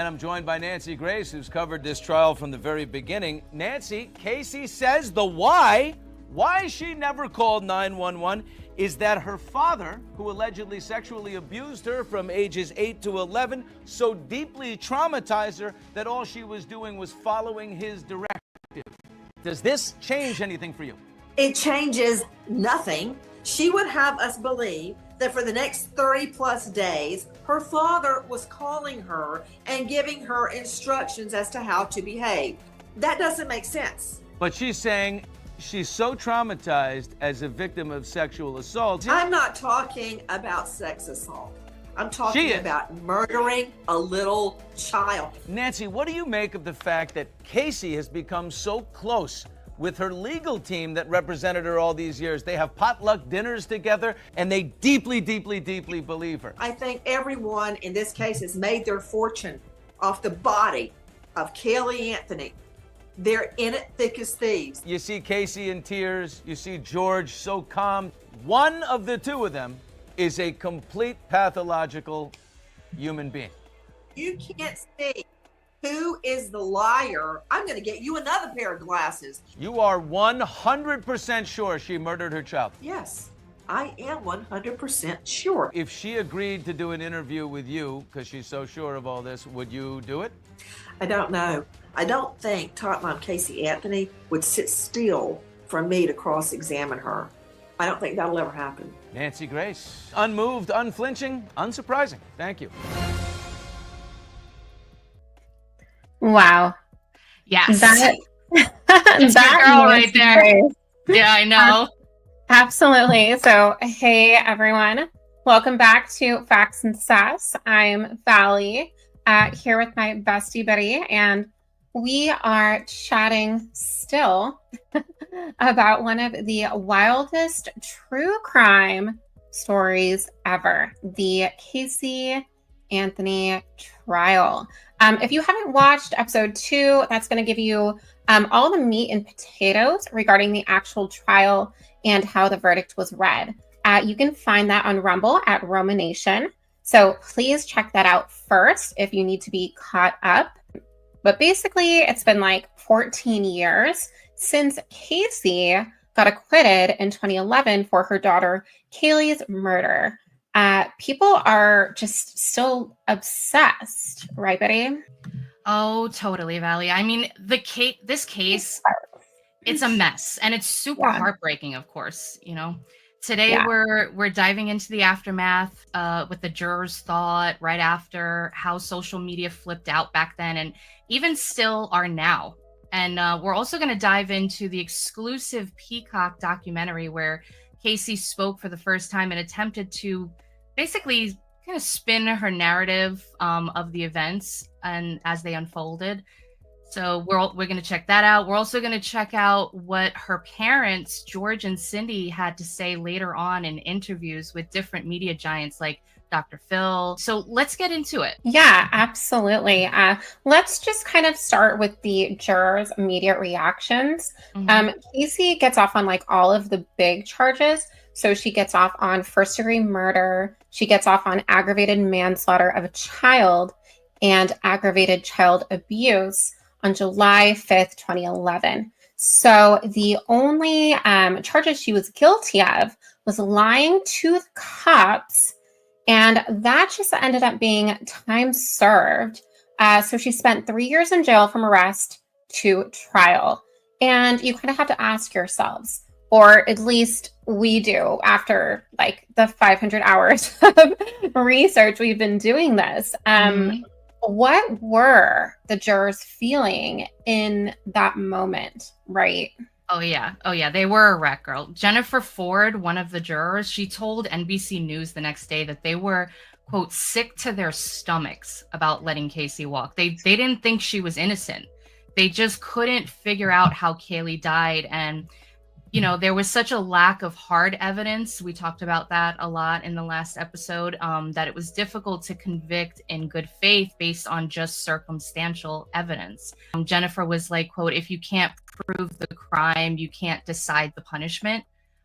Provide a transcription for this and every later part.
I'm joined by Nancy Grace, who's covered this trial from the very beginning. Nancy, Casey says the why she never called 911 is that her father, who allegedly sexually abused her from ages 8 to 11, so deeply traumatized her that all she was doing was following his directive. Does this change anything for you? It changes nothing. She would have us believe that for the next 30 plus days, her father was calling her and giving her instructions as to how to behave. That doesn't make sense. But she's saying she's so traumatized as a victim of sexual assault. I'm not talking about sex assault. I'm talking about murdering a little child. Nancy, what do you make of the fact that Casey has become so close with her legal team that represented her all these years? They have potluck dinners together, and they deeply, deeply, deeply believe her. I think everyone in this case has made their fortune off the body of Caylee Anthony. They're in it thick as thieves. You see Casey in tears. You see George so calm. One of the two of them is a complete pathological human being. You can't see who is the liar. I'm going to get you another pair of glasses. You are 100% sure she murdered her child? Yes, I am 100% sure. If she agreed to do an interview with you, because she's so sure of all this, would you do it? I don't know. I don't think Top Mom Casey Anthony would sit still for me to cross-examine her. I don't think that'll ever happen. Nancy Grace, unmoved, unflinching, unsurprising. Thank you. Wow. Yes. That's that girl right there. Grace. Yeah, I know. Absolutely. So, hey, everyone. Welcome back to Facts and Sass. I'm Valley, here with my bestie Betty, and we are chatting still about one of the wildest true crime stories ever, the Casey Anthony trial. If you haven't watched episode 2, that's going to give you all the meat and potatoes regarding the actual trial and how the verdict was read. You can find that on Rumble at Romanation. So please check that out first if you need to be caught up. But basically, it's been like 14 years since Casey got acquitted in 2011 for her daughter Caylee's murder. People are just still obsessed, right, Betty? Oh, totally, Valley. I mean, this case, it's a mess, and it's super heartbreaking, of course. You know, today we're diving into the aftermath with the jurors' thought right after how social media flipped out back then, and even still are now. And we're also going to dive into the exclusive Peacock documentary where Casey spoke for the first time and attempted to basically kind of spin her narrative of the events and as they unfolded. So we're going to check that out. We're also going to check out what her parents, George and Cindy, had to say later on in interviews with different media giants like Dr. Phil. So let's get into it. Yeah, absolutely. Let's just kind of start with the jurors' immediate reactions. Casey gets off on like all of the big charges. So she gets off on first-degree murder. She gets off on aggravated manslaughter of a child and aggravated child abuse on July 5th, 2011. So the only charges she was guilty of was lying to the cops, and that just ended up being time served. So she spent 3 years in jail from arrest to trial. And you kind of have to ask yourselves, or at least we do after like the 500 hours of research we've been doing this. What were the jurors feeling in that moment, right? Oh, yeah. They were a wreck, girl. Jennifer Ford, one of the jurors, she told NBC News the next day that they were, quote, sick to their stomachs about letting Casey walk. They didn't think she was innocent. They just couldn't figure out how Kaylee died. And, you know, there was such a lack of hard evidence. We talked about that a lot in the last episode, that it was difficult to convict in good faith based on just circumstantial evidence. Jennifer was like, quote, "If you can't prove the crime, you can't decide the punishment,"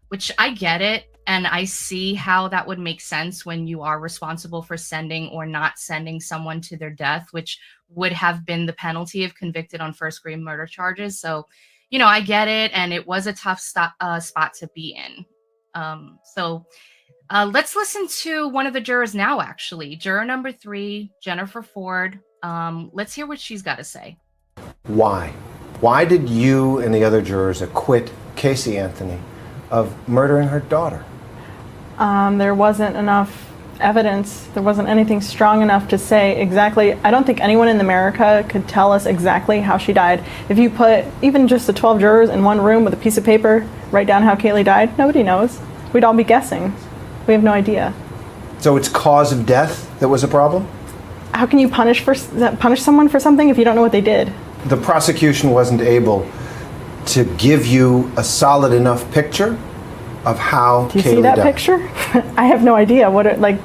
which I get it. And I see how that would make sense when you are responsible for sending or not sending someone to their death, which would have been the penalty if convicted on first-degree murder charges. So, you know, I get it. And it was a tough spot to be in. Let's listen to one of the jurors now, actually. Juror number 3, Jennifer Ford. Let's hear what she's got to say. Why? Why did you and the other jurors acquit Casey Anthony of murdering her daughter? There wasn't enough evidence. There wasn't anything strong enough to say exactly. I don't think anyone in America could tell us exactly how she died. If you put even just the 12 jurors in one room with a piece of paper, write down how Kaylee died, nobody knows. We'd all be guessing. We have no idea. So it's cause of death that was a problem? How can you punish someone for something if you don't know what they did? The prosecution wasn't able to give you a solid enough picture of how Kaylee died. Do you see that picture? I have no idea what it, like,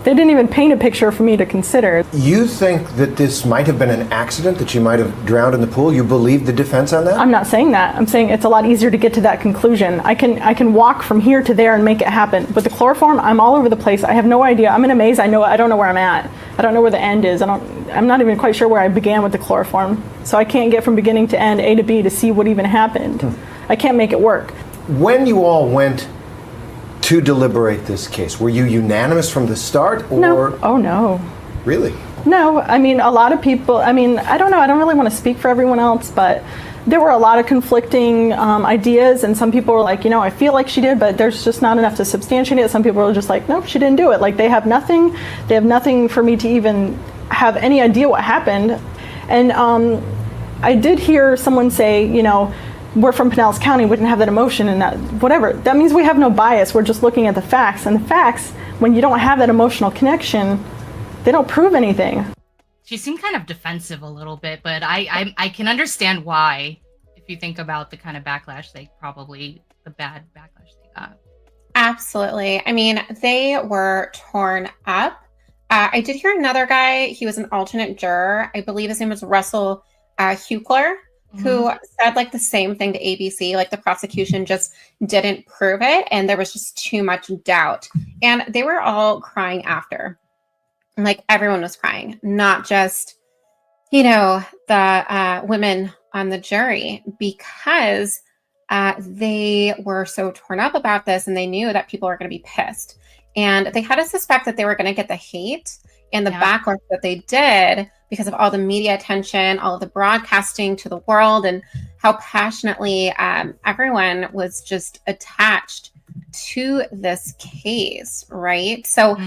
they didn't even paint a picture for me to consider. You think that this might have been an accident, that she might have drowned in the pool? You believe the defense on that? I'm not saying that. I'm saying it's a lot easier to get to that conclusion. I can walk from here to there and make it happen. With the chloroform, I'm all over the place. I have no idea. I'm in a maze. I don't know where I'm at. I don't know where the end is. I'm not even quite sure where I began with the chloroform. So I can't get from beginning to end, A to B, to see what even happened. I can't make it work. When you all went to deliberate this case, were you unanimous from the start? Or No. Oh, no. Really? No. I mean, a lot of people, I mean, I don't know. I don't really want to speak for everyone else, but there were a lot of conflicting ideas, and some people were like, you know, I feel like she did, but there's just not enough to substantiate it. Some people were just like, no, she didn't do it. Like, they have nothing for me to even have any idea what happened. And I did hear someone say, you know, we're from Pinellas County, we didn't have that emotion and that, whatever. That means we have no bias. We're just looking at the facts. And the facts, when you don't have that emotional connection, they don't prove anything. She seemed kind of defensive a little bit, but I can understand why, if you think about the kind of backlash the bad backlash they got. Absolutely. I mean, they were torn up. I did hear another guy. He was an alternate juror. I believe his name was Russell Huckler, who said like the same thing to ABC, like the prosecution just didn't prove it and there was just too much doubt. And they were all crying after. Like everyone was crying, not just, you know, the women on the jury, because they were so torn up about this and they knew that people were going to be pissed. And they had to suspect that they were going to get the hate and the backlash that they did because of all the media attention, all of the broadcasting to the world, and how passionately everyone was just attached to this case, right? So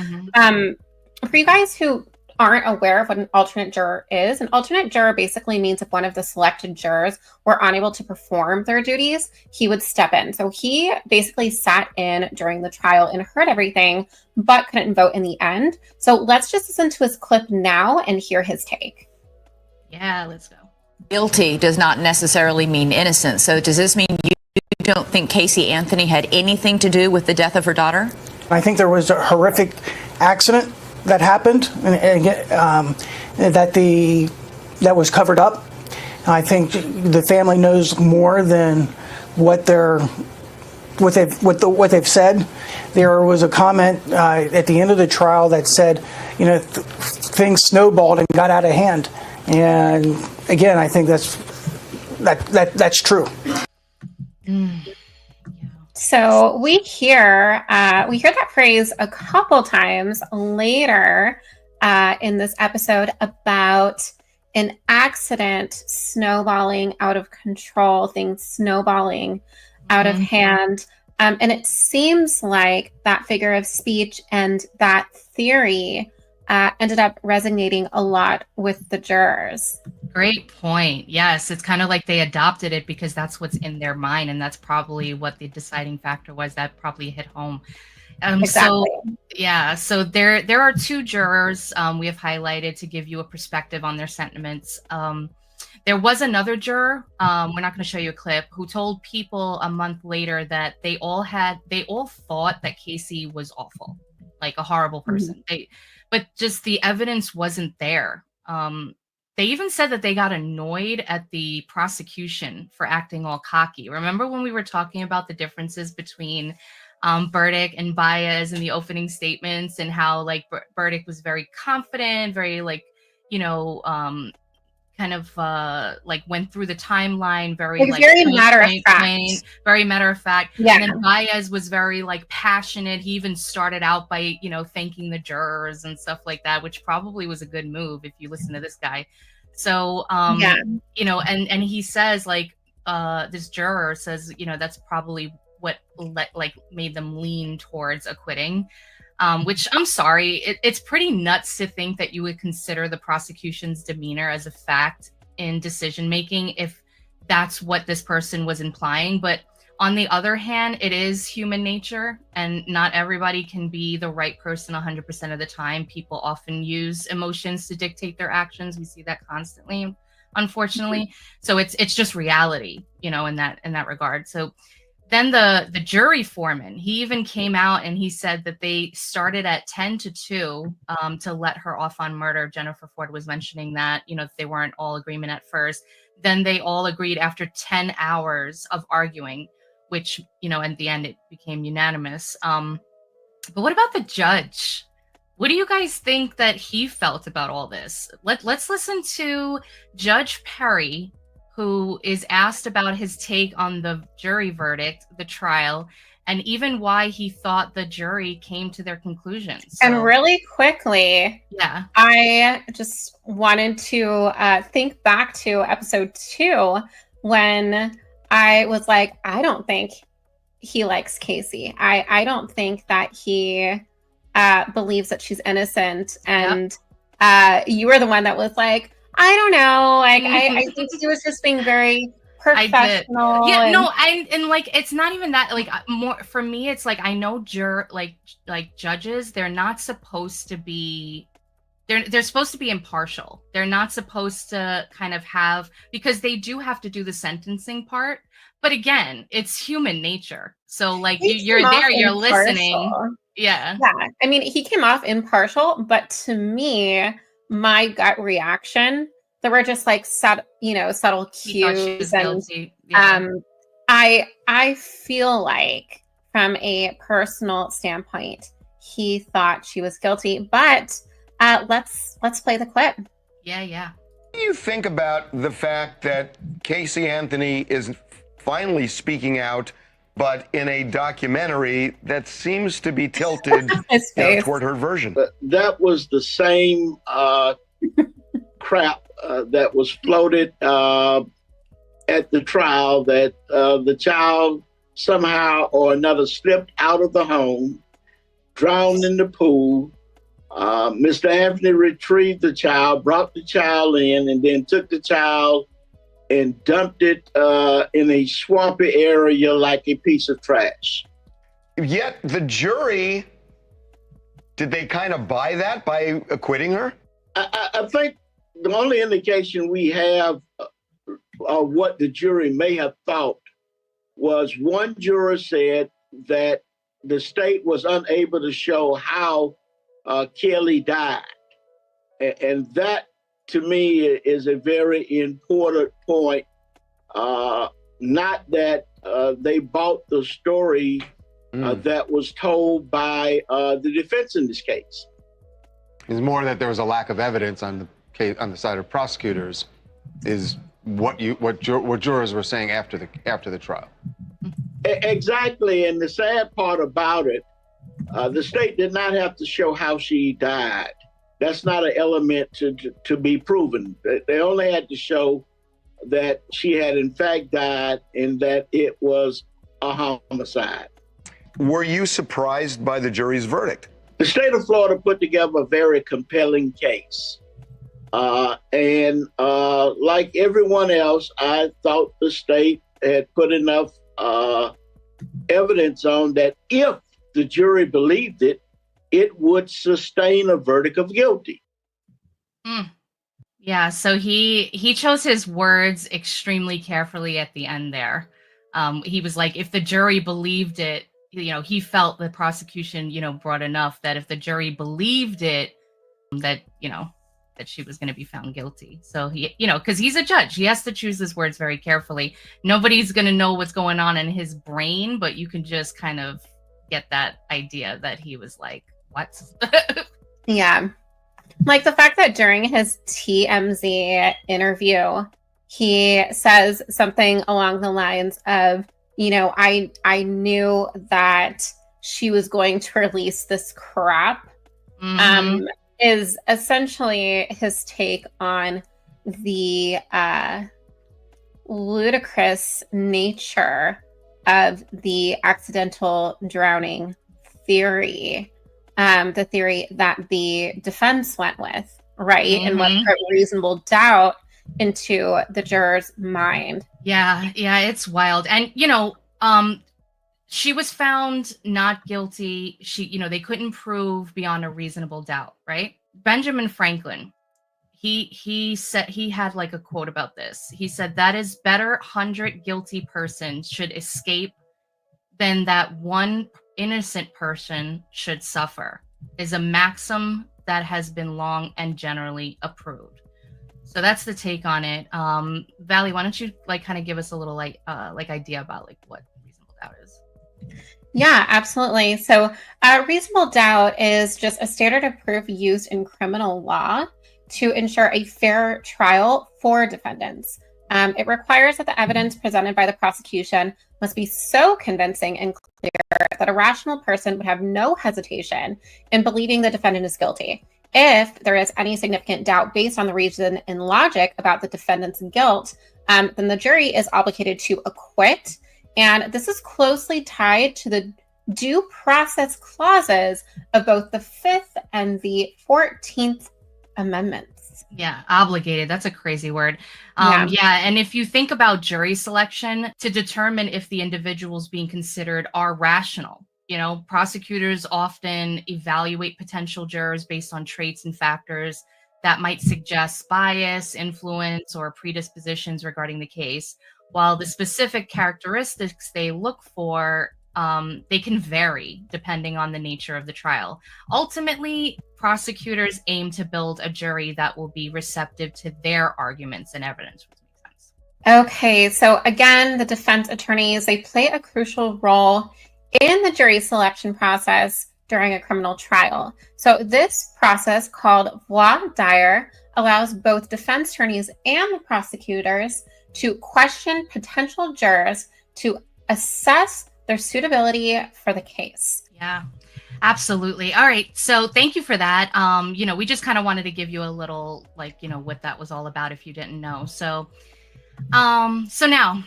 for you guys who aren't aware of what an alternate juror is, an alternate juror basically means if one of the selected jurors were unable to perform their duties, he would step in. So he basically sat in during the trial and heard everything, but couldn't vote in the end. So let's just listen to his clip now and hear his take. Yeah, let's go. Guilty does not necessarily mean innocent. So does this mean you don't think Casey Anthony had anything to do with the death of her daughter? I think there was a horrific accident that happened, and that was covered up. I think the family knows more than what they've said. There was a comment at the end of the trial that said, you know, things snowballed and got out of hand. And again, I think that's true. So we hear that phrase a couple times later in this episode about an accident snowballing out of control, things snowballing out of hand. And it seems like that figure of speech and that theory ended up resonating a lot with the jurors. Great point. Yes, it's kind of like they adopted it because that's what's in their mind, and that's probably what the deciding factor was. That probably hit home. Exactly. So there are two jurors we have highlighted to give you a perspective on their sentiments. There was another juror, we're not going to show you a clip, who told People a month later that they all thought that Casey was awful, like a horrible person. But just the evidence wasn't there. They even said that they got annoyed at the prosecution for acting all cocky. Remember when we were talking about the differences between Burdick and Baez in the opening statements, and how like Burdick was very confident, very like, kind of like went through the timeline very like very matter of fact. Very matter of fact. Yeah. And then Baez was very like passionate. He even started out by, thanking the jurors and stuff like that, which probably was a good move if you listen to this guy. So, and he says like, this juror says, that's probably what made them lean towards acquitting. Which I'm sorry, it's pretty nuts to think that you would consider the prosecution's demeanor as a fact in decision making if that's what this person was implying. But on the other hand, it is human nature, and not everybody can be the right person 100% of the time. People often use emotions to dictate their actions. We see that constantly, unfortunately. So it's just reality, in that regard. So then the jury foreman, he even came out and he said that they started at 10 to 2 to let her off on murder. Jennifer Ford was mentioning that, they weren't all agreement at first. Then they all agreed after 10 hours of arguing, which, at the end it became unanimous. But what about the judge? What do you guys think that he felt about all this? Let's listen to Judge Perry, who is asked about his take on the jury verdict, the trial, and even why he thought the jury came to their conclusions. So, and really quickly, I just wanted to think back to episode 2 when I was like, I don't think he likes Casey. I don't think that he believes that she's innocent. And you were the one that was like, I don't know. Like, I think he was just being very professional. Yeah, no, and like, it's not even that. Like, more for me, it's like, I know judges, they're not supposed to be. They're supposed to be impartial. They're not supposed to kind of have, because they do have to do the sentencing part. But again, it's human nature. So like, you're there, you're listening. Yeah. I mean, he came off impartial, but to me, my gut reaction, there were just like subtle cues, and I feel like from a personal standpoint, he thought she was guilty. But let's play the clip. Yeah. What do you think about the fact that Casey Anthony is finally speaking out, but in a documentary that seems to be tilted toward her version? That was the same crap that was floated at the trial, that the child somehow or another slipped out of the home, drowned in the pool. Mr. Anthony retrieved the child, brought the child in, and then took the child and dumped it in a swampy area like a piece of trash. Yet the jury, did they kind of buy that by acquitting her? I think the only indication we have of what the jury may have thought was one juror said that the state was unable to show how Kelly died. And that, to me, is a very important point. Not that they bought the story that was told by the defense in this case. It's more that there was a lack of evidence on the side of prosecutors, is what jurors were saying after the trial. Exactly, and the sad part about it, the state did not have to show how she died. That's not an element to be proven. They only had to show that she had in fact died and that it was a homicide. Were you surprised by the jury's verdict? The state of Florida put together a very compelling case. And like everyone else, I thought the state had put enough evidence on that if the jury believed it, it would sustain a verdict of guilty. Yeah, so he chose his words extremely carefully at the end there. He was like, if the jury believed it, he felt the prosecution, brought enough that if the jury believed it, that, that she was going to be found guilty. So he, because he's a judge, he has to choose his words very carefully. Nobody's going to know what's going on in his brain, but you can just kind of get that idea that he was like, what? Yeah. Like the fact that during his TMZ interview, he says something along the lines of, I knew that she was going to release this crap, is essentially his take on the ludicrous nature of the accidental drowning theory. The theory that the defense went with, right? And what put reasonable doubt into the juror's mind. Yeah, it's wild. And, she was found not guilty. They couldn't prove beyond a reasonable doubt, right? Benjamin Franklin, he said, he had like a quote about this. He said, that is better 100 guilty persons should escape than that one innocent person should suffer, is a maxim that has been long and generally approved. So that's the take on it. Valley, why don't you kind of give us a little idea about what reasonable doubt is? Yeah, absolutely. So reasonable doubt is just a standard of proof used in criminal law to ensure a fair trial for defendants. It requires that the evidence presented by the prosecution must be so convincing and clear that a rational person would have no hesitation in believing the defendant is guilty. If there is any significant doubt based on the reason and logic about the defendant's guilt, then the jury is obligated to acquit. And this is closely tied to the due process clauses of both the 5th and the 14th Amendments. Yeah, obligated. That's a crazy word. Yeah, and if you think about jury selection to determine if the individuals being considered are rational, prosecutors often evaluate potential jurors based on traits and factors that might suggest bias, influence, or predispositions regarding the case, while the specific characteristics they look for, they can vary depending on the nature of the trial. Ultimately, prosecutors aim to build a jury that will be receptive to their arguments and evidence, which makes sense. Okay, so again, the defense attorneys, they play a crucial role in the jury selection process during a criminal trial. So this process, called voir dire, allows both defense attorneys and the prosecutors to question potential jurors to assess their suitability for the case. Yeah, absolutely. All right. So thank you for that. We just kind of wanted to give you a little, what that was all about if you didn't know. So now,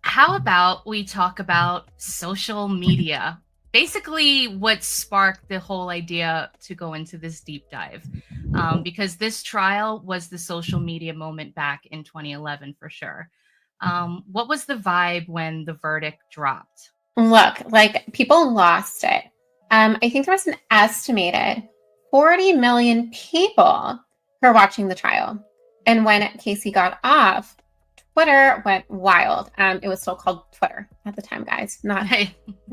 how about we talk about social media? Basically, what sparked the whole idea to go into this deep dive, because this trial was the social media moment back in 2011 for sure. What was the vibe when the verdict dropped? Look, people lost it. I think there was an estimated 40 million people who were watching the trial. And when Casey got off, Twitter went wild. It was still called Twitter at the time, guys, not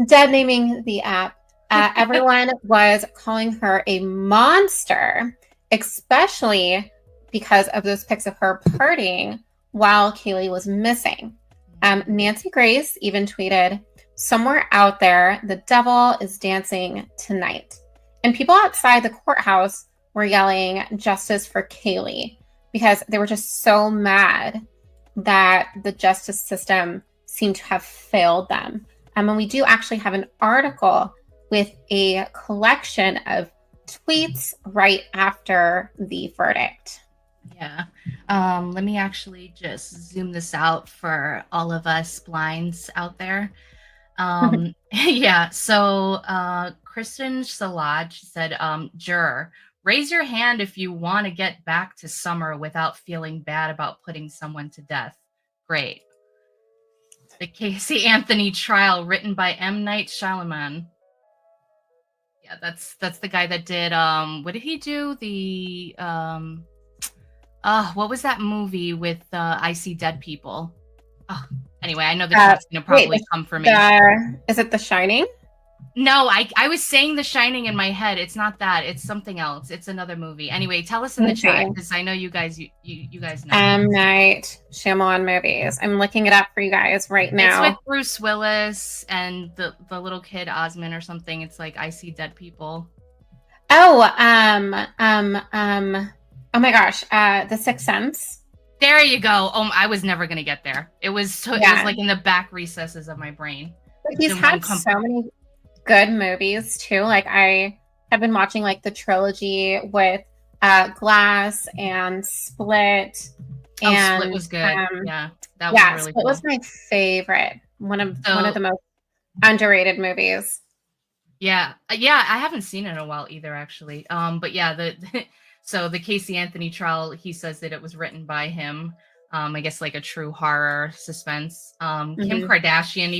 dead naming the app. Everyone was calling her a monster, especially because of those pics of her partying while Kaylee was missing. Nancy Grace even tweeted, "Somewhere out there, the devil is dancing tonight." And people outside the courthouse were yelling justice for Kaylee because they were just so mad that the justice system seemed to have failed them. And we do actually have an article with a collection of tweets right after the verdict. Yeah. Let me actually just zoom this out for all of us blinds out there. Yeah. So Kristen Salaj said, juror, raise your hand if you want to get back to summer without feeling bad about putting someone to death. Great. The Casey Anthony trial written by M. Night Shyamalan. Yeah, that's the guy that did what did he do? The What was that movie with I See Dead People? Anyway, I know the chat's gonna probably come for me. Is it The Shining? No, I was saying The Shining in my head. It's not that. It's something else. It's another movie. Anyway, tell us in the chat because I know you guys know. M. Night Shyamalan movies. I'm looking it up for you guys right now. It's with Bruce Willis and the little kid Osmond or something. It's like I See Dead People. Oh, oh my gosh, The Sixth Sense. There you go. Oh, I was never gonna get there. It was it was like in the back recesses of my brain. He's had so many good movies too. Like I have been watching like the trilogy with Glass and Split. And Split was good. Yeah, that was really Split cool. was my favorite. One of the most underrated movies. Yeah, I haven't seen it in a while either, actually. But yeah, so the Casey Anthony trial, he says that it was written by him. I guess like a true horror suspense. Kim Kardashian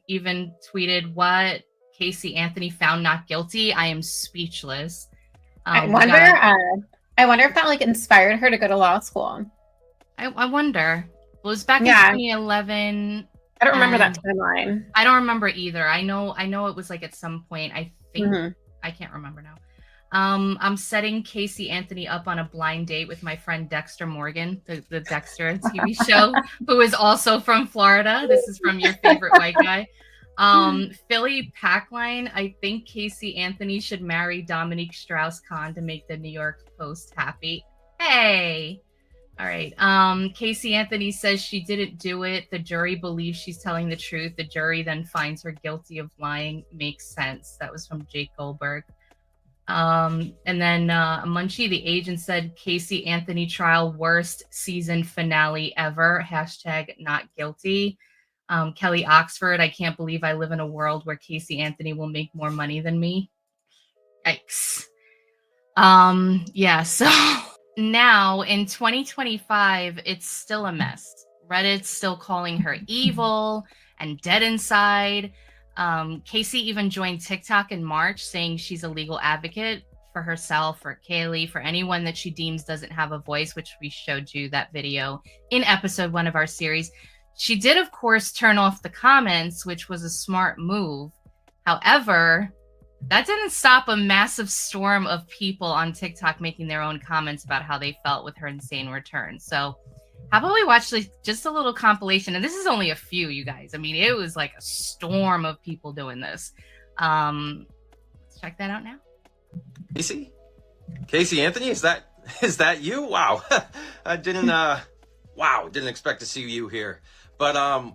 even tweeted, "What? Casey Anthony found not guilty? I am speechless." I wonder if that like inspired her to go to law school. I wonder. Well, it was back in 2011. I don't remember that timeline. I don't remember either. I know it was like at some point. I think I can't remember now. I'm setting Casey Anthony up on a blind date with my friend Dexter Morgan, the Dexter TV show, who is also from Florida. This is from your favorite white guy. Philly Packline, I think Casey Anthony should marry Dominique Strauss-Kahn to make the New York Post happy. Hey! All right. Casey Anthony says she didn't do it. The jury believes she's telling the truth. The jury then finds her guilty of lying. Makes sense. That was from Jake Goldberg. And then Munchie, the agent, said Casey Anthony trial worst season finale ever. # not guilty. Kelly Oxford, I can't believe I live in a world where Casey Anthony will make more money than me. Yikes. So now in 2025, it's still a mess. Reddit's still calling her evil and dead inside. Casey even joined TikTok in March, saying she's a legal advocate for herself, for Kaylee, for anyone that she deems doesn't have a voice, which we showed you that video in episode 1 of our series. She did, of course, turn off the comments, which was a smart move. However, that didn't stop a massive storm of people on TikTok making their own comments about how they felt with her insane return. So how about we watch just a little compilation? And this is only a few, you guys. I mean, it was like a storm of people doing this. Let's check that out now. Casey Anthony, is that you? Wow. I didn't expect to see you here. But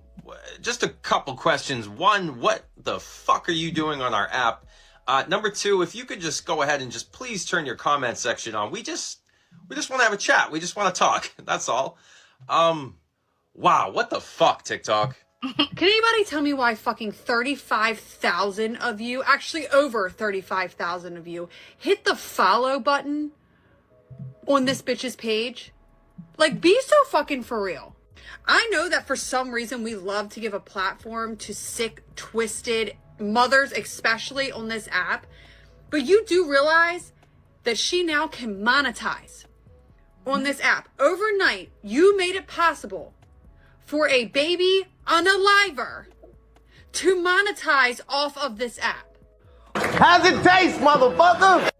just a couple questions. One, what the fuck are you doing on our app? Number 2, if you could just go ahead and just please turn your comment section on. We just want to have a chat. We just want to talk. That's all. Wow, what the fuck, TikTok? Can anybody tell me why fucking 35,000 of you, actually over 35,000 of you, hit the follow button on this bitch's page? Like, be so fucking for real. I know that for some reason we love to give a platform to sick, twisted mothers, especially on this app, but you do realize that she now can monetize on this app. Overnight, you made it possible for a baby unaliver to monetize off of this app. How's it taste, motherfucker?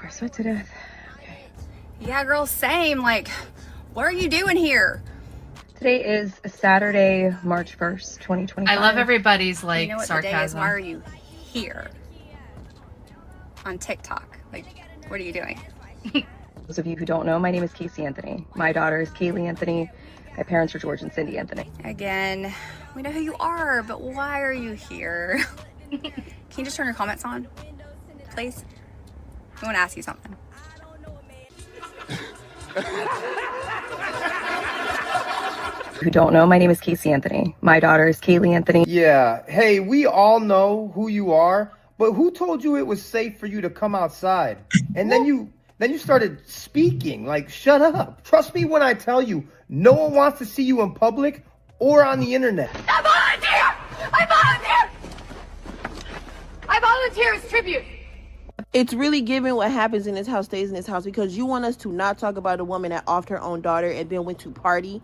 We're sweat to death. Yeah, girl, same. Like, what are you doing here? Today is Saturday, March 1st, 2025. I love everybody's like you know what sarcasm. Today is? Why are you here on TikTok? Like, what are you doing? Those of you who don't know, my name is Casey Anthony. My daughter is Kaylee Anthony. My parents are George and Cindy Anthony. Again, we know who you are, but why are you here? Can you just turn your comments on, please? I want to ask you something. Who don't know, my name is Casey Anthony. My daughter is Kaylee Anthony. Yeah, hey, we all know who you are, but who told you it was safe for you to come outside? And then you started speaking, like, shut up. Trust me when I tell you, no one wants to see you in public or on the internet. I volunteer! I volunteer! I volunteer as tribute. It's really giving what happens in this house stays in this house, because you want us to not talk about a woman that offed her own daughter and then went to party.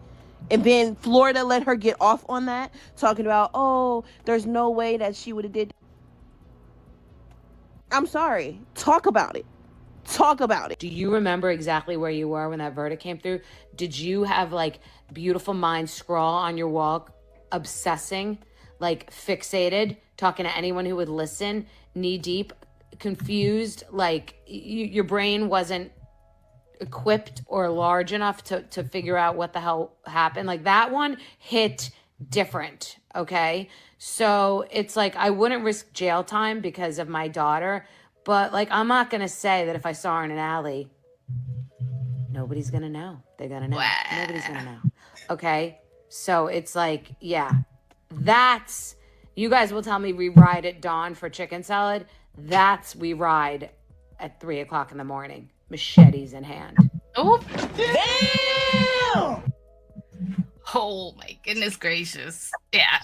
And then Florida let her get off on that, talking about, oh, there's no way that she would have did. I'm sorry. Talk about it. Talk about it. Do you remember exactly where you were when that verdict came through? Did you have like beautiful mind scrawl on your wall, obsessing, like fixated, talking to anyone who would listen, knee deep, confused, like your brain wasn't equipped or large enough to figure out what the hell happened? Like that one hit different, okay? So it's like I wouldn't risk jail time because of my daughter, but like I'm not gonna say that if I saw her in an alley, nobody's gonna know. They're gonna know. Nobody's gonna know. Okay? So it's like, yeah, that's, you guys will tell me we ride at dawn for chicken salad. That's we ride at 3 o'clock in the morning, machetes in hand. Oh, damn! Oh my goodness gracious. Yeah.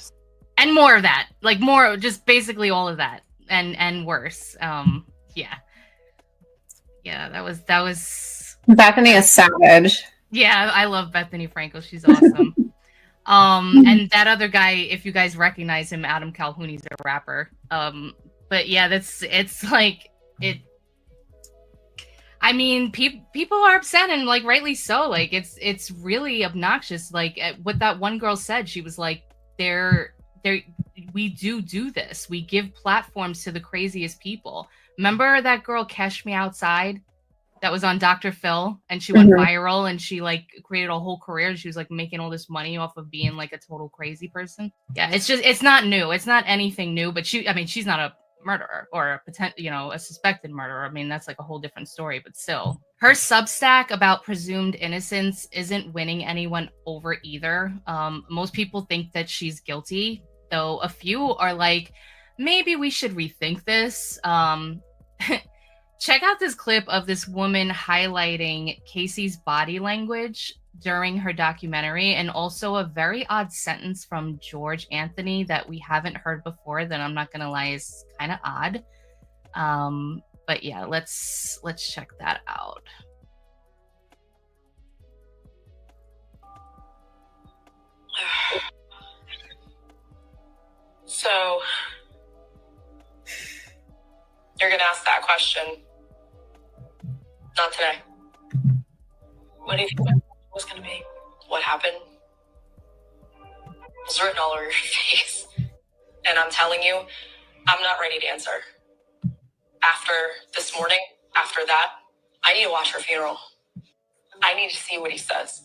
And more of that. Like more, just basically all of that. And worse. Yeah. Yeah, that was Bethany is savage. Yeah, I love Bethany Frankel. She's awesome. And that other guy, if you guys recognize him, Adam Calhoun, he's a rapper. But yeah, it's like it. I mean, people are upset, and like rightly so. Like it's really obnoxious. Like what that one girl said, she was like, we do this. We give platforms to the craziest people. Remember that girl Cash Me Outside that was on Dr. Phil, and she went viral, and she like created a whole career. She was like making all this money off of being like a total crazy person. Yeah, it's not new. It's not anything new, but she's not a murderer or a suspected murderer. I mean, that's like a whole different story, but still. Her Substack about presumed innocence isn't winning anyone over either. Most people think that she's guilty, though a few are like, maybe we should rethink this. Check out this clip of this woman highlighting Casey's body language during her documentary, and also a very odd sentence from George Anthony that we haven't heard before that I'm not gonna lie is kind of odd. But yeah, let's check that out. So you're gonna ask that question? Not today. What do you think was gonna be? What happened? It's written all over your face. And I'm telling you, I'm not ready to answer. After this morning, after that, I need to watch her funeral. I need to see what he says.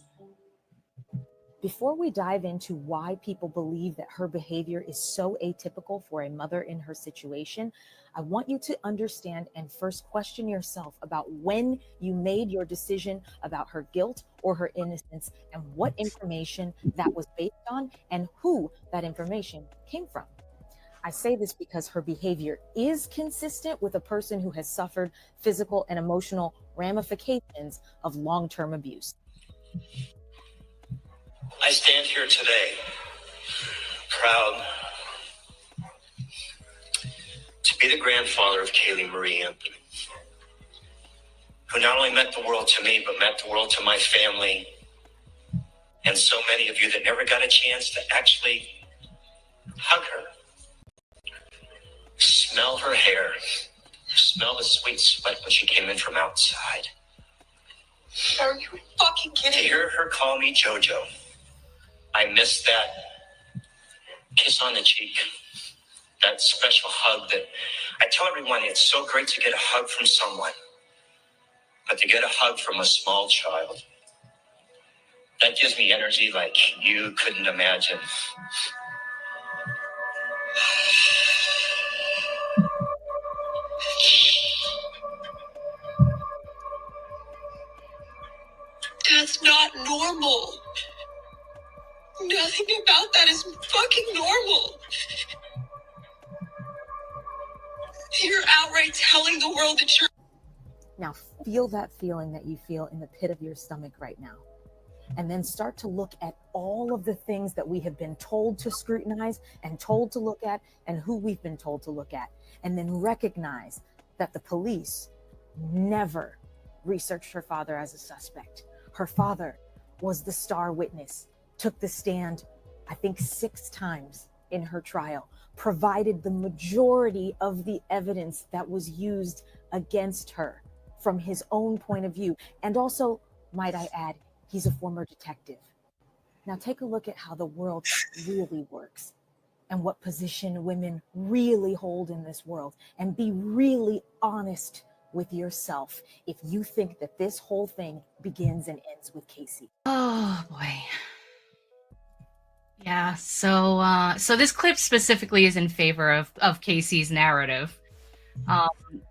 Before we dive into why people believe that her behavior is so atypical for a mother in her situation, I want you to understand and first question yourself about when you made your decision about her guilt or her innocence, and what information that was based on and who that information came from. I say this because her behavior is consistent with a person who has suffered physical and emotional ramifications of long-term abuse. I stand here today proud to be the grandfather of Kaylee Marie Anthony, who not only meant the world to me, but meant the world to my family, and so many of you that never got a chance to actually hug her, smell her hair, smell the sweet sweat when she came in from outside. Are you fucking kidding? To hear her call me JoJo, I miss that kiss on the cheek, that special hug that I tell everyone, it's so great to get a hug from someone, but to get a hug from a small child, that gives me energy like you couldn't imagine. That's not normal. Nothing about that is fucking normal. You're outright telling the world that you're... Now feel that feeling that you feel in the pit of your stomach right now. And then start to look at all of the things that we have been told to scrutinize and told to look at, and who we've been told to look at. And then recognize that the police never researched her father as a suspect. Her father was the star witness, took the stand, I think 6 times in her trial, provided the majority of the evidence that was used against her from his own point of view. And also, might I add, he's a former detective. Now take a look at how the world really works and what position women really hold in this world, and be really honest with yourself if you think that this whole thing begins and ends with Casey. Oh boy. Yeah, so this clip specifically is in favor of Casey's narrative,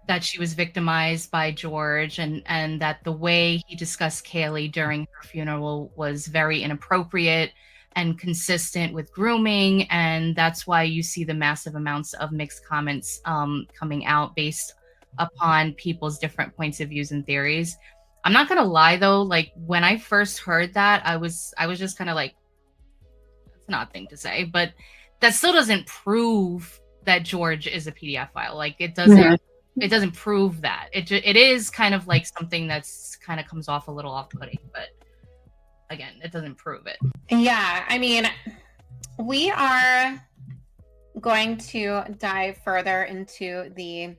that she was victimized by George, and that the way he discussed Kaylee during her funeral was very inappropriate and consistent with grooming, and that's why you see the massive amounts of mixed comments coming out based upon people's different points of views and theories. I'm not gonna lie though, like when I first heard that, I was just kind of like, it's an odd thing to say, but that still doesn't prove that George is a pedophile. Like it doesn't prove that. It is kind of like something that's kind of comes off a little off-putting, but again, it doesn't prove it. Yeah, I mean, we are going to dive further into the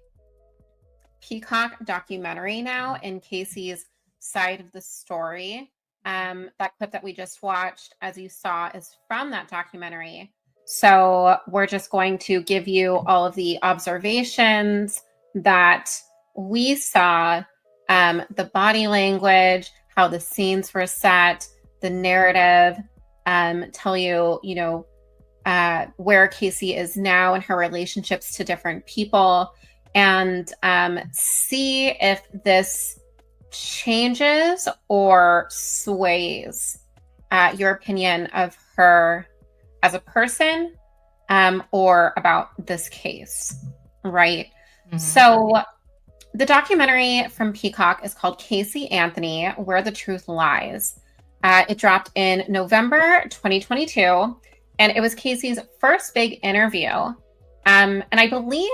Peacock documentary now in Casey's side of the story. That clip that we just watched, as you saw, is from that documentary. So we're just going to give you all of the observations that we saw, the body language, how the scenes were set, the narrative, tell you, where Casey is now in her relationships to different people, and see if this changes or sways your opinion of her as a person, or about this case, right? Mm-hmm. So the documentary from Peacock is called Casey Anthony, Where the Truth Lies. It dropped in November 2022, and it was Casey's first big interview. And I believe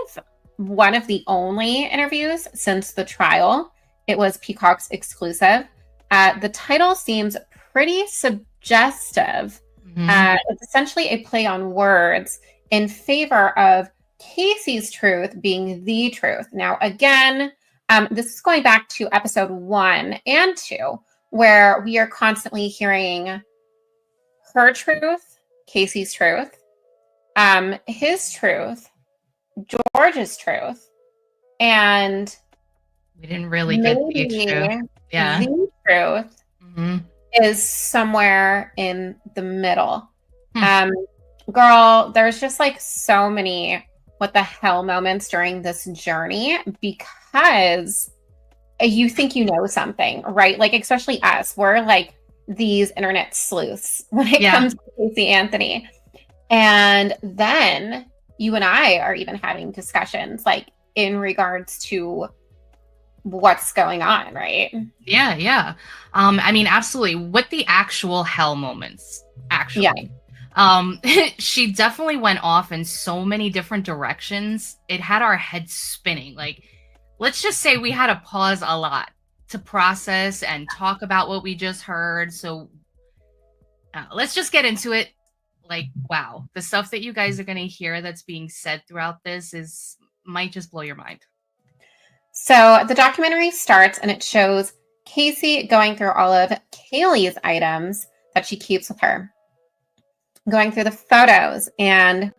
one of the only interviews since the trial. It was Peacock's exclusive. The title seems pretty suggestive. Mm-hmm. It's essentially a play on words in favor of Casey's truth being the truth. Now, again, this is going back to episode 1 and 2, where we are constantly hearing her truth, Casey's truth, his truth, George's truth, and we didn't really get the truth. Yeah. The truth is somewhere in the middle. Girl, there's just like so many what the hell moments during this journey, because you think you know something, right? Like, especially us, we're like these internet sleuths when it comes to Casey Anthony. And then you and I are even having discussions like in regards to what's going on, right? Yeah. I mean, absolutely. With the actual hell moments, actually. Yeah. She definitely went off in so many different directions. It had our heads spinning. Like, let's just say we had to pause a lot to process and talk about what we just heard. So let's just get into it. Like, wow, the stuff that you guys are going to hear that's being said throughout this might just blow your mind. So the documentary starts and it shows Casey going through all of Kaylee's items that she keeps with her, going through the photos and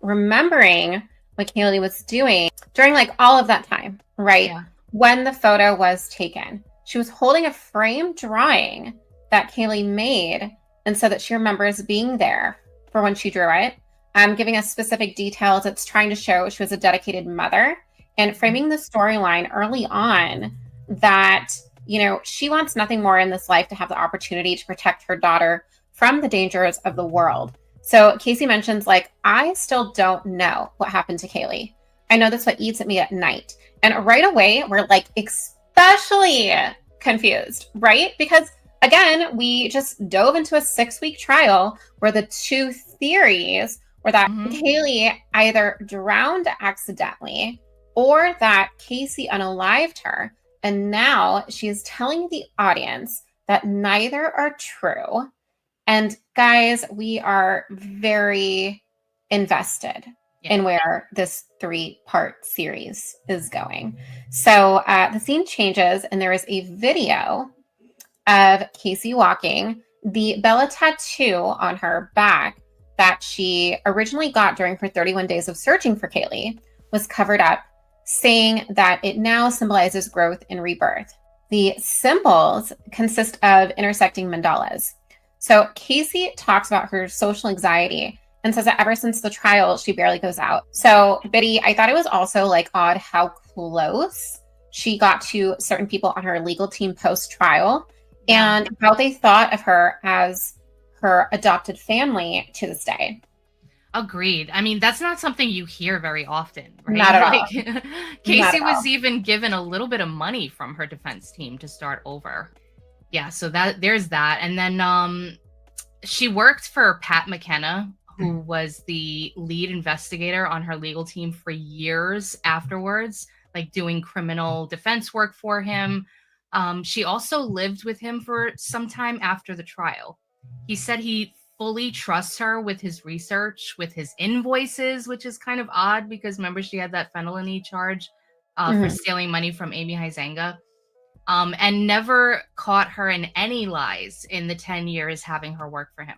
remembering what Kaylee was doing during like all of that time, right? Yeah. When the photo was taken, she was holding a framed drawing that Kaylee made and said that she remembers being there for when she drew it. Giving us specific details. It's trying to show she was a dedicated mother and framing the storyline early on that, she wants nothing more in this life to have the opportunity to protect her daughter from the dangers of the world. So Casey mentions, like, I still don't know what happened to Kaylee. I know that's what eats at me at night. And right away, we're like especially confused, right? Because again, we just dove into a 6-week trial where the two theories were that Kaylee either drowned accidentally or that Casey unalived her. And now she's telling the audience that neither are true. And guys, we are very invested in where this 3-part series is going. So the scene changes, and there is a video of Casey walking. The Bella tattoo on her back that she originally got during her 31 days of searching for Kaylee was covered up, saying that it now symbolizes growth and rebirth. The symbols consist of intersecting mandalas. So Casey talks about her social anxiety and says that ever since the trial, she barely goes out. So Biddy, I thought it was also like odd how close she got to certain people on her legal team post-trial and how they thought of her as her adopted family to this day. Agreed. I mean, that's not something you hear very often, right? Not at all. Casey was even given a little bit of money from her defense team to start over. Yeah, so there's that. And then she worked for Pat McKenna, who was the lead investigator on her legal team for years afterwards, like doing criminal defense work for him. She also lived with him for some time after the trial. He said he fully trusts her with his research, with his invoices, which is kind of odd because remember she had that felony charge for stealing money from Amy Huizenga, and never caught her in any lies in the 10 years having her work for him.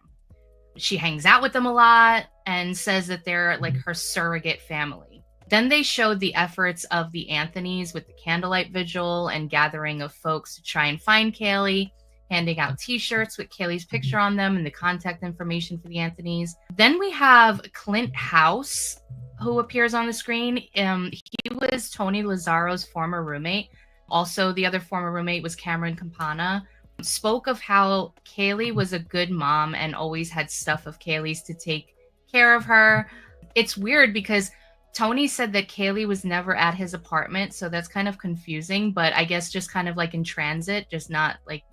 She hangs out with them a lot and says that they're like her surrogate family. Then they showed the efforts of the Anthonys with the candlelight vigil and gathering of folks to try and find Kaylee, handing out t-shirts with Kaylee's picture on them and the contact information for the Anthonys. Then we have Clint House, who appears on the screen. He was Tony Lazzaro's former roommate. Also, the other former roommate was Cameron Campana. Spoke of how Kaylee was a good mom and always had stuff of Kaylee's to take care of her. It's weird because Tony said that Kaylee was never at his apartment, so that's kind of confusing, but I guess just kind of like in transit, just not like,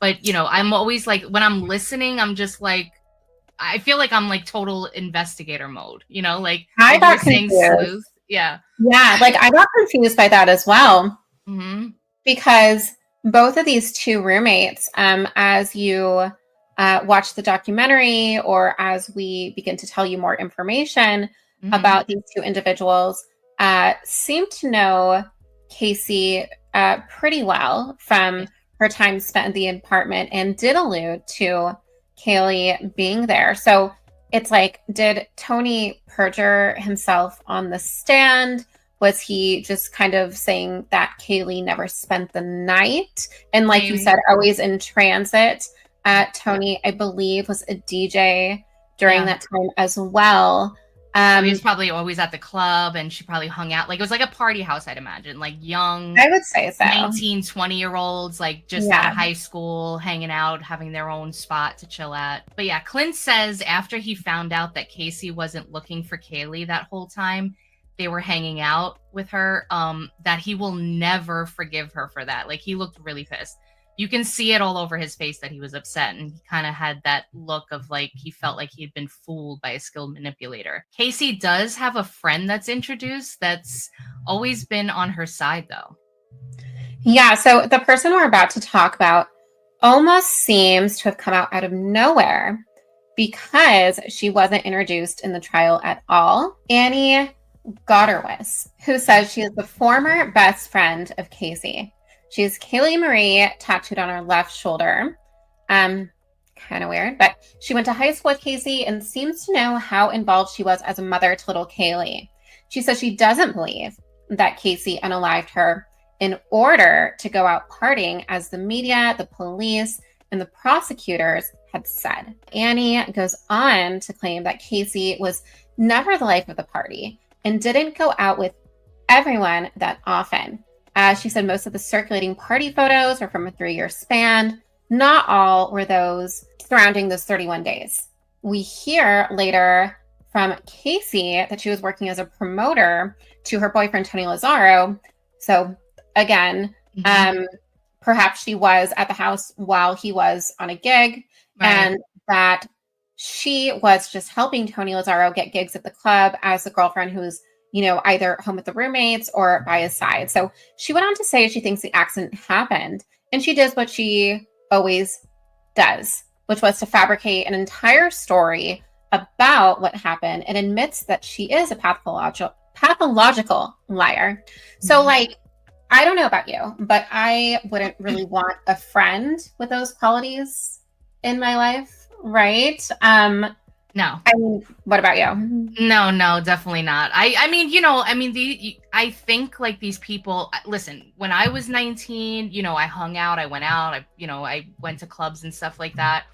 But, I'm always like, when I'm listening, I'm just like, I feel like I'm like total investigator mode, like I got saying sleuth. Yeah. Yeah, like I got confused by that as well. Mm-hmm. Because both of these two roommates, as you watch the documentary or as we begin to tell you more information about these two individuals, seem to know Casey pretty well from her time spent in the apartment and did allude to Kaylee being there. So it's like, did Tony perjure himself on the stand? Was he just kind of saying that Kaylee never spent the night? And like you said, always in transit. Tony, I believe, was a DJ during that time as well. So he was probably always at the club and she probably hung out. Like it was like a party house, I'd imagine. Like young, I would say so. 19, 20-year-olds, like just out of high school, hanging out, having their own spot to chill at. But yeah, Clint says after he found out that Casey wasn't looking for Kaylee that whole time, they were hanging out with her, that he will never forgive her for that. Like he looked really pissed. You can see it all over his face that he was upset, and he kind of had that look of like he felt like he had been fooled by a skilled manipulator. Casey does have a friend that's introduced that's always been on her side, though. Yeah, so the person we're about to talk about almost seems to have come out of nowhere because she wasn't introduced in the trial at all. Annie Gotterwis, who says she is the former best friend of Casey. She's Kaylee Marie tattooed on her left shoulder. Kind of weird, but she went to high school with Casey and seems to know how involved she was as a mother to little Kaylee. She says she doesn't believe that Casey unalived her in order to go out partying, as the media, the police, and the prosecutors had said. Annie goes on to claim that Casey was never the life of the party and didn't go out with everyone that often. She said most of the circulating party photos were from a 3-year span. Not all were those surrounding those 31 days. We hear later from Casey that she was working as a promoter to her boyfriend, Tony Lazzaro. So again, perhaps she was at the house while he was on a gig, and that she was just helping Tony Lazzaro get gigs at the club as the girlfriend who was, either home with the roommates or by his side. So she went on to say she thinks the accident happened, and she does what she always does, which was to fabricate an entire story about what happened, and admits that she is a pathological liar. So, like, I don't know about you, but I wouldn't really want a friend with those qualities in my life, right? No. I mean, what about you? No, definitely not. I think like these people, listen, when I was 19, I hung out, I went out, I went to clubs and stuff like that.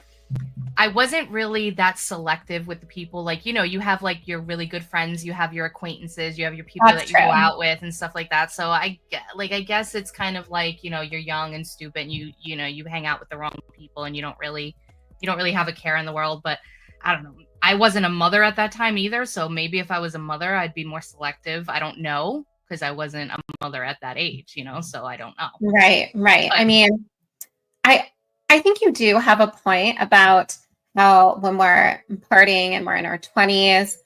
I wasn't really that selective with the people. Like, you have like your really good friends, you have your acquaintances, you have your people that you go out with and stuff like that. So I guess it's kind of like, you're young and stupid and you hang out with the wrong people and you don't really have a care in the world. But I don't know. I wasn't a mother at that time either. So maybe if I was a mother, I'd be more selective. I don't know, because I wasn't a mother at that age, so I don't know. Right. But, I mean, I think you do have a point about how when we're partying and we're in our 20s,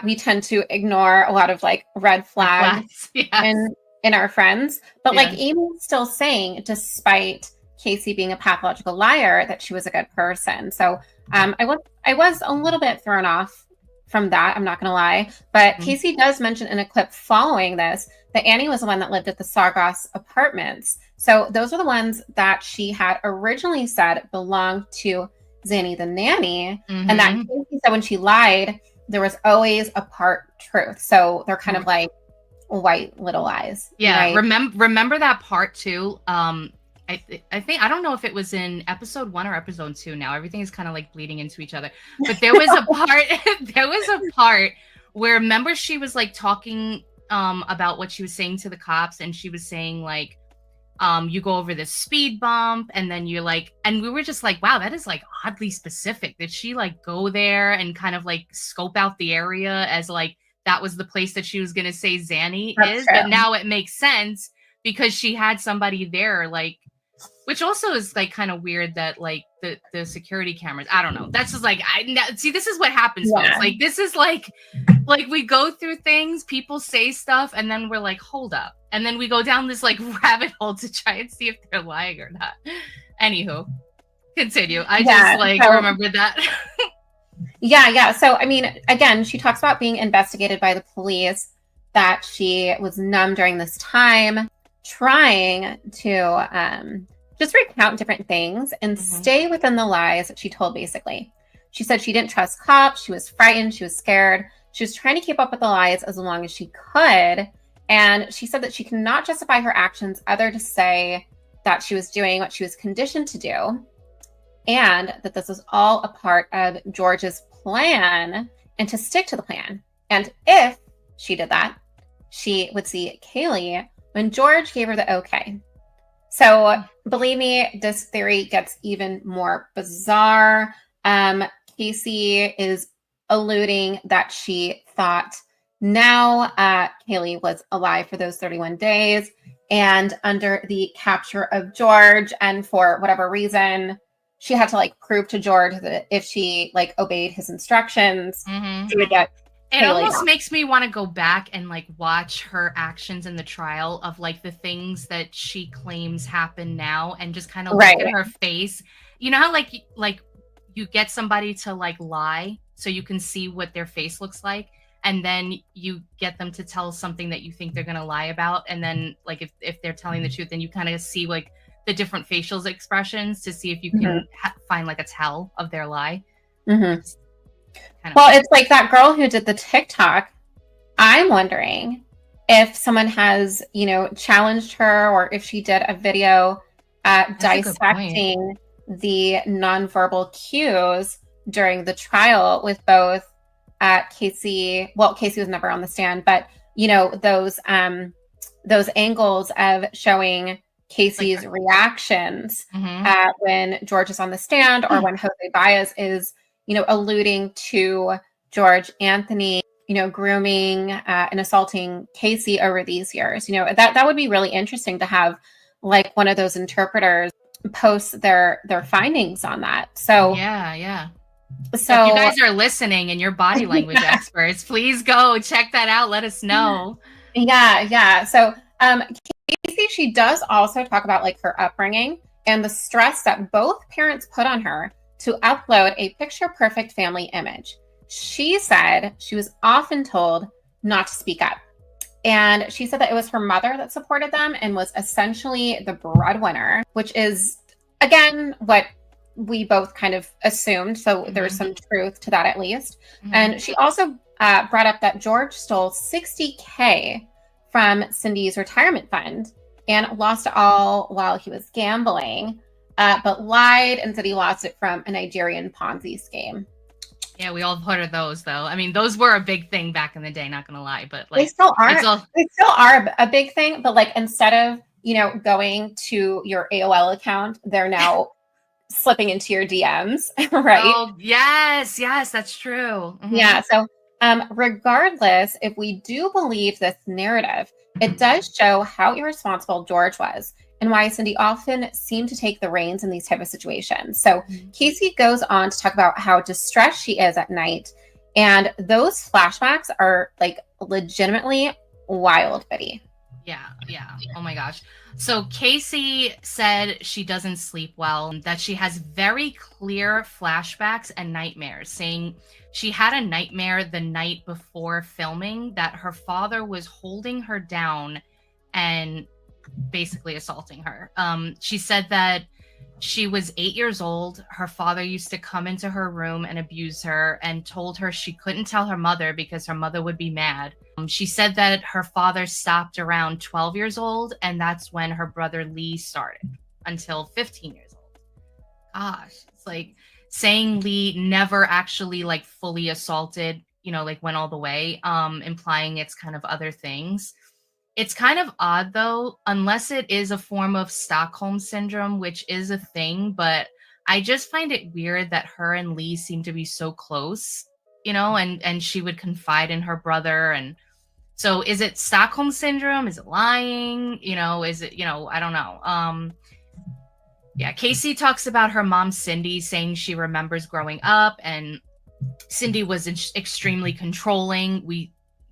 we tend to ignore a lot of like red flags yes. in our friends. But like Yes. Amy's still saying, despite Casey being a pathological liar, that she was a good person. So I was a little bit thrown off from that, I'm not going to lie. But Casey does mention in a clip following this that Annie was the one that lived at the Sawgrass apartments. So those are the ones that she had originally said belonged to Zanny the nanny. And that Casey said when she lied, there was always a part truth. So they're kind of like white little lies. Yeah. Right? Remember that part too. I think, I don't know if it was in episode 1 or episode 2 now. Everything is kind of like bleeding into each other. But there was a part where, remember, she was like talking about what she was saying to the cops, and she was saying like, you go over this speed bump, and then you're like, and we were just like, wow, that is like oddly specific. Did she like go there and kind of like scope out the area as like that was the place that she was going to say Zanny is? But now it makes sense because she had somebody there, like, which also is like kind of weird that like the security cameras, I don't know. That's just like, see, this is what happens, folks. Like, this is like we go through things, people say stuff, and then we're like, hold up. And then we go down this like rabbit hole to try and see if they're lying or not. Anywho, continue. I just remembered that. Yeah. So, I mean, again, she talks about being investigated by the police, that she was numb during this time, trying to just recount different things and stay within the lies that she told, basically. She said she didn't trust cops. She was frightened. She was scared. She was trying to keep up with the lies as long as she could. And she said that she cannot justify her actions other to say that she was doing what she was conditioned to do, and that this was all a part of George's plan, and to stick to the plan. And if she did that, she would see Kaylee when George gave her the okay. So believe me, this theory gets even more bizarre. Casey is alluding that she thought now Kaylee was alive for those 31 days and under the capture of George. And for whatever reason, she had to like prove to George that if she like obeyed his instructions, she would get It almost makes me want to go back and like watch her actions in the trial of like the things that she claims happen now, and just kind of look at her face. You know how like you get somebody to like lie so you can see what their face looks like, and then you get them to tell something that you think they're going to lie about, and then like if they're telling the truth, then you kind of see like the different facial expressions to see if you can find like a tell of their lie. Well, it's like that girl who did the TikTok. I'm wondering if someone has, challenged her, or if she did a video dissecting the nonverbal cues during the trial with both Casey. Well, Casey was never on the stand, but those angles of showing Casey's reactions when George is on the stand, or when Jose Baez is alluding to George Anthony, grooming and assaulting Casey over these years. That would be really interesting to have like one of those interpreters post their findings on that. So yeah. So if you guys are listening and you're body language experts, please go check that out. Let us know. Yeah. So Casey, she does also talk about like her upbringing and the stress that both parents put on her to upload a picture perfect family image. She said she was often told not to speak up. And she said that it was her mother that supported them and was essentially the breadwinner, which is, again, what we both kind of assumed. So there's some truth to that at least. And she also brought up that George stole $60K from Cindy's retirement fund and lost it all while he was gambling, but lied and said he lost it from a Nigerian Ponzi scheme. Yeah, we all heard of those, though. I mean, those were a big thing back in the day, not gonna lie, but like they still are a big thing, but like instead of, going to your AOL account, they're now slipping into your DMs, right? Oh, yes, that's true. Yeah, so regardless, if we do believe this narrative, it does show how irresponsible George was and why Cindy often seemed to take the reins in these type of situations. So Casey goes on to talk about how distressed she is at night, and those flashbacks are like legitimately wild, Biddy. Yeah. Oh my gosh. So Casey said she doesn't sleep well, that she has very clear flashbacks and nightmares, saying she had a nightmare the night before filming that her father was holding her down and basically assaulting her. She said that she was 8 years old. Her father used to come into her room and abuse her and told her she couldn't tell her mother because her mother would be mad. She said that her father stopped around 12 years old, and that's when her brother Lee started until 15 years old. Gosh, it's like saying Lee never actually like fully assaulted, like went all the way, implying it's kind of other things. It's kind of odd, though, unless it is a form of Stockholm syndrome, which is a thing, but I just find it weird that her and Lee seem to be so close, and she would confide in her brother. And so is it Stockholm syndrome? Is it lying? Is it, I don't know. Yeah, Casey talks about her mom, Cindy, saying she remembers growing up, and Cindy was extremely controlling.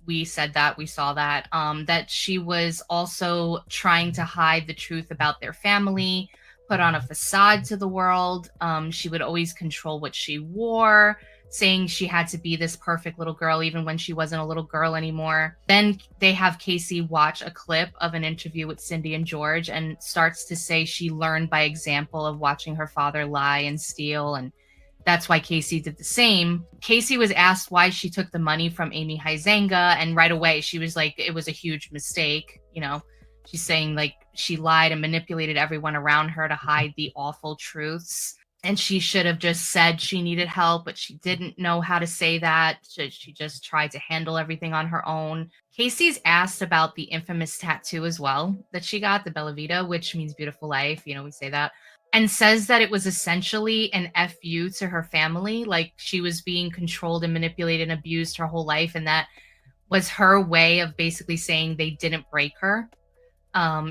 We said that, we saw that, that she was also trying to hide the truth about their family, put on a facade to the world. She would always control what she wore, saying she had to be this perfect little girl even when she wasn't a little girl anymore. Then they have Casey watch a clip of an interview with Cindy and George and starts to say she learned by example of watching her father lie and steal, and that's why Casey did the same. Casey was asked why she took the money from Amy Huizenga, and right away she was like, it was a huge mistake. She's saying like she lied and manipulated everyone around her to hide the awful truths. And she should have just said she needed help, but she didn't know how to say that. She just tried to handle everything on her own. Casey's asked about the infamous tattoo as well that she got, the Bella Vita, which means beautiful life. We say that. And says that it was essentially an FU to her family. Like she was being controlled and manipulated and abused her whole life. And that was her way of basically saying they didn't break her.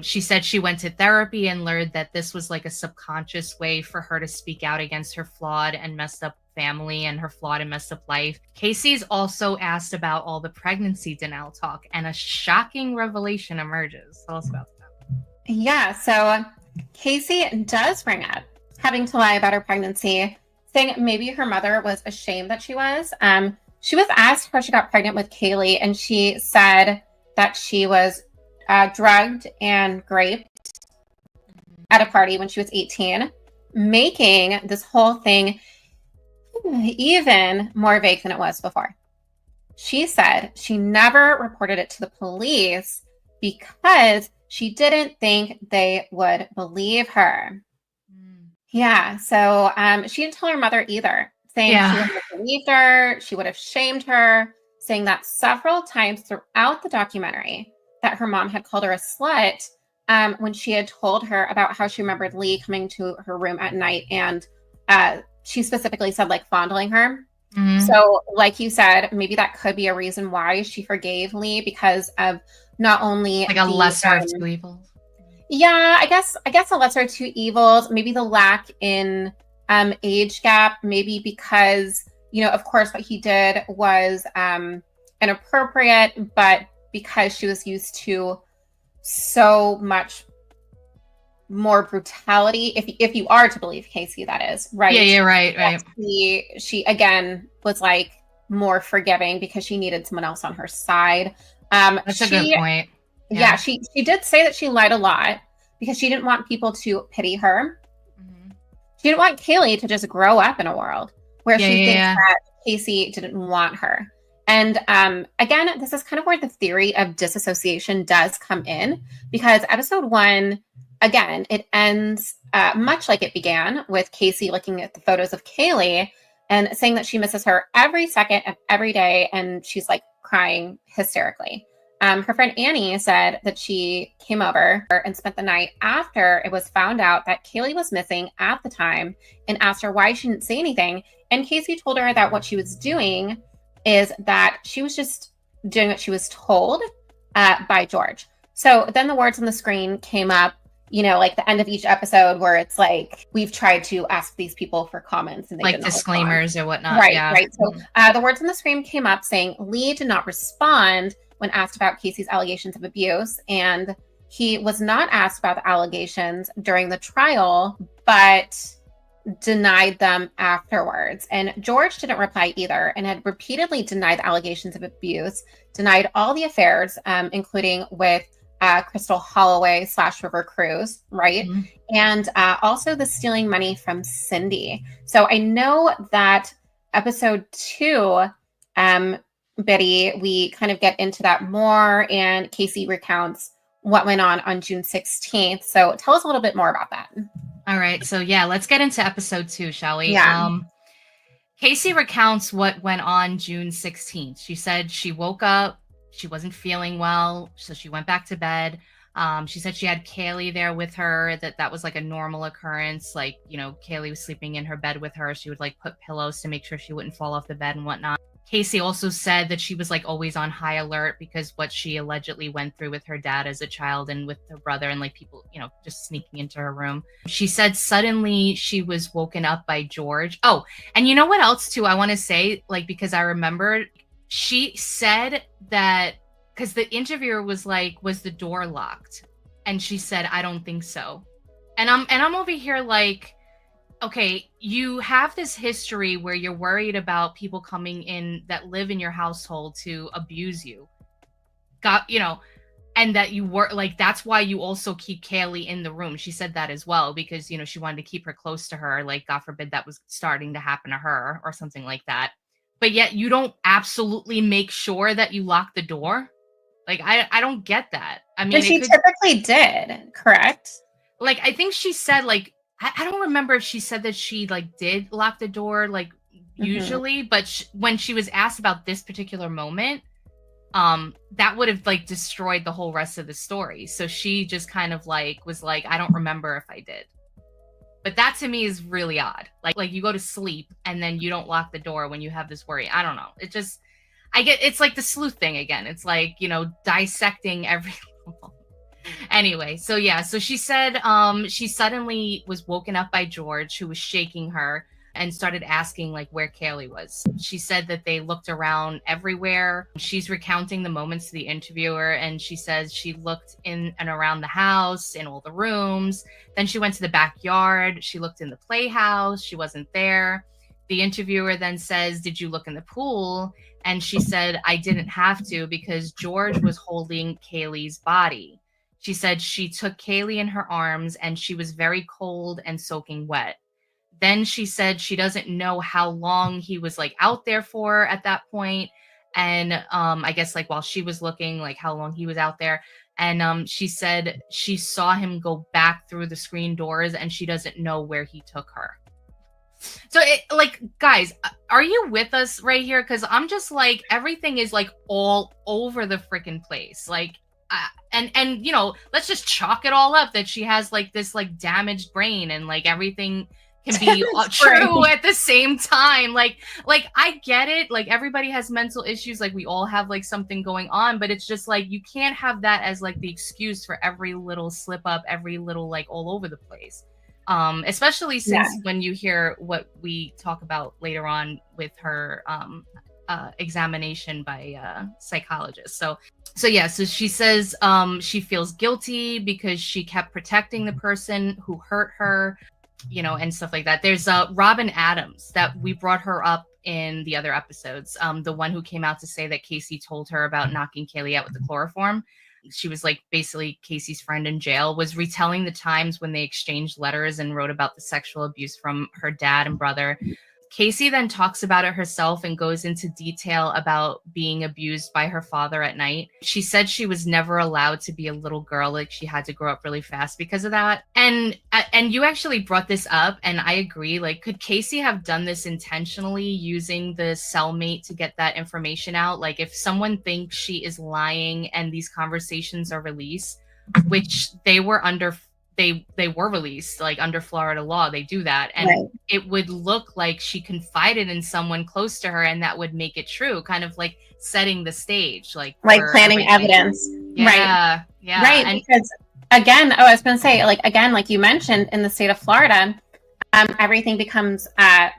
She said she went to therapy and learned that this was like a subconscious way for her to speak out against her flawed and messed up family and her flawed and messed up life. Casey's also asked about all the pregnancy denial talk, and a shocking revelation emerges. Tell us about that. Yeah, so Casey does bring up having to lie about her pregnancy, saying maybe her mother was ashamed that she was. She was asked how she got pregnant with Kaylee, and she said that she was drugged and raped at a party when she was 18, making this whole thing even more vague than it was before. She said she never reported it to the police because she didn't think they would believe her. Yeah, so she didn't tell her mother either, saying she would have believed her, she would have shamed her, saying that several times throughout the documentary that her mom had called her a slut when she had told her about how she remembered Lee coming to her room at night, and she specifically said like fondling her. So like you said, maybe that could be a reason why she forgave Lee, because of not only like a lesser of two evils. Yeah, I guess a lesser of two evils, maybe the lack in age gap, maybe because, of course, what he did was inappropriate, but because she was used to so much more brutality, if you are to believe Casey, that is, right? Yeah, right. She again was like more forgiving because she needed someone else on her side. That's a good point. Yeah, she did say that she lied a lot because she didn't want people to pity her. She didn't want Kaylee to just grow up in a world where she thinks that Casey didn't want her. And again, this is kind of where the theory of disassociation does come in, because episode 1, again, it ends much like it began, with Casey looking at the photos of Kaylee and saying that she misses her every second of every day, and she's like crying hysterically. Her friend Annie said that she came over and spent the night after it was found out that Kaylee was missing at the time, and asked her why she didn't say anything. And Casey told her that what she was doing is that she was just doing what she was told by George. So then the words on the screen came up, like the end of each episode, where it's like, we've tried to ask these people for comments and they like didn't disclaimers respond. or whatnot. Right. So the words on the screen came up saying Lee did not respond when asked about Casey's allegations of abuse, and he was not asked about the allegations during the trial, but denied them afterwards. And George didn't reply either, and had repeatedly denied the allegations of abuse, denied all the affairs, including with Crystal Holloway / River Cruz, right? And also the stealing money from Cindy. So I know that episode 2, Betty, we kind of get into that more, and Casey recounts what went on June 16th. So tell us a little bit more about that. All right. So let's get into episode 2, shall we? Yeah. Casey recounts what went on June 16th. She said she woke up, she wasn't feeling well, so she went back to bed. She said she had Kaylee there with her, that was like a normal occurrence. Like, Kaylee was sleeping in her bed with her. She would like put pillows to make sure she wouldn't fall off the bed and whatnot. Casey also said that she was like always on high alert because what she allegedly went through with her dad as a child and with her brother, and like people, just sneaking into her room. She said suddenly she was woken up by George. Oh, and you know what else too I want to say, like, because I remembered, she said that because the interviewer was like, was the door locked? And she said, I don't think so. And I'm over here like, okay, you have this history where you're worried about people coming in that live in your household to abuse you. And that you were like, that's why you also keep Kaylee in the room. She said that as well, because, she wanted to keep her close to her. Like, God forbid that was starting to happen to her or something like that. But yet you don't absolutely make sure that you lock the door. Like, I don't get that. I mean, but she typically did, correct? Like, I think she said, like, I don't remember if she said that she like did lock the door, like usually, but when she was asked about this particular moment, that would have like destroyed the whole rest of the story. So she just kind of like was like, I don't remember if I did. But that to me is really odd. Like you go to sleep and then you don't lock the door when you have this worry. I don't know. It's like the sleuth thing again. It's like, dissecting every Anyway, so she said she suddenly was woken up by George, who was shaking her and started asking like where Kaylee was. She said that they looked around everywhere. She's recounting the moments to the interviewer, and she says she looked in and around the house, in all the rooms. Then she went to the backyard. She looked in the playhouse. She wasn't there. The interviewer then says, did you look in the pool? And she said, I didn't have to because George was holding Kaylee's body. She said she took Kaylee in her arms and she was very cold and soaking wet. Then she said she doesn't know how long he was like out there for at that point. And I guess like while she was looking, like how long he was out there. And she said she saw him go back through the screen doors and she doesn't know where he took her. So guys, are you with us right here? Because I'm just like, everything is like all over the freaking place. Like, and let's just chalk it all up that she has like this like damaged brain and like everything can be true at the same time. Like I get it. Like everybody has mental issues. Like we all have like something going on, but it's just like, you can't have that as like the excuse for every little slip up, every little like all over the place. especially since when you hear what we talk about later on with her examination by psychologists. So she says she feels guilty because she kept protecting the person who hurt her, and stuff like that. There's Robin Adams that we brought her up in the other episodes, the one who came out to say that Casey told her about knocking Kaylee out with the chloroform. She was like basically Casey's friend in jail, was retelling the times when they exchanged letters and wrote about the sexual abuse from her dad and brother. Casey then talks about it herself and goes into detail about being abused by her father at night. She said she was never allowed to be a little girl, like she had to grow up really fast because of that. And you actually brought this up, and I agree. Like, could Casey have done this intentionally, using the cellmate to get that information out? Like, if someone thinks she is lying and these conversations are released, which they were released, like under Florida law, they do that. And it would look like she confided in someone close to her, and that would make it true, kind of like setting the stage, like planting evidence. Yeah. Right. And because again, I was going to say, like you mentioned, in the state of Florida, everything becomes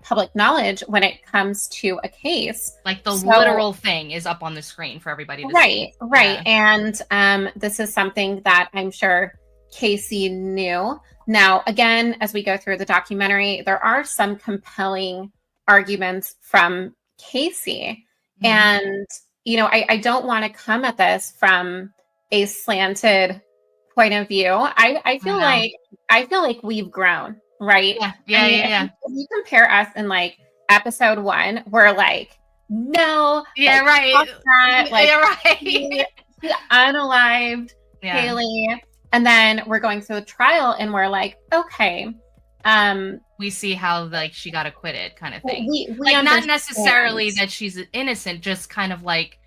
public knowledge when it comes to a case. Like the literal thing is up on the screen for everybody to see. Right. And this is something that I'm sure Casey knew. Now, again, as we go through the documentary, there are some compelling arguments from Casey. And, I don't want to come at this from a slanted point of view. I feel like we've grown, right? Yeah. If you compare us in like episode 1, we're like, no, right. He unalived Kaylee. And then we're going through the trial and we're like, okay. We see how like she got acquitted, kind of thing. We like not necessarily that she's innocent, just kind of like,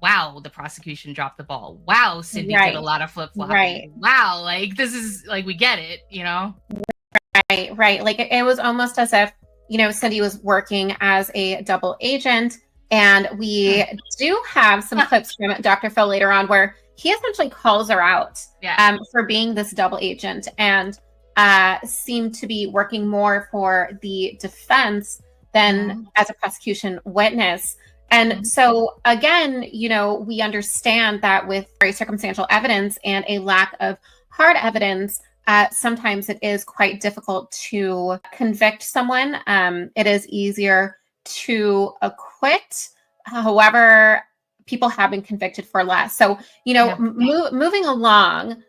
wow, the prosecution dropped the ball. Wow, Cindy did a lot of flip-flopping. Right. Wow, like this is like, we get it, Right. Like it was almost as if, Cindy was working as a double agent. And we do have some clips from Dr. Phil later on where he essentially calls her out for being this double agent, and seemed to be working more for the defense than as a prosecution witness. And so again, we understand that with very circumstantial evidence and a lack of hard evidence, sometimes it is quite difficult to convict someone. It is easier to acquit. However, people have been convicted for less. So, moving along,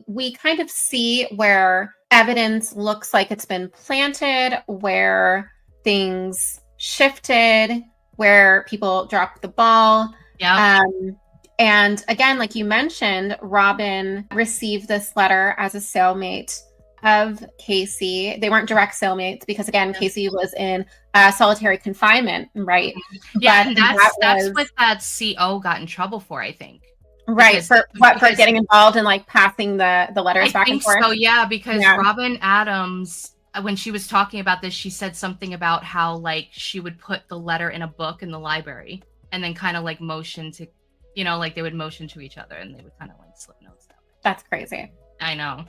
we kind of see where evidence looks like it's been planted, where things shifted, where people dropped the ball. And again, like you mentioned, Robin received this letter as a cellmate of Casey. They weren't direct cellmates because, again, Casey was in solitary confinement, right? Yeah, and that's what that CO got in trouble for, I think. Right, for getting involved in like passing the letters back and forth? So, yeah, because Robin Adams, when she was talking about this, she said something about how like she would put the letter in a book in the library and then kind of like motion to, like they would motion to each other and they would kind of like slip notes that way. That's crazy. I know.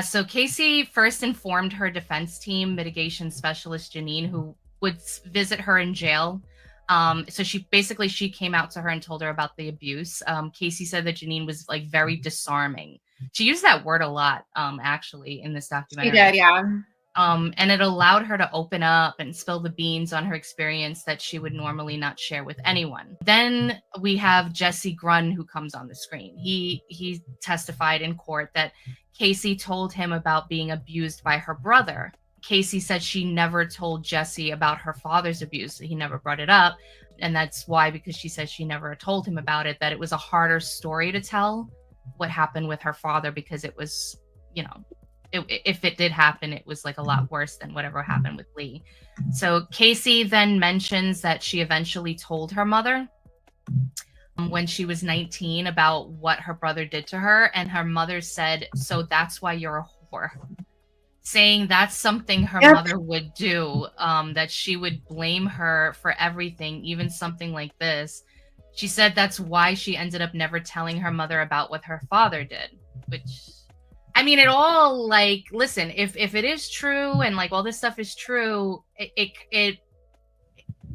So Casey first informed her defense team, mitigation specialist Janine, who would visit her in jail. So she came out to her and told her about the abuse. Casey said that Janine was like very disarming. She used that word a lot, actually, in this documentary. She did, yeah. And it allowed her to open up and spill the beans on her experience that she would normally not share with anyone. Then we have Jesse Grunn, who comes on the screen. He testified in court that Casey told him about being abused by her brother. Casey said she never told Jesse about her father's abuse. He never brought it up. And that's why, because she says she never told him about it, that it was a harder story to tell what happened with her father, because it was, if it did happen, it was like a lot worse than whatever happened with Lee. So Casey then mentions that she eventually told her mother when she was 19 about what her brother did to her. And her mother said, "So that's why you're a whore." Saying that's something her mother would do, that she would blame her for everything, even something like this. She said that's why she ended up never telling her mother about what her father did, which I mean, it all like, listen, if it is true and like all this stuff is true, it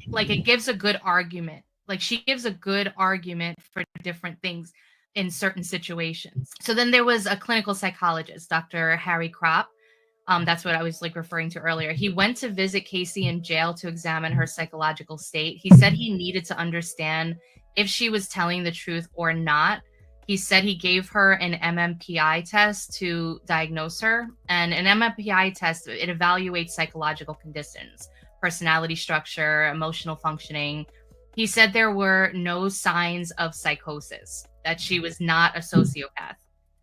like it gives a good argument. Like she gives a good argument for different things in certain situations. So then there was a clinical psychologist, Dr. Harry Kropp. That's what I was like referring to earlier. He went to visit Casey in jail to examine her psychological state. He said he needed to understand if she was telling the truth or not. He said he gave her an MMPI test to diagnose her. And an MMPI test, it evaluates psychological conditions, personality structure, emotional functioning. He said there were no signs of psychosis, that she was not a sociopath.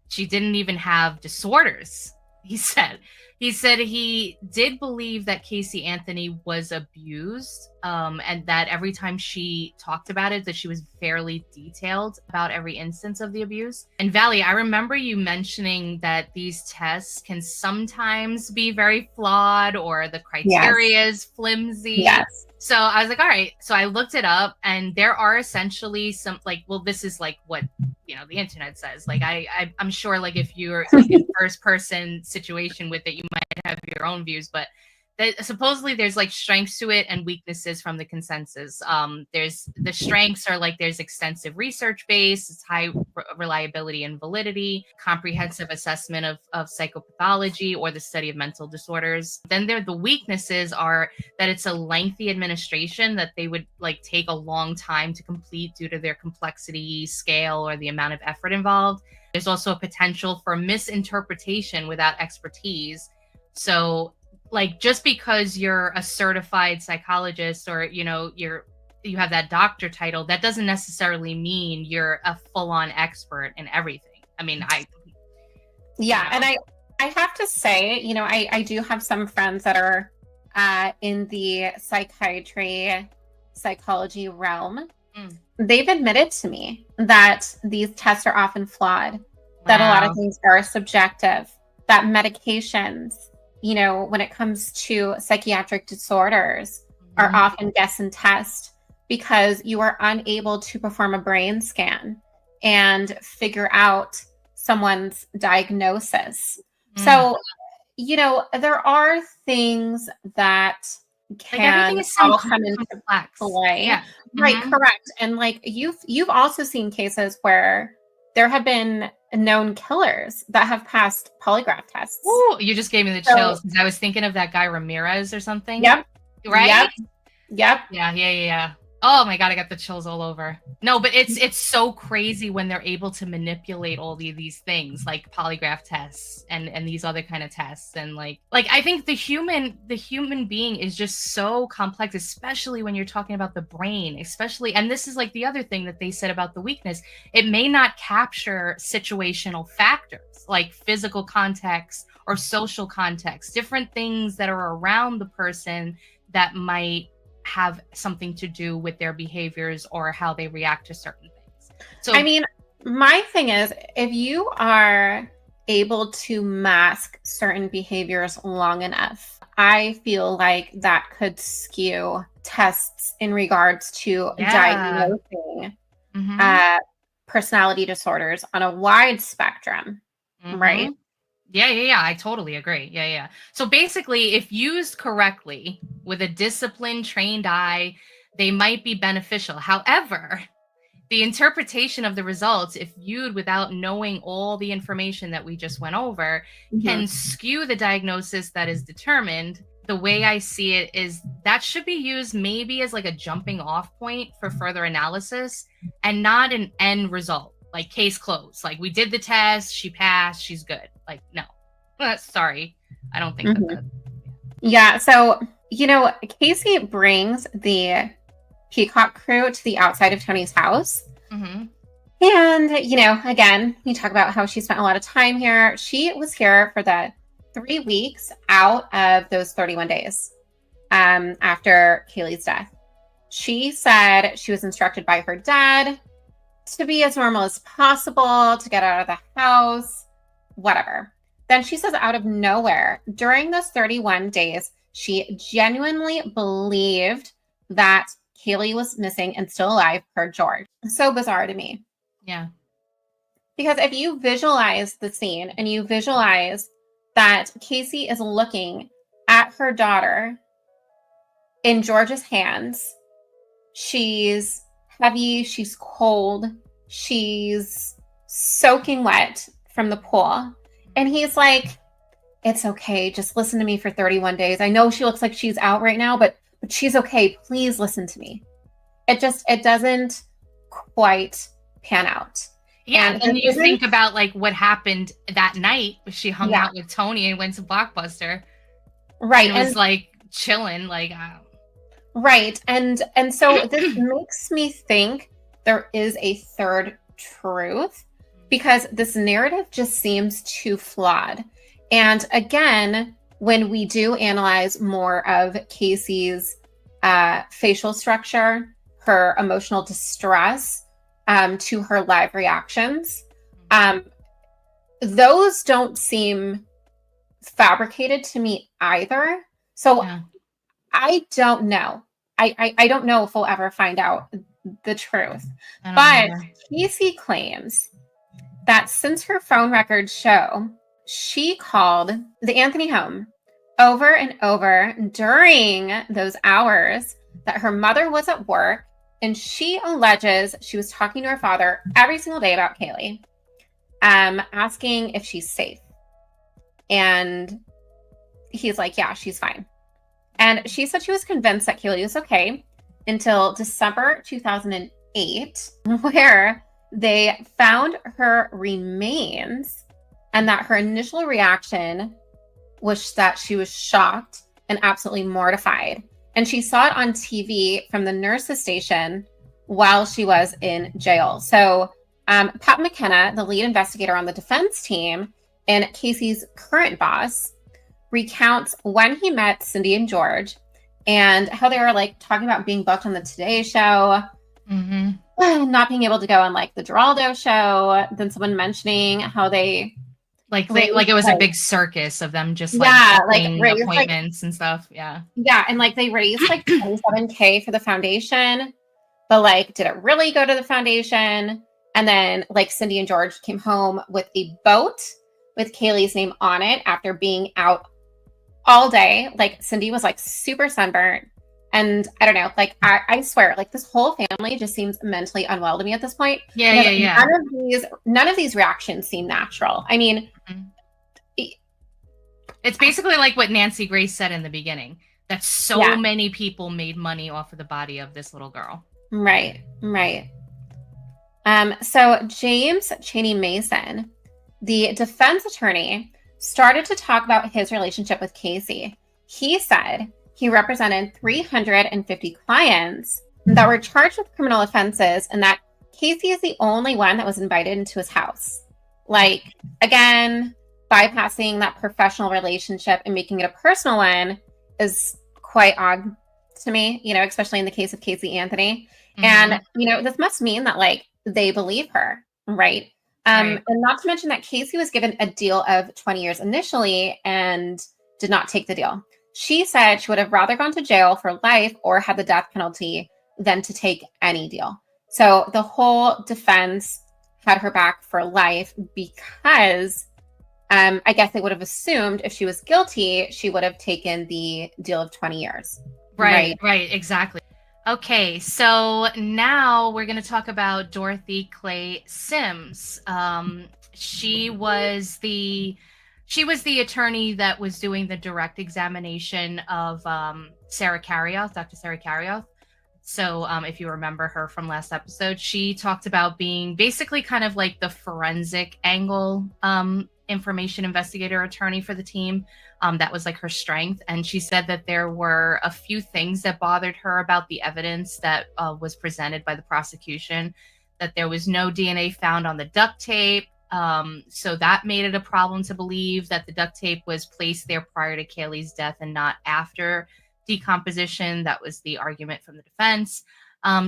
She didn't even have disorders, he said. He said he did believe that Casey Anthony was abused, and that every time she talked about it, that she was fairly detailed about every instance of the abuse. And Valley, I remember you mentioning that these tests can sometimes be very flawed or the criteria is flimsy. Yes. So I was like, all right. So I looked it up, and there are essentially some like, well, this is like what the internet says. Like I'm sure like if you're like in first person situation with it, you might have your own views, but supposedly there's like strengths to it and weaknesses from the consensus. There's the strengths are like there's extensive research base, it's high reliability and validity, comprehensive assessment of psychopathology or the study of mental disorders. Then the weaknesses are that it's a lengthy administration that they would like take a long time to complete due to their complexity, scale, or the amount of effort involved. There's also a potential for misinterpretation without expertise. So like just because you're a certified psychologist or you have that doctor title, that doesn't necessarily mean you're a full-on expert in everything. I mean, and I have to say, I do have some friends that are in the psychology realm. They've admitted to me that these tests are often flawed, that a lot of things are subjective, that medications, when it comes to psychiatric disorders, are often guess and test because you are unable to perform a brain scan and figure out someone's diagnosis. So, there are things that can all come into play. Yeah. Right, correct. And like you've also seen cases where there have been known killers that have passed polygraph tests. Ooh, you just gave me the chills because I was thinking of that guy Ramirez or something. Yep. Right? Yep. Yeah. Oh my God, I got the chills all over. No, but it's so crazy when they're able to manipulate all these things like polygraph tests and these other kind of tests. And like I think the human being is just so complex, especially when you're talking about the brain, especially. And this is like the other thing that they said about the weakness. It may not capture situational factors like physical context or social context, different things that are around the person that might have something to do with their behaviors or how they react to certain things. So I mean, my thing is, if you are able to mask certain behaviors long enough, I feel like that could skew tests in regards to diagnosing personality disorders on a wide spectrum, right? Yeah. I totally agree. Yeah. So basically, if used correctly with a disciplined, trained eye, they might be beneficial. However, the interpretation of the results, if viewed without knowing all the information that we just went over, can skew the diagnosis that is determined. The way I see it is that should be used maybe as like a jumping off point for further analysis and not an end result. Like case closed. Like we did the test, she passed, she's good. Like, no. Sorry. I don't think that. Yeah. So, Casey brings the Peacock crew to the outside of Tony's house. And, again, you talk about how she spent a lot of time here. She was here for the 3 weeks out of those 31 days after Kaylee's death. She said she was instructed by her dad to be as normal as possible, to get out of the house, whatever. Then she says out of nowhere, during those 31 days, she genuinely believed that Kaylee was missing and still alive per George. So bizarre to me. Yeah. Because if you visualize the scene and you visualize that Casey is looking at her daughter in George's hands, she's heavy, she's cold, she's soaking wet from the pool. And he's like, it's okay. Just listen to me for 31 days. I know she looks like she's out right now, but she's okay. Please listen to me. It doesn't quite pan out. Yeah, and you think about like what happened that night. She hung out with Tony and went to Blockbuster. Right. And it was like chilling, like right. And so this makes me think there is a third truth, because this narrative just seems too flawed. And again, when we do analyze more of Casey's facial structure, her emotional distress, to her live reactions, those don't seem fabricated to me either. So I don't know. I don't know if we'll ever find out the truth. But Casey claims that since her phone records show, she called the Anthony home over and over during those hours that her mother was at work, and she alleges she was talking to her father every single day about Kaylee, asking if she's safe. And he's like, yeah, she's fine. And she said she was convinced that Kaylee was okay until December 2008, where they found her remains, and that her initial reaction was that she was shocked and absolutely mortified. And she saw it on TV from the nurse's station while she was in jail. So Pat McKenna, the lead investigator on the defense team and Casey's current boss, recounts when he met Cindy and George and how they were like talking about being booked on the Today Show, not being able to go on like the Geraldo show. Then someone mentioning how they like it was a big circus of them just like appointments and stuff. Yeah, and like they raised like $27K for the foundation, but like did it really go to the foundation? And then like Cindy and George came home with a boat with Kaylee's name on it after being out all day. Like Cindy was like super sunburnt, and I don't know, like I swear, like this whole family just seems mentally unwell to me at this point. Yeah. None of these reactions seem natural. I mean, it's basically like what Nancy Grace said in the beginning, that so many people made money off of the body of this little girl. Right. So James Cheney Mason, the defense attorney, started to talk about his relationship with Casey. He said he represented 350 clients that were charged with criminal offenses, and that Casey is the only one that was invited into his house. Like, again, bypassing that professional relationship and making it a personal one is quite odd to me, you know, especially in the case of Casey Anthony. And, you know, this must mean that like they believe her, right? And not to mention that Casey was given a deal of 20 years initially and did not take the deal. She said she would have rather gone to jail for life or had the death penalty than to take any deal. So the whole defense had her back for life because I guess they would have assumed if she was guilty, she would have taken the deal of 20 years. Right, exactly. Okay, so now we're going to talk about Dorothy Clay Sims. She was the attorney that was doing the direct examination of Sarah Carrioth, Dr. Sarah Carrioth. So if you remember her from last episode, she talked about being basically kind of like the forensic angle information investigator attorney for the team. That was like her strength. And she said that there were a few things that bothered her about the evidence that was presented by the prosecution, that there was no DNA found on the duct tape. So that made it a problem to believe that the duct tape was placed there prior to Kaylee's death and not after decomposition. That was the argument from the defense.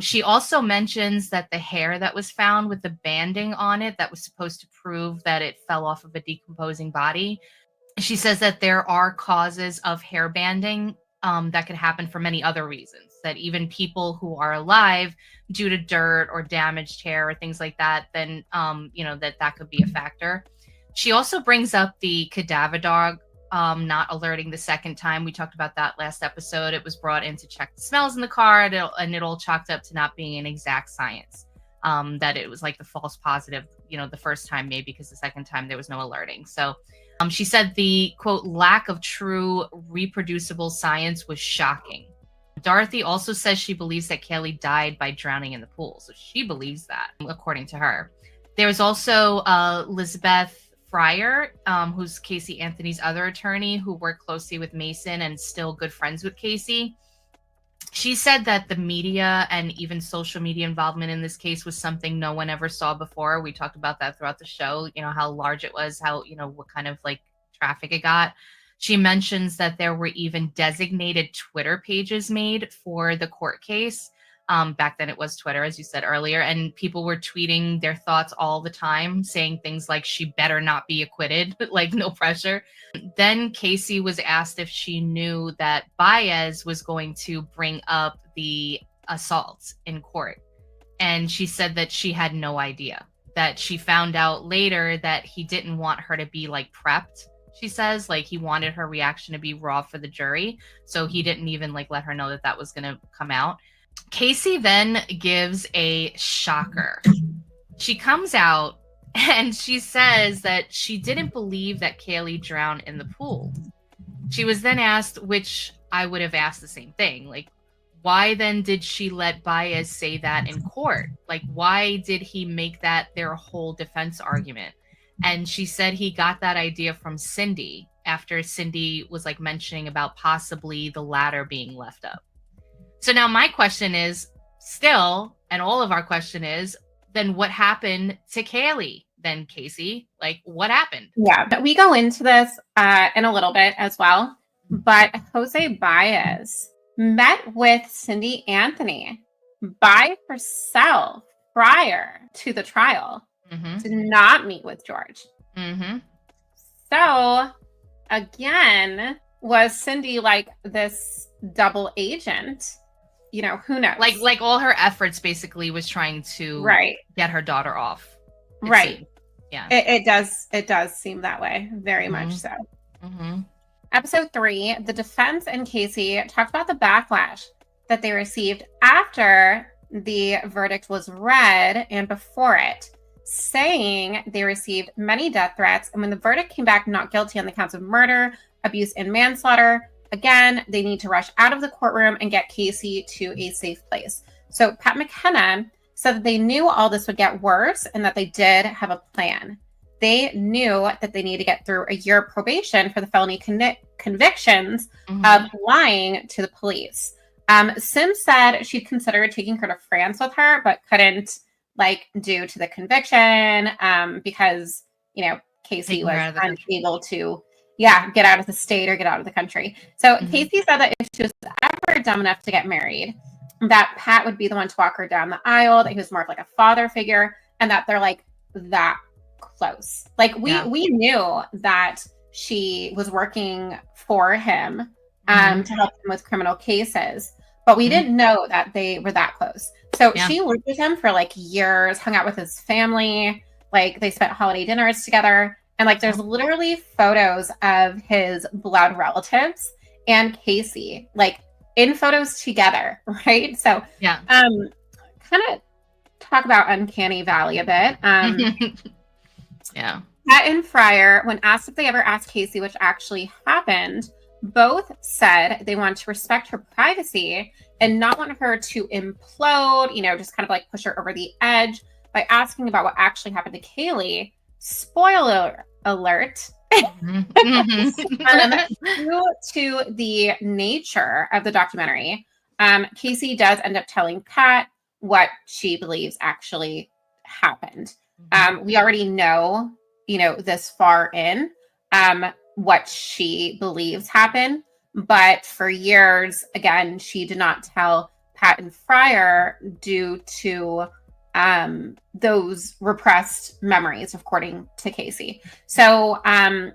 She also mentions that the hair that was found with the banding on it that was supposed to prove that it fell off of a decomposing body. She says that there are causes of hair banding that could happen for many other reasons. that even people who are alive due to dirt or damaged hair or things like that, then, that could be a factor. She also brings up the cadaver dog not alerting the second time. We talked about that last episode. It was brought in to check the smells in the car, and it all chalked up to not being an exact science. That it was like the false positive, the first time maybe, because the second time there was no alerting. So she said the, quote, lack of true reproducible science was shocking. Dorothy also says she believes that Kaylee died by drowning in the pool. So she believes that, according to her. There was also Elizabeth Fryer, who's Casey Anthony's other attorney, who worked closely with Mason and still good friends with Casey. She said that the media and even social media involvement in this case was something no one ever saw before. We talked about that throughout the show, how large it was, how, what kind of like traffic it got. She mentions that there were even designated Twitter pages made for the court case. Back then it was Twitter, as you said earlier, and people were tweeting their thoughts all the time, saying things like, she better not be acquitted, like no pressure. Then Casey was asked if she knew that Baez was going to bring up the assault in court. And she said that she had no idea, that she found out later that he didn't want her to be like prepped. She says, like, he wanted her reaction to be raw for the jury. So he didn't even like let her know that that was going to come out. Casey then gives a shocker. She comes out and she says that she didn't believe that Kaylee drowned in the pool. She was then asked, which I would have asked the same thing, like, why then did she let Baez say that in court? Like, why did he make that their whole defense argument? And she said he got that idea from Cindy after Cindy was like mentioning about possibly the ladder being left up. So now my question is still, and all of our question is, then what happened to Kaylee then, Casey? Like, what happened? Yeah, but we go into this in a little bit as well. But Jose Baez met with Cindy Anthony by herself prior to the trial. Did not meet with George. So, again, was Cindy like this double agent? Who knows? Like all her efforts basically was trying to get her daughter off. Right. Seemed. Yeah. It does seem that way. Very much so. Episode 3, the defense and Casey talked about the backlash that they received after the verdict was read and before it, saying they received many death threats. And when the verdict came back not guilty on the counts of murder, abuse, and manslaughter, again, they need to rush out of the courtroom and get Casey to a safe place. So Pat McKenna said that they knew all this would get worse and that they did have a plan. They knew that they need to get through a year of probation for the felony convictions of lying to the police. Sims said she'd considered taking her to France with her, but couldn't, due to the conviction, because, Casey was unable to, get out of the state or get out of the country. So Casey said that if she was ever dumb enough to get married, that Pat would be the one to walk her down the aisle, that he was more of like a father figure, and that they're like that close. We knew that she was working for him to help him with criminal cases, but we didn't know that they were that close. So she worked with him for years, hung out with his family, they spent holiday dinners together. And there's literally photos of his blood relatives and Casey, in photos together, right? So, kind of talk about Uncanny Valley a bit. Pat and Fryer, when asked if they ever asked Casey, which actually happened, both said they want to respect her privacy and not want her to implode, just kind of push her over the edge by asking about what actually happened to Kaylee. Spoiler alert. Due to the nature of the documentary, Casey does end up telling Pat what she believes actually happened. We already know, this far in, what she believes happened, but for years, again, she did not tell Pat and Fryer due to those repressed memories, according to Casey. So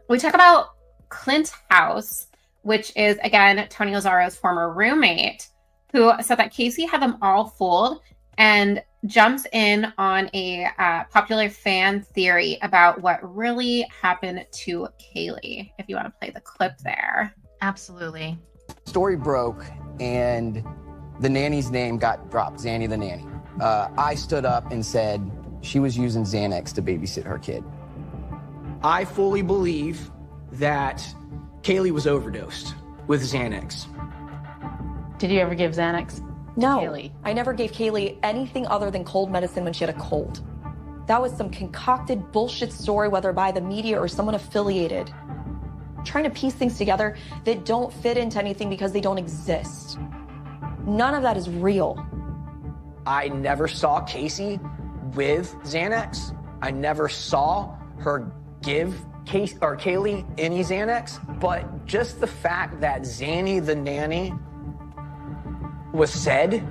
we talk about Clint House, which is, again, Tony Lazzaro's former roommate, who said that Casey had them all fooled and jumps in on a popular fan theory about what really happened to Kaylee. If you want to play the clip there. Absolutely. Story broke and the nanny's name got dropped, Zanny the nanny. I stood up and said she was using Xanax to babysit her kid. I fully believe that Kaylee was overdosed with Xanax. Did you ever give Xanax? No, Kaylee? I never gave Kaylee anything other than cold medicine when she had a cold. That was some concocted bullshit story, whether by the media or someone affiliated. Trying to piece things together that don't fit into anything because they don't exist. None of that is real. I never saw Casey with Xanax. I never saw her give Kaylee any Xanax, but just the fact that Zanny the nanny was said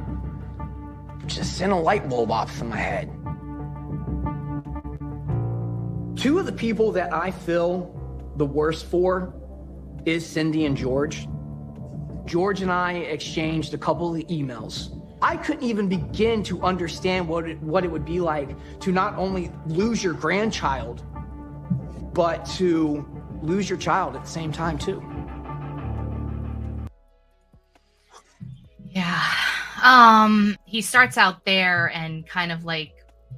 just sent a light bulb off in my head. Two of the people that I feel the worst for is Cindy and George. George and I exchanged a couple of emails. I couldn't even begin to understand what it would be like to not only lose your grandchild, but to lose your child at the same time too. Yeah. He starts out there and kind of like,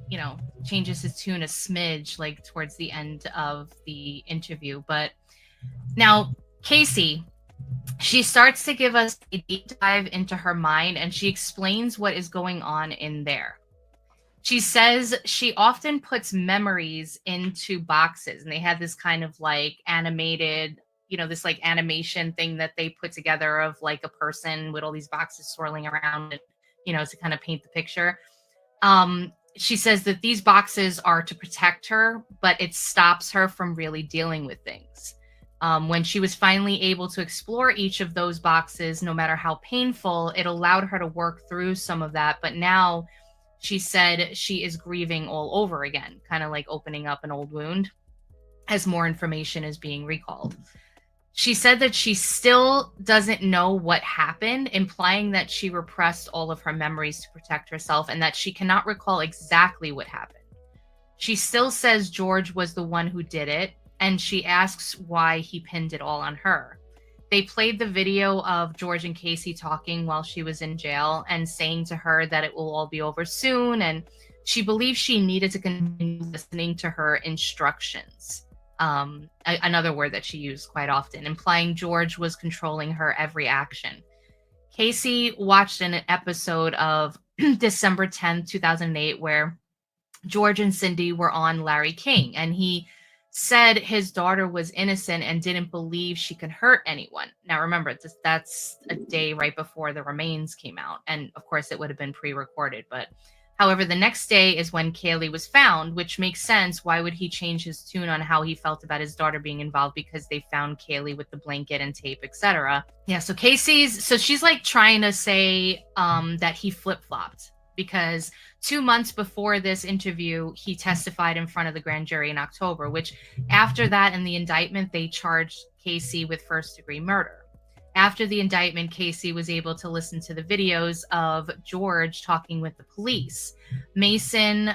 you know, changes his tune a smidge like towards the end of the interview. But now Casey, she starts to give us a deep dive into her mind and she explains what is going on in there. She says she often puts memories into boxes and they had this kind of like animated, you know, this like animation thing that they put together of like a person with all these boxes swirling around and, you know, to kind of paint the picture. She says that these boxes are to protect her, but it stops her from really dealing with things. When she was finally able to explore each of those boxes, no matter how painful, it allowed her to work through some of that. But now she said she is grieving all over again, kind of like opening up an old wound as more information is being recalled. She said that she still doesn't know what happened, implying that she repressed all of her memories to protect herself and that she cannot recall exactly what happened. She still says George was the one who did it, and she asks why he pinned it all on her. They played the video of George and Casey talking while she was in jail and saying to her that it will all be over soon, and she believes she needed to continue listening to her instructions. Another word that she used quite often, implying George was controlling her every action. Casey watched an episode of December 10th, 2008, where George and Cindy were on Larry King, and he said his daughter was innocent and didn't believe she could hurt anyone. Now, remember, that's a day right before the remains came out, and of course, it would have been pre-recorded, but however, the next day is when Kaylee was found, which makes sense. Why would he change his tune on how he felt about his daughter being involved? Because they found Kaylee with the blanket and tape, etc. Yeah, so she's like trying to say that he flip-flopped because 2 months before this interview, he testified in front of the grand jury in October, which after that in the indictment, they charged Casey with first-degree murder. After the indictment, Casey was able to listen to the videos of George talking with the police. Mason,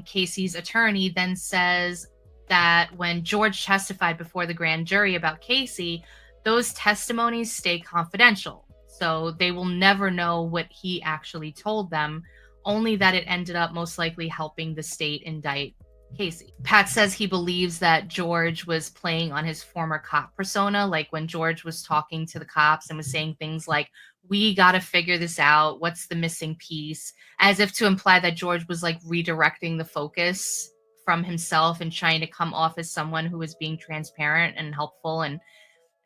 Casey's attorney, then says that when George testified before the grand jury about Casey, those testimonies stay confidential. So they will never know what he actually told them, only that it ended up most likely helping the state indict Casey. Pat says he believes that George was playing on his former cop persona, like when George was talking to the cops and was saying things like, we got to figure this out. What's the missing piece? As if to imply that George was like redirecting the focus from himself and trying to come off as someone who was being transparent and helpful.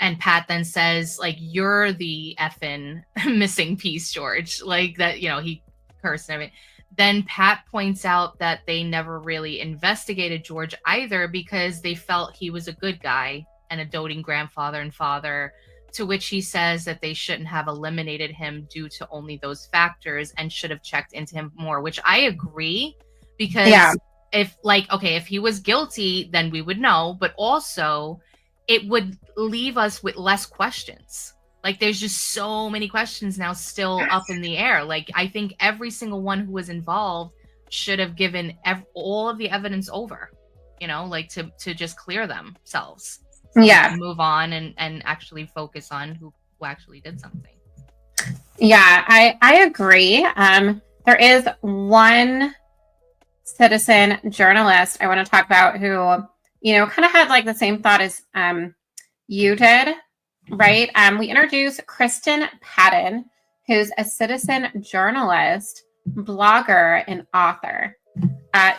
And Pat then says, like, you're the effing missing piece, George. Like that, you know, he cursed and everything. Then Pat points out that they never really investigated George either because they felt he was a good guy and a doting grandfather and father, to which he says that they shouldn't have eliminated him due to only those factors and should have checked into him more, which I agree because if he was guilty, then we would know, but also it would leave us with less questions. Like, there's just so many questions now still up in the air. Like, I think every single one who was involved should have given all of the evidence over, like to just clear themselves. So we can move on and actually focus on who actually did something. Yeah, I agree. There is one citizen journalist I want to talk about who, kind of had like the same thought as you did, right? We introduced Kristen Patton, who's a citizen journalist, blogger, and author.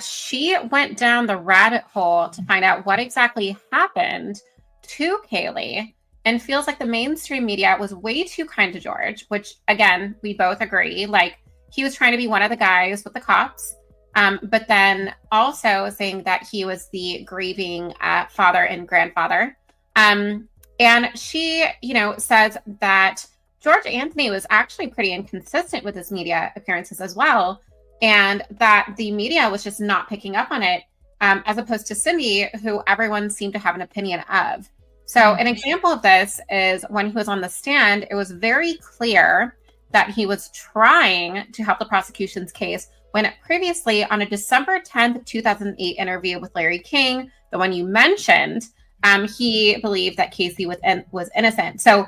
She went down the rabbit hole to find out what exactly happened to Kaylee, and feels like the mainstream media was way too kind to George, which, again, we both agree. Like, he was trying to be one of the guys with the cops, but then also saying that he was the grieving father and grandfather. And she, says that George Anthony was actually pretty inconsistent with his media appearances as well, and that the media was just not picking up on it, as opposed to Cindy, who everyone seemed to have an opinion of. So an example of this is when he was on the stand, it was very clear that he was trying to help the prosecution's case when previously on a December 10th, 2008 interview with Larry King, the one you mentioned, he believed that Casey was innocent. So,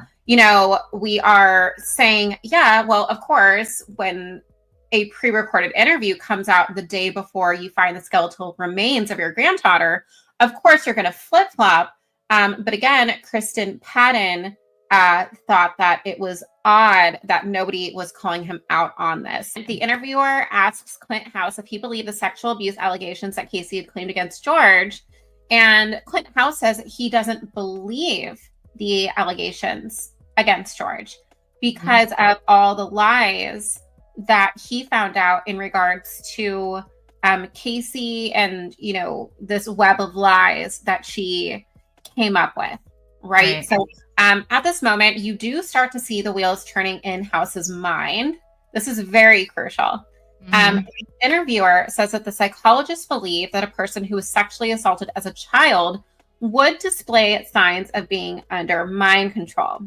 we are saying, yeah, well, of course, when a pre-recorded interview comes out the day before you find the skeletal remains of your granddaughter, of course, you're going to flip-flop. But again, Kristen Patton thought that it was odd that nobody was calling him out on this. The interviewer asks Clint House if he believed the sexual abuse allegations that Casey had claimed against George. And Clint House says he doesn't believe the allegations against George because of all the lies that he found out in regards to Casey and, this web of lies that she came up with, right? So at this moment, you do start to see the wheels turning in House's mind. This is very crucial. The interviewer says that the psychologist believed that a person who was sexually assaulted as a child would display signs of being under mind control.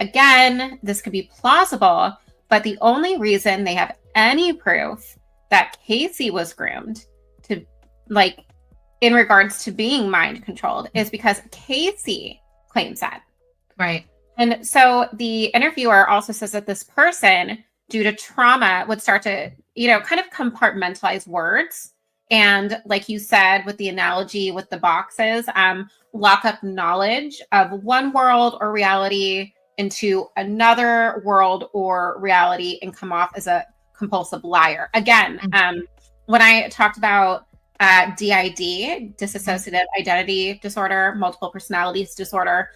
Again, this could be plausible, but the only reason they have any proof that Casey was groomed to, in regards to being mind controlled, is because Casey claims that. Right. And so the interviewer also says that this person, due to trauma, would start to, kind of compartmentalize words. And like you said, with the analogy with the boxes, lock up knowledge of one world or reality into another world or reality and come off as a compulsive liar. Again, when I talked about DID, dissociative identity disorder, multiple personalities disorder,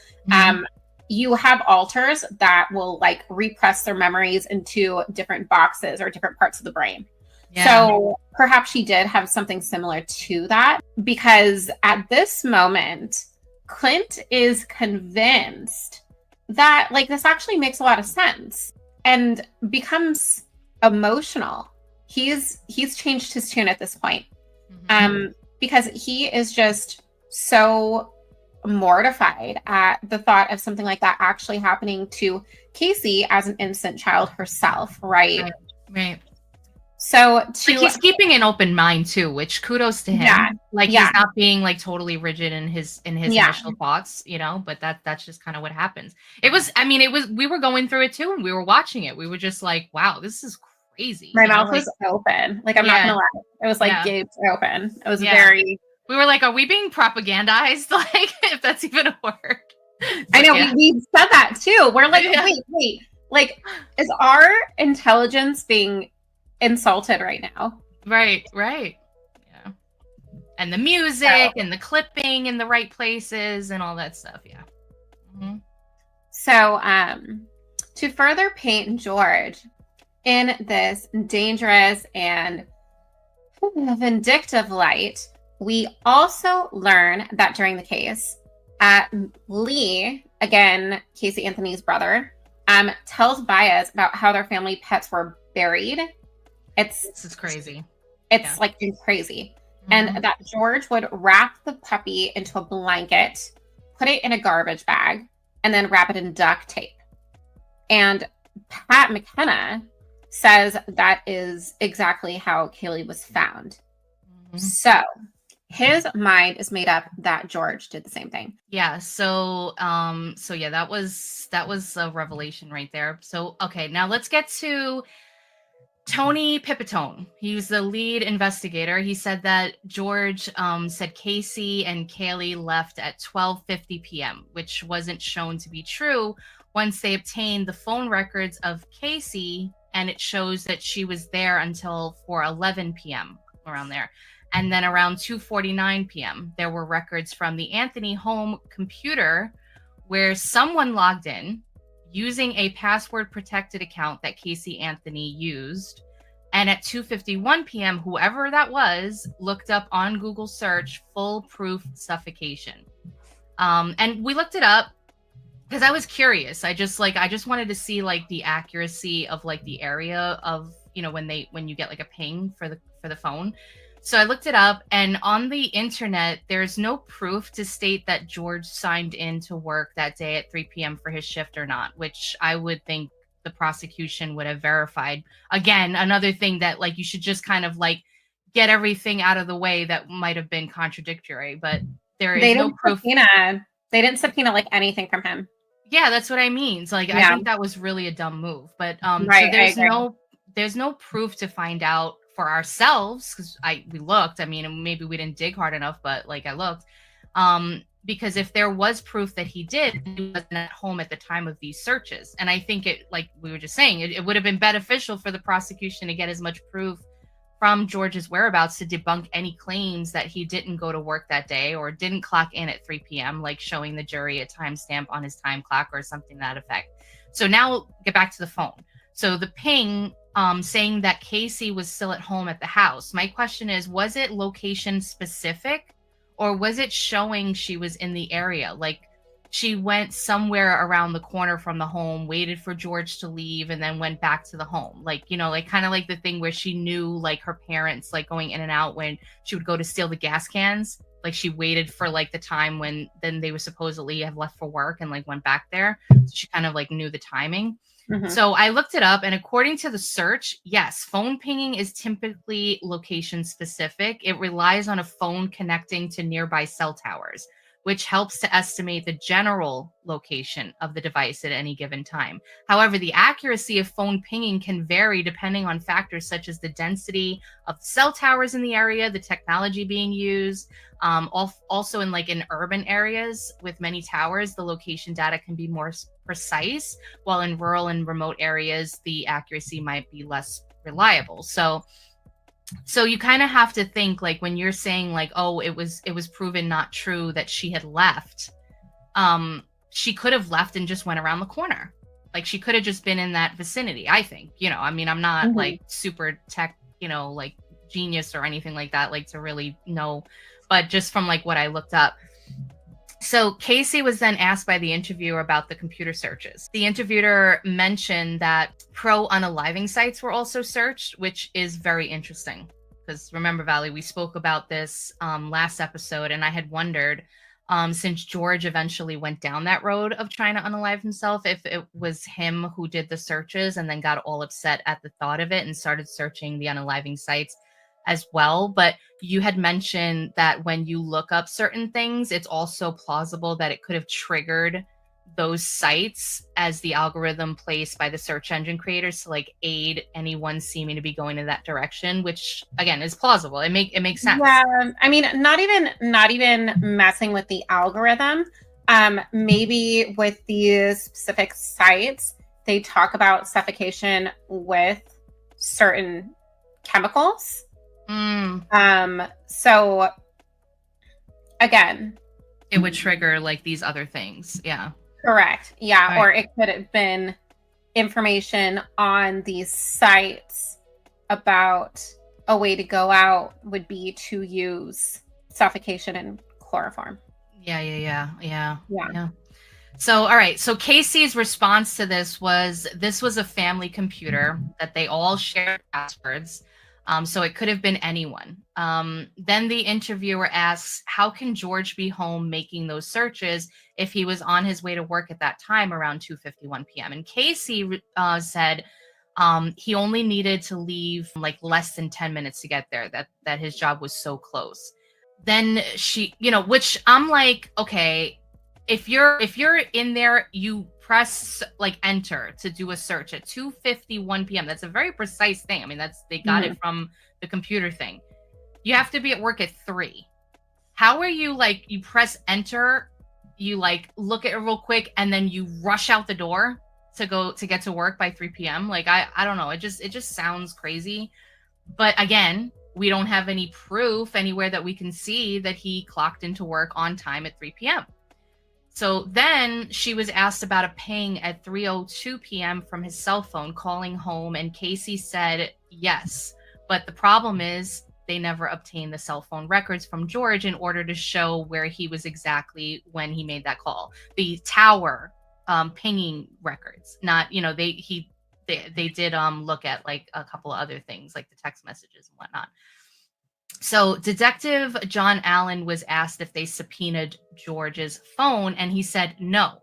you have alters that will repress their memories into different boxes or different parts of the brain. Yeah. So perhaps she did have something similar to that, because at this moment, Clint is convinced that this actually makes a lot of sense and becomes emotional. He's changed his tune at this point. Because he is just so mortified at the thought of something like that actually happening to Casey as an innocent child herself, right? Right. So he's keeping an open mind too, which kudos to him. Yeah. He's not being totally rigid in his initial thoughts, but that's just kind of what happens. We were going through it too, and we were watching it. We were just like, wow, this is crazy. My mouth was open. I'm not gonna lie. It was gaped open. It was very. We were like, are we being propagandized? If that's even a word. I know we said that too. We're like, wait. Is our intelligence being insulted right now? Right. Yeah. And the music and the clipping in the right places and all that stuff. Yeah. So, to further paint George in this dangerous and vindictive light, we also learn that during the case, Lee, again, Casey Anthony's brother, tells Baez about how their family pets were buried. This is crazy. It's crazy. And that George would wrap the puppy into a blanket, put it in a garbage bag, and then wrap it in duct tape. And Pat McKenna says that is exactly how Kaylee was found. So his mind is made up that George did the same thing. Yeah. So yeah, that was a revelation right there. So okay, now let's get to Tony Pipitone. He was the lead investigator. He said that George said Casey and Kaylee left at 12:50 p.m., which wasn't shown to be true once they obtained the phone records of Casey, and it shows that she was there until 4:11 p.m. around there. And then around 2:49 p.m., there were records from the Anthony home computer where someone logged in using a password-protected account that Casey Anthony used. And at 2:51 p.m., whoever that was looked up on Google search foolproof suffocation. And we looked it up because I was curious. I just wanted to see like the accuracy of like the area of, you know, when you get like a ping for the phone. So I looked it up, and on the internet, there's no proof to state that George signed in to work that day at 3 p.m. for his shift or not, which I would think the prosecution would have verified. Again, another thing that like you should just kind of like get everything out of the way that might have been contradictory, but there is no proof. They didn't subpoena like anything from him. Yeah, that's what I mean. So like I think that was really a dumb move. But right, so there's no proof to find out for ourselves, because we looked. I mean, maybe we didn't dig hard enough, but like I looked. Because if there was proof that he wasn't at home at the time of these searches. And I think it, like we were just saying, it would have been beneficial for the prosecution to get as much proof from George's whereabouts to debunk any claims that he didn't go to work that day or didn't clock in at 3 p.m., like showing the jury a timestamp on his time clock or something to that effect. So now get back to the phone. So the ping saying that Casey was still at home at the house. My question is, was it location specific, or was it showing she was in the area? Like she went somewhere around the corner from the home, waited for George to leave, and then went back to the home. Like, you know, like kind of like the thing where she knew like her parents like going in and out when she would go to steal the gas cans. Like she waited for like the time when then they would supposedly have left for work and like went back there. So she kind of like knew the timing. Mm-hmm. So I looked it up, and according to the search, yes, phone pinging is typically location specific. It relies on a phone connecting to nearby cell towers, which helps to estimate the general location of the device at any given time. However, the accuracy of phone pinging can vary depending on factors such as the density of cell towers in the area, the technology being used. Also in urban areas with many towers, the location data can be more precise, while in rural and remote areas, the accuracy might be less reliable. So you kind of have to think, like, when you're saying like, oh, it was proven not true that she had left, she could have left and just went around the corner. Like she could have just been in that vicinity, I think. You know, I mean, I'm not like super tech, you know, like genius or anything like that, like to really know, but just from like what I looked up. So Casey was then asked by the interviewer about the computer searches. The interviewer mentioned that pro-unaliving sites were also searched, which is very interesting. Because remember, Valley, we spoke about this last episode, and I had wondered, since George eventually went down that road of trying to unalive himself, if it was him who did the searches and then got all upset at the thought of it and started searching the unaliving sites as well. But you had mentioned that when you look up certain things, it's also plausible that it could have triggered those sites as the algorithm placed by the search engine creators to like aid anyone seeming to be going in that direction, which again is plausible. It makes sense. Yeah, I mean, not even messing with the algorithm. Maybe with these specific sites, they talk about suffocation with certain chemicals. So again, it would trigger like these other things. Yeah. Correct. Yeah. Right. Or it could have been information on these sites about a way to go out would be to use suffocation and chloroform. Yeah. So, all right. So Casey's response to this was a family computer that they all shared passwords. So it could have been anyone. Then the interviewer asks, how can George be home making those searches if he was on his way to work at that time around 2:51 p.m.? And Casey said he only needed to leave like less than 10 minutes to get there, that his job was so close. Then she, which I'm like, okay, if you're in there, you press like enter to do a search at 2:51 p.m. That's a very precise thing. I mean, they got it from the computer thing. You have to be at work at 3. How are you like, you press enter, you like look at it real quick, and then you rush out the door to get to work by 3 p.m. Like, I don't know. It just sounds crazy. But again, we don't have any proof anywhere that we can see that he clocked into work on time at 3 p.m. So then she was asked about a ping at 3:02 p.m. from his cell phone calling home, and Casey said yes. But the problem is they never obtained the cell phone records from George in order to show where he was exactly when he made that call. The tower pinging records, not, they did look at like a couple of other things like the text messages and whatnot. So Detective John Allen was asked if they subpoenaed George's phone, and he said no.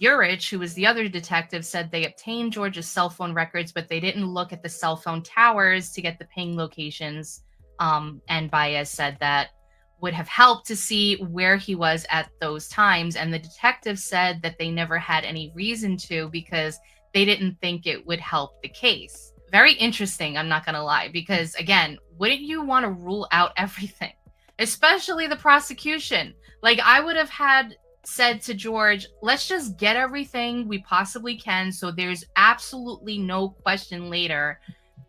Urich, who was the other detective, said they obtained George's cell phone records, but they didn't look at the cell phone towers to get the ping locations. And Baez said that would have helped to see where he was at those times. And the detective said that they never had any reason to because they didn't think it would help the case. Very interesting, I'm not going to lie, because again, wouldn't you want to rule out everything, especially the prosecution? Like, I would have said to George, let's just get everything we possibly can so there's absolutely no question later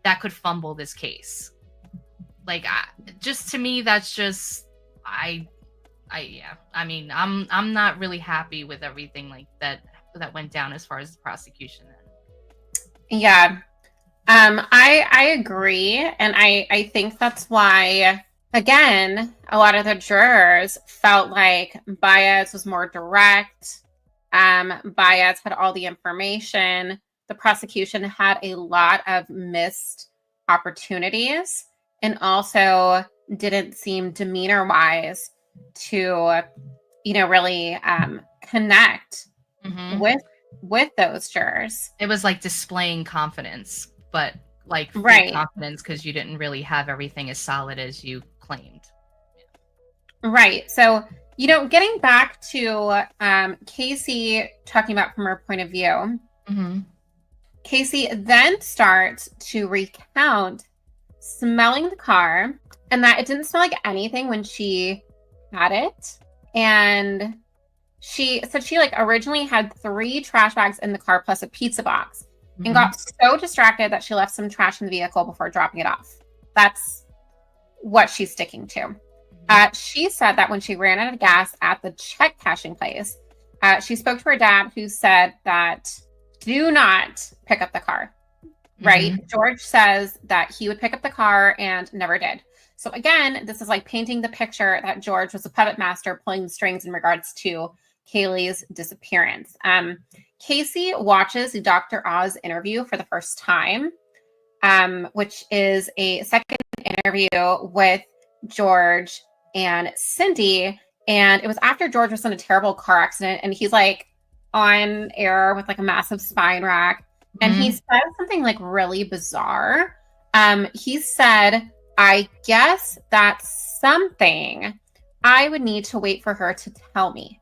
that could fumble this case. Like, just to me, that's just, yeah. I mean, I'm not really happy with everything like that went down as far as the prosecution. Yeah. I agree. And I think that's why, again, a lot of the jurors felt like Baez was more direct. Baez had all the information. The prosecution had a lot of missed opportunities and also didn't seem demeanor-wise to, really connect with those jurors. It was like displaying confidence, but like right. confidence because you didn't really have everything as solid as you claimed. Right. So, getting back to Casey talking about from her point of view, Casey then starts to recount smelling the car and that it didn't smell like anything when she had it. And she said she like originally had 3 trash bags in the car plus a pizza box and got so distracted that she left some trash in the vehicle before dropping it off. That's what she's sticking to. She said that when she ran out of gas at the check cashing place, she spoke to her dad, who said that do not pick up the car, right? George says that he would pick up the car and never did. So again, this is like painting the picture that George was a puppet master pulling the strings in regards to Kaylee's disappearance. Casey watches the Dr. Oz interview for the first time, which is a second interview with George and Cindy. And it was after George was in a terrible car accident and he's like on air with like a massive spine rack. And he said something like really bizarre. He said, I guess that's something I would need to wait for her to tell me.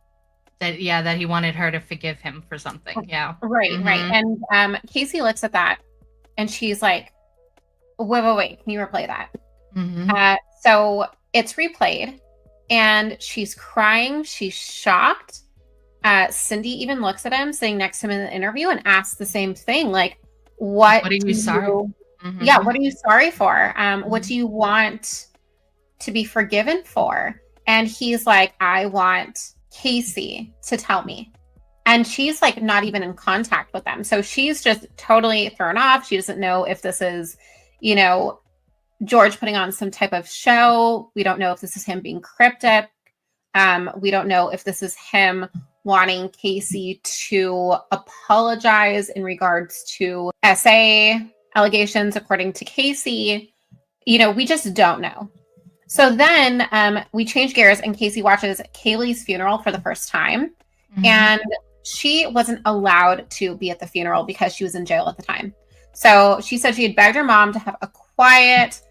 That he wanted her to forgive him for something. Yeah. Right. And Casey looks at that and she's like, wait, can you replay that? So it's replayed and she's crying. She's shocked. Cindy even looks at him sitting next to him in the interview and asks the same thing. Like, what are you sorry? Yeah. What are you sorry for? What do you want to be forgiven for? And he's like, I want Casey to tell me. And she's like not even in contact with them. So she's just totally thrown off. She doesn't know if this is, George putting on some type of show. We don't know if this is him being cryptic. We don't know if this is him wanting Casey to apologize in regards to SA allegations, according to Casey. we just don't know. So then we change gears and Casey watches Kaylee's funeral for the first time. Mm-hmm. And she wasn't allowed to be at the funeral because she was in jail at the time. So she said she had begged her mom to have a quiet,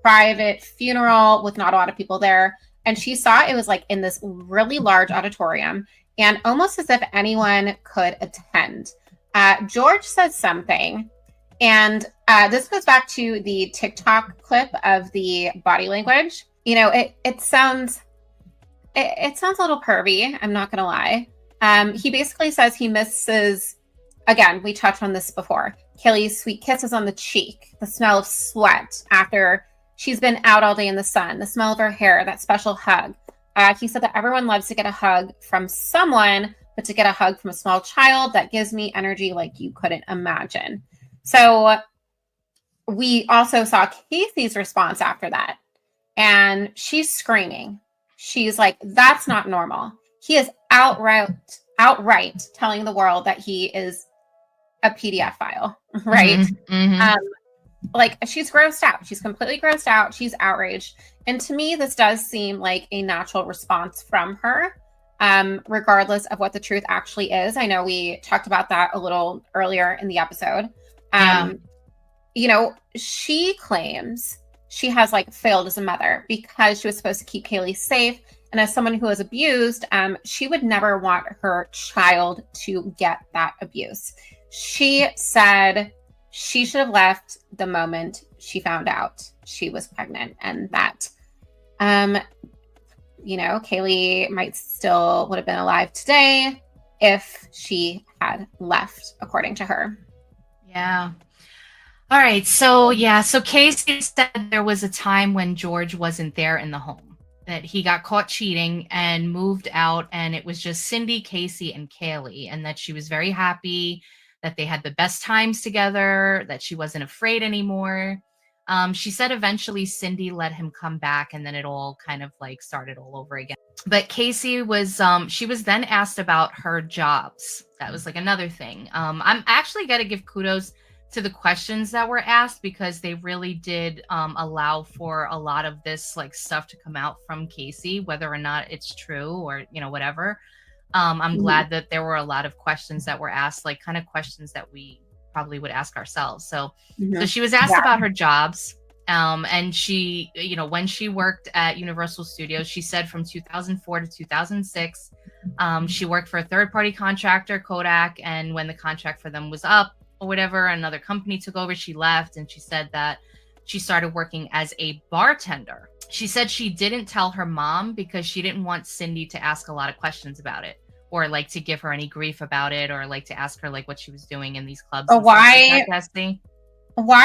private funeral with not a lot of people there. And she saw it was like in this really large auditorium and almost as if anyone could attend. George says something. And this goes back to the TikTok clip of the body language. It sounds a little pervy. I'm not going to lie. He basically says he misses, again, we touched on this before, Kaylee's sweet kisses on the cheek, the smell of sweat after she's been out all day in the sun, the smell of her hair, that special hug. He said that everyone loves to get a hug from someone, but to get a hug from a small child, that gives me energy like you couldn't imagine. So we also saw Casey's response after that. And she's screaming. She's like, that's not normal. He is outright telling the world that he is a PDF file, right? Mm-hmm. Mm-hmm. She's grossed out. She's completely grossed out. She's outraged. And to me, this does seem like a natural response from her, regardless of what the truth actually is. I know we talked about that a little earlier in the episode. She claims she has failed as a mother because she was supposed to keep Kaylee safe. And as someone who was abused, she would never want her child to get that abuse. She said she should have left the moment she found out she was pregnant, and that, Kaylee would have been alive today if she had left, according to her. Yeah. All right. So Casey said there was a time when George wasn't there in the home, that he got caught cheating and moved out, and it was just Cindy, Casey, and Kaylee, and that she was very happy, that they had the best times together, that she wasn't afraid anymore. She said eventually Cindy let him come back, and then it all kind of started all over again. But Casey was, she was then asked about her jobs. That was another thing. I'm actually going to give kudos to the questions that were asked, because they really did allow for a lot of this stuff to come out from Casey, whether or not it's true or whatever. I'm glad that there were a lot of questions that were asked, kind of questions that we probably would ask ourselves. So she was asked about her jobs, and she, when she worked at Universal Studios, she said from 2004 to 2006, she worked for a third-party contractor, Kodak, and when the contract for them was up or whatever, another company took over, she left, and she said that she started working as a bartender. She said she didn't tell her mom because she didn't want Cindy to ask a lot of questions about it, or to give her any grief about it, or to ask her what she was doing in these clubs. Why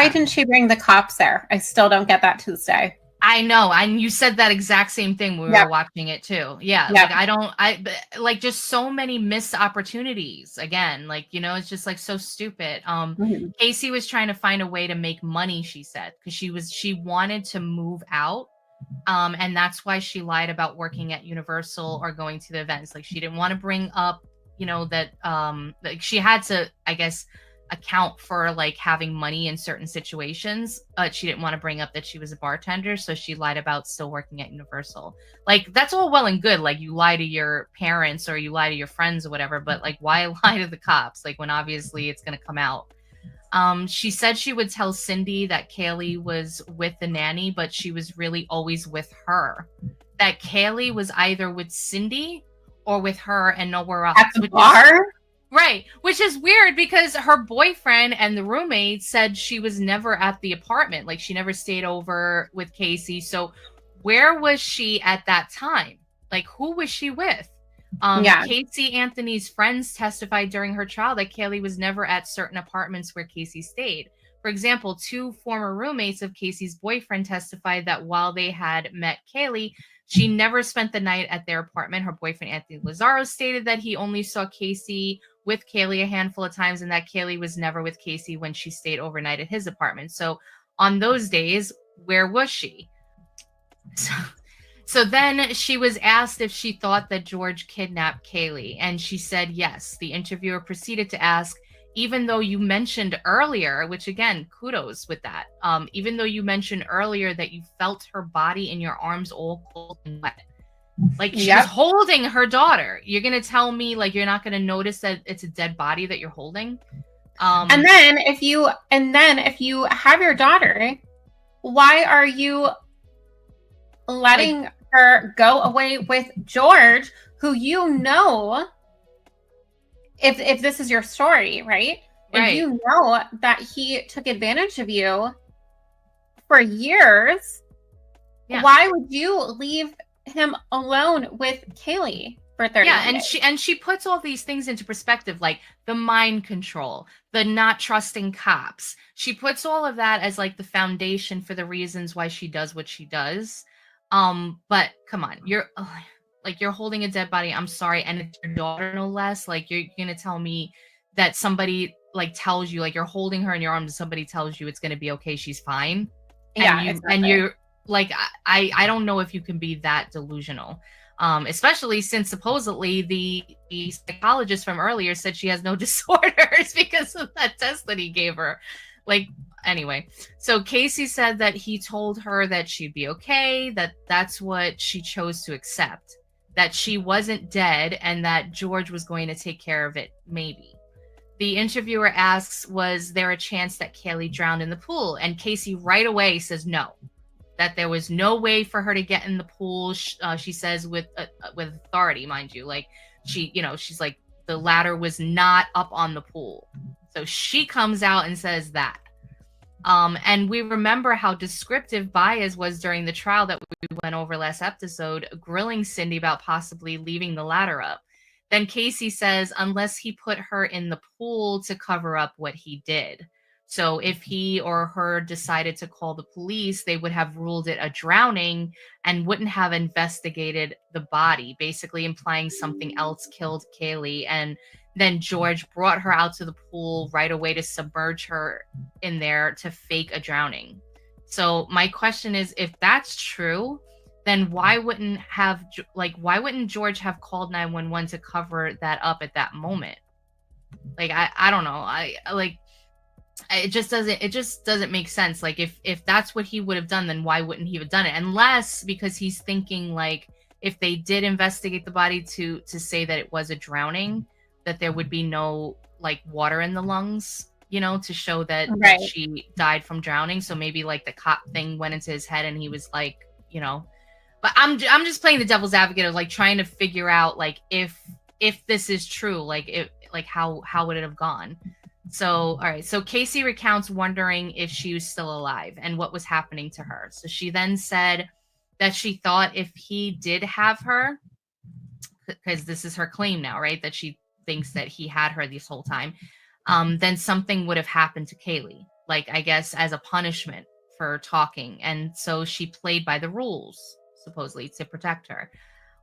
didn't she bring the cops there? I still don't get that to this day. I know. And you said that exact same thing when we were watching it too. Yeah. Just so many missed opportunities again, it's just so stupid. Casey was trying to find a way to make money, she said, because she wanted to move out. And that's why she lied about working at Universal or going to the events. She didn't want to bring up, that she had to, I guess, account for having money in certain situations, but she didn't want to bring up that she was a bartender, so she lied about still working at Universal. That's all well and good, you lie to your parents or you lie to your friends or whatever, but why lie to the cops when obviously it's going to come out. She said she would tell Cindy that Kaylee was with the nanny, but she was really always with her, that Kaylee was either with Cindy or with her and nowhere else. At the bar? Right, which is weird because her boyfriend and the roommate said she was never at the apartment. She never stayed over with Casey. So where was she at that time? Who was she with? Casey Anthony's friends testified during her trial that Kaylee was never at certain apartments where Casey stayed. For example, 2 former roommates of Casey's boyfriend testified that while they had met Kaylee, she never spent the night at their apartment. Her boyfriend, Anthony Lazaro, stated that he only saw Casey with Kaylee a handful of times and that Kaylee was never with Casey when she stayed overnight at his apartment. So on those days, where was she? So then she was asked if she thought that George kidnapped Kaylee, and she said yes. The interviewer proceeded to ask even though you mentioned earlier, which again, kudos with that. Even though you mentioned earlier that you felt her body in your arms all cold and wet. Like she was holding her daughter. You're gonna tell me like you're not gonna notice that it's a dead body that you're holding? And then if you have your daughter, why are you letting her go away with George, who you know, if this is your story, right? If you know that he took advantage of you for years, why would you leave him alone with Kaylee for 30 days? and she puts all these things into perspective, like the mind control, the not trusting cops. She puts all of that as like the foundation for the reasons why she does what she does. But come on, you're holding a dead body. I'm sorry, and it's your daughter, no less. Like you're gonna tell me that somebody like tells you like you're holding her in your arms and somebody tells you it's gonna be okay, she's fine. And you're like, I don't know if you can be that delusional. Especially since supposedly the psychologist from earlier said she has no disorders because of that test that he gave her. Like, anyway, so Casey said that he told her that she'd be okay, that's what she chose to accept, that she wasn't dead, and that George was going to take care of it, maybe. The interviewer asks, was there a chance that Kaylee drowned in the pool? And Casey right away says no, that there was no way for her to get in the pool. She says with authority, mind you, like she's like, the ladder was not up on the pool. So she comes out and says that. And we remember how descriptive Baez was during the trial that we went over last episode, grilling Cindy about possibly leaving the ladder up. Then Casey says, unless he put her in the pool to cover up what he did. So if he or her decided to call the police, they would have ruled it a drowning and wouldn't have investigated the body, basically implying something else killed Kaylee. And then George brought her out to the pool right away to submerge her in there to fake a drowning. So my question is, if that's true, then why wouldn't George have called 911 to cover that up at that moment? Like, I don't know. It just doesn't make sense. Like if that's what he would have done, then why wouldn't he have done it? Unless because he's thinking like if they did investigate the body to say that it was a drowning, that there would be no like water in the lungs, to show that she died from drowning. So maybe like the cop thing went into his head and he was like, but I'm just playing the devil's advocate of like trying to figure out like if this is true, how would it have gone? So, all right. So Casey recounts wondering if she was still alive and what was happening to her. So she then said that she thought if he did have her, because this is her claim now, right? That she thinks that he had her this whole time, then something would have happened to Kaylee, like I guess as a punishment for talking. And so she played by the rules, supposedly to protect her.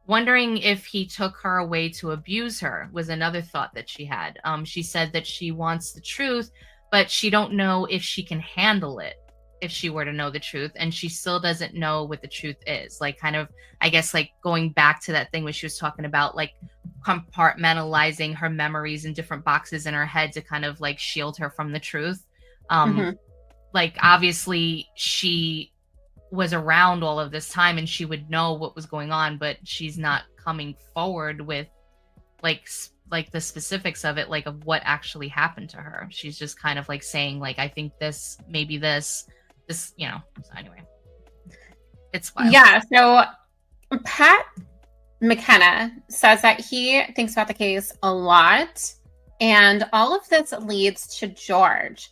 Wondering if he took her away to abuse her was another thought that she had. She said that she wants the truth, but she don't know if she can handle it if she were to know the truth. And she still doesn't know what the truth is. Like kind of, I guess, like going back to that thing where she was talking about like compartmentalizing her memories in different boxes in her head to kind of like shield her from the truth. Like obviously she was around all of this time and she would know what was going on, but she's not coming forward with like the specifics of it, like of what actually happened to her. She's just kind of like saying like, I think this, maybe this, so anyway, it's wild. Yeah. So Pat McKenna says that he thinks about the case a lot and all of this leads to George.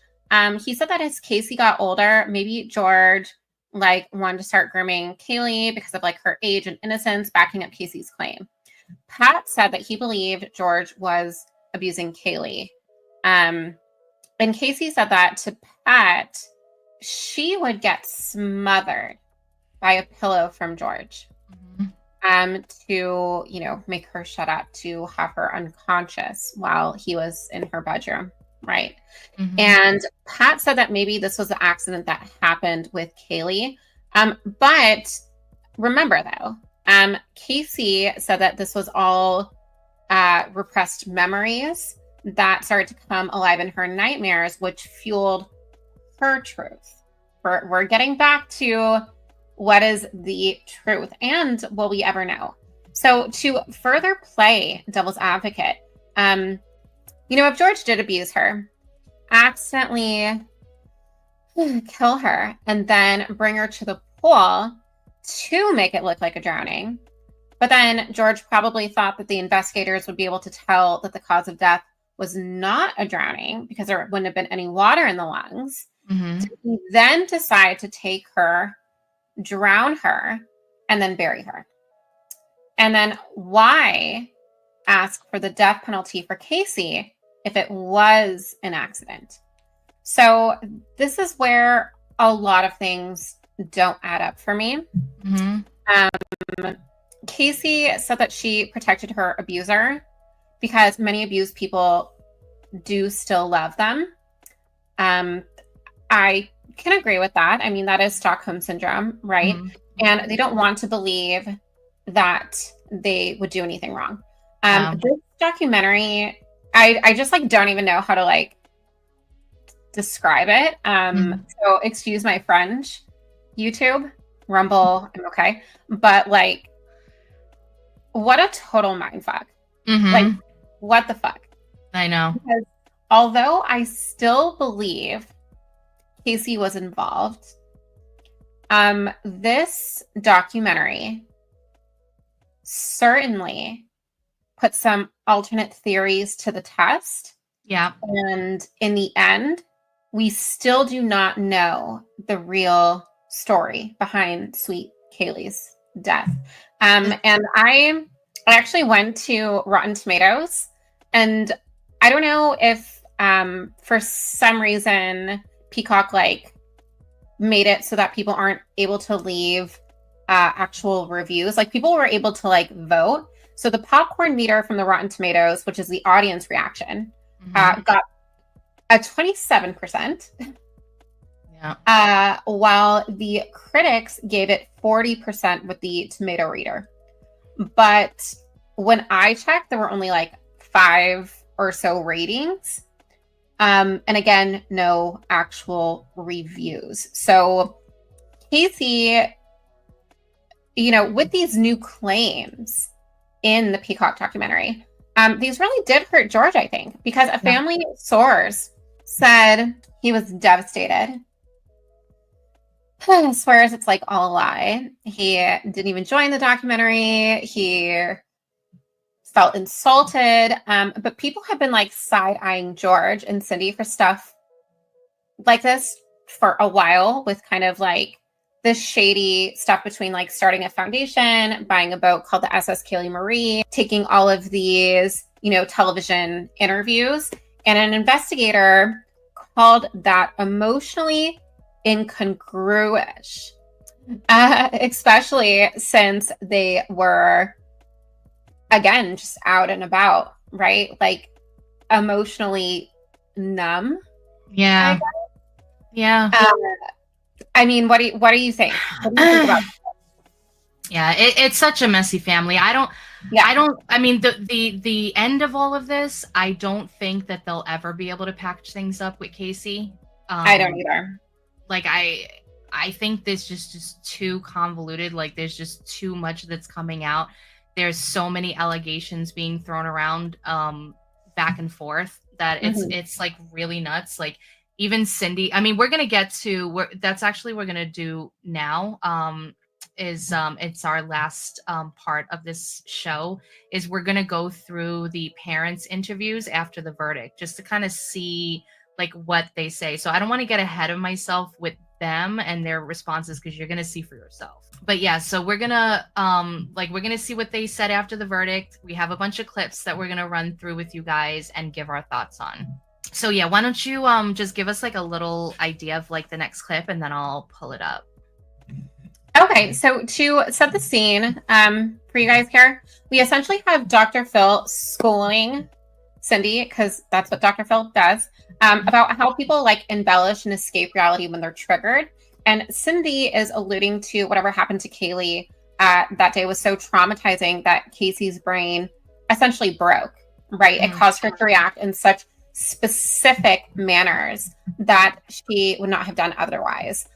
He said that as Casey got older, maybe George like wanted to start grooming Kaylee because of like her age and innocence, backing up Casey's claim. Pat said that he believed George was abusing Kaylee. And Casey said that to Pat, she would get smothered by a pillow from George. To, make her shut up, to have her unconscious while he was in her bedroom. Right. And Pat said that maybe this was the accident that happened with Kaylee. But remember though, Casey said that this was all repressed memories that started to come alive in her nightmares, which fueled her truth. We're getting back to what is the truth and will we ever know? So to further play devil's advocate, if George did abuse her, accidentally kill her, and then bring her to the pool to make it look like a drowning. But then George probably thought that the investigators would be able to tell that the cause of death was not a drowning because there wouldn't have been any water in the lungs. So he then decide to take her, drown her, and then bury her. And then why ask for the death penalty for Casey if it was an accident? So this is where a lot of things don't add up for me. Casey said that she protected her abuser because many abused people do still love them. I can agree with that. I mean, that is Stockholm syndrome, right? And they don't want to believe that they would do anything wrong. This documentary, I just don't even know how to describe it. So excuse my French. YouTube, Rumble, I'm okay. But what a total mindfuck. What the fuck? I know. Because although I still believe Casey was involved, this documentary certainly put some alternate theories to the test. Yeah. And in the end, we still do not know the real story behind Sweet Kaylee's death. And I actually went to Rotten Tomatoes, and I don't know if for some reason Peacock made it so that people aren't able to leave actual reviews. People were able to vote. So the popcorn meter from the Rotten Tomatoes, which is the audience reaction, got a 27%. Yeah. While the critics gave it 40% with the tomato reader. But when I checked, there were only 5 or so ratings. And again, no actual reviews. So Casey, with these new claims in the Peacock documentary, these really did hurt George, I think, because a family source said he was devastated. Swears it's all a lie. He didn't even join the documentary. He felt insulted. But people have been side-eyeing George and Cindy for stuff like this for a while, with kind of this shady stuff between starting a foundation, buying a boat called the SS Kaylee Marie, taking all of these, television interviews. And an investigator called that emotionally incongruous, especially since they were, again, just out and about, right? Emotionally numb. Yeah. Yeah. I mean, what do you think? What do you think about that? Yeah, it's such a messy family. I mean, the end of all of this, I don't think that they'll ever be able to package things up with Casey. I don't either. I think this just too convoluted. There's just too much that's coming out. There's so many allegations being thrown around back and forth that it's really nuts. Even Cindy, I mean, we're going to get to that's actually we're going to do now. It's our last part of this show is we're going to go through the parents' interviews after the verdict just to kind of see what they say. So I don't want to get ahead of myself with them and their responses because you're going to see for yourself. But yeah, so we're going to we're going to see what they said after the verdict. We have a bunch of clips that we're going to run through with you guys and give our thoughts on. So yeah, why don't you just give us a little idea of the next clip and then I'll pull it up. Okay, so to set the scene for you guys here, we essentially have Dr. Phil schooling Cindy, because that's what Dr. Phil does, about how people embellish and escape reality when they're triggered. And Cindy is alluding to whatever happened to Kaylee that day was so traumatizing that Casey's brain essentially broke, right? It caused her to react in such specific manners that she would not have done otherwise.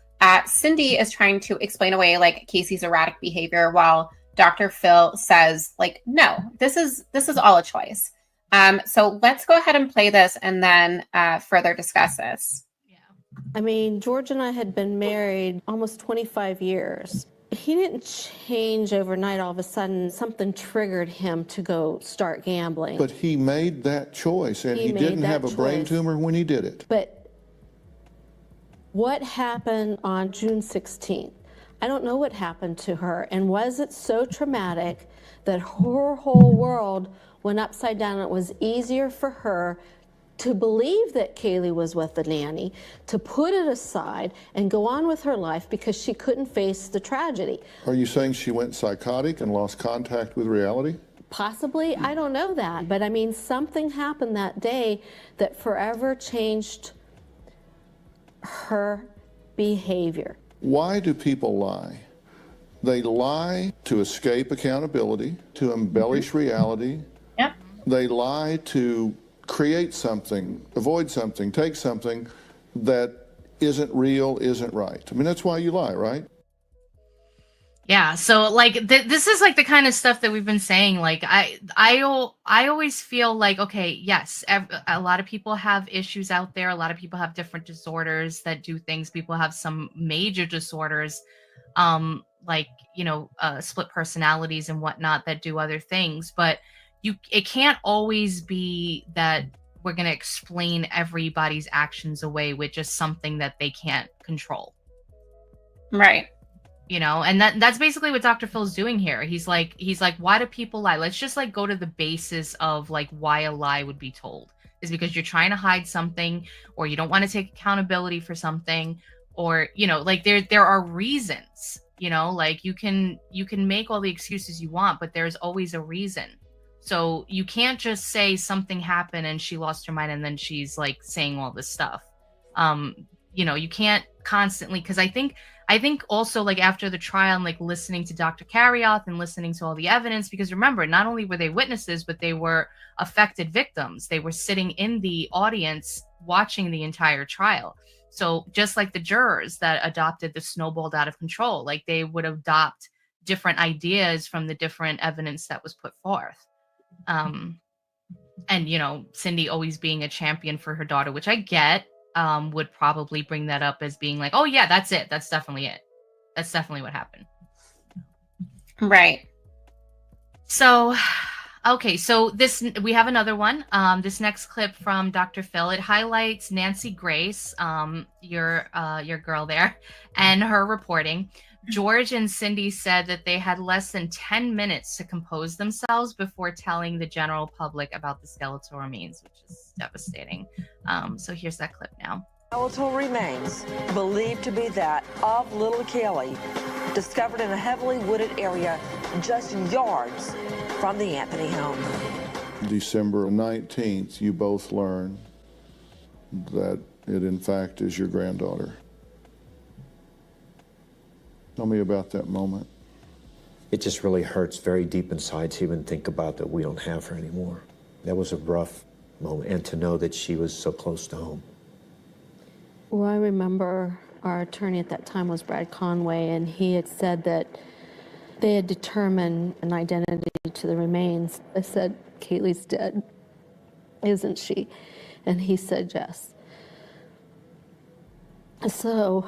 Cindy is trying to explain away like Casey's erratic behavior, while Dr. Phil says, like, no, this is all a choice. So let's go ahead and play this and then further discuss this. I mean, George and I had been married almost 25 years. He didn't change overnight. All of a sudden, something triggered him to go start gambling. But he made that choice, and he didn't have a brain tumor when he did it. But what happened on June 16th? I don't know what happened to her. And was it so traumatic that her whole world went upside down? It was easier for her to believe that Kaylee was with the nanny, to put it aside and go on with her life because she couldn't face the tragedy. Are you saying she went psychotic and lost contact with reality? Possibly, I don't know that. But I mean, something happened that day that forever changed her behavior. Why do people lie? They lie to escape accountability, to embellish reality. Yep. They lie to create something, avoid something, take something that isn't real, isn't right. I mean, that's why you lie, right? Yeah. So like this is like the kind of stuff that we've been saying. Like I always feel like, okay, yes, a lot of people have issues out there. A lot of people have different disorders that do things. People have some major disorders, like, you know, split personalities and whatnot that do other things. But it can't always be that we're going to explain everybody's actions away with just something that they can't control. Right. You know, and that's basically what Dr. Phil's doing here. He's like, why do people lie? Let's just like go to the basis of like why a lie would be told is because you're trying to hide something, or you don't want to take accountability for something, or, you know, like there are reasons, you know, like you can make all the excuses you want, but there's always a reason. So you can't just say something happened and she lost her mind and then she's like saying all this stuff. You know, you can't constantly, because I think also like after the trial and like listening to Dr. Carrioth and listening to all the evidence, because remember, not only were they witnesses, but they were affected victims. They were sitting in the audience watching the entire trial. So just like the jurors that adopted the snowballed out of control, like they would adopt different ideas from the different evidence that was put forth. And, you know, Cindy always being a champion for her daughter, which I get, would probably bring that up as being like, oh yeah, that's it. That's definitely it. That's definitely what happened. Right. So, okay. So we have another one. This next clip from Dr. Phil, it highlights Nancy Grace, your girl there, and her reporting. George and Cindy said that they had less than 10 minutes to compose themselves before telling the general public about the skeletal remains, which is devastating. So here's that clip now. Skeletal remains, believed to be that of little Kelly, discovered in a heavily wooded area just yards from the Anthony home. December 19th, you both learn that it in fact is your granddaughter. Tell me about that moment. It just really hurts very deep inside to even think about that we don't have her anymore. That was a rough moment, and to know that she was so close to home. Well, I remember our attorney at that time was Brad Conway, and he had said that they had determined an identity to the remains. I said, Kaylee's dead, isn't she? And he said yes. So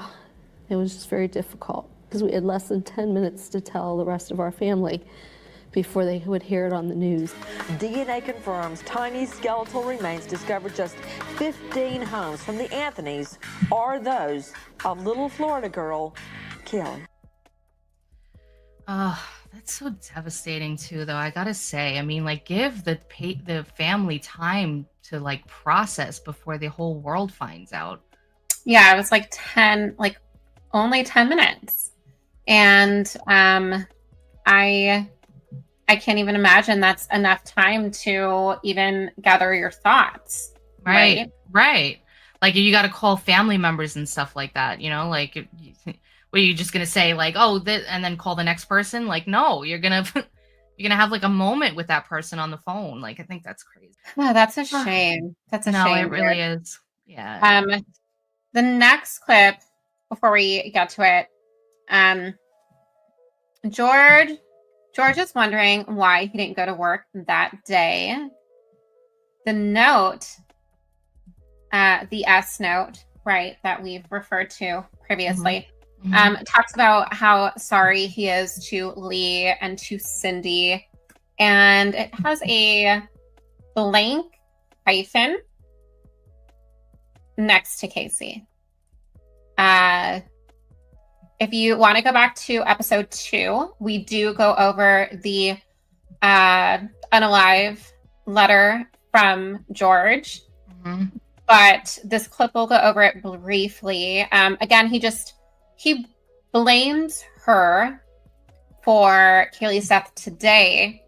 it was just very difficult, because we had less than 10 minutes to tell the rest of our family before they would hear it on the news. DNA confirms tiny skeletal remains discovered just 15 homes from the Anthonys are those of little Florida girl, Kelly. Oh, that's so devastating too, though. I gotta say, I mean, like, give the family time to like process before the whole world finds out. Yeah, it was like only 10 minutes. And I can't even imagine that's enough time to even gather your thoughts. Right. Like you got to call family members and stuff like that, you know, like, what are you just going to say like, oh, and then call the next person? Like, no, you're going you're gonna have like a moment with that person on the phone. Like, I think that's crazy. No, that's a shame. That's a No, shame. it really is. Yeah. The next clip, before we get to it, George is wondering why he didn't go to work that day. The note, the S note, right, that we've referred to previously, talks about how sorry he is to Lee and to Cindy. And it has a blank hyphen next to Casey. If you want to go back to episode 2, we do go over the unalive letter from George. But this clip will go over it briefly. Again, he blames her for Kaylee's death today.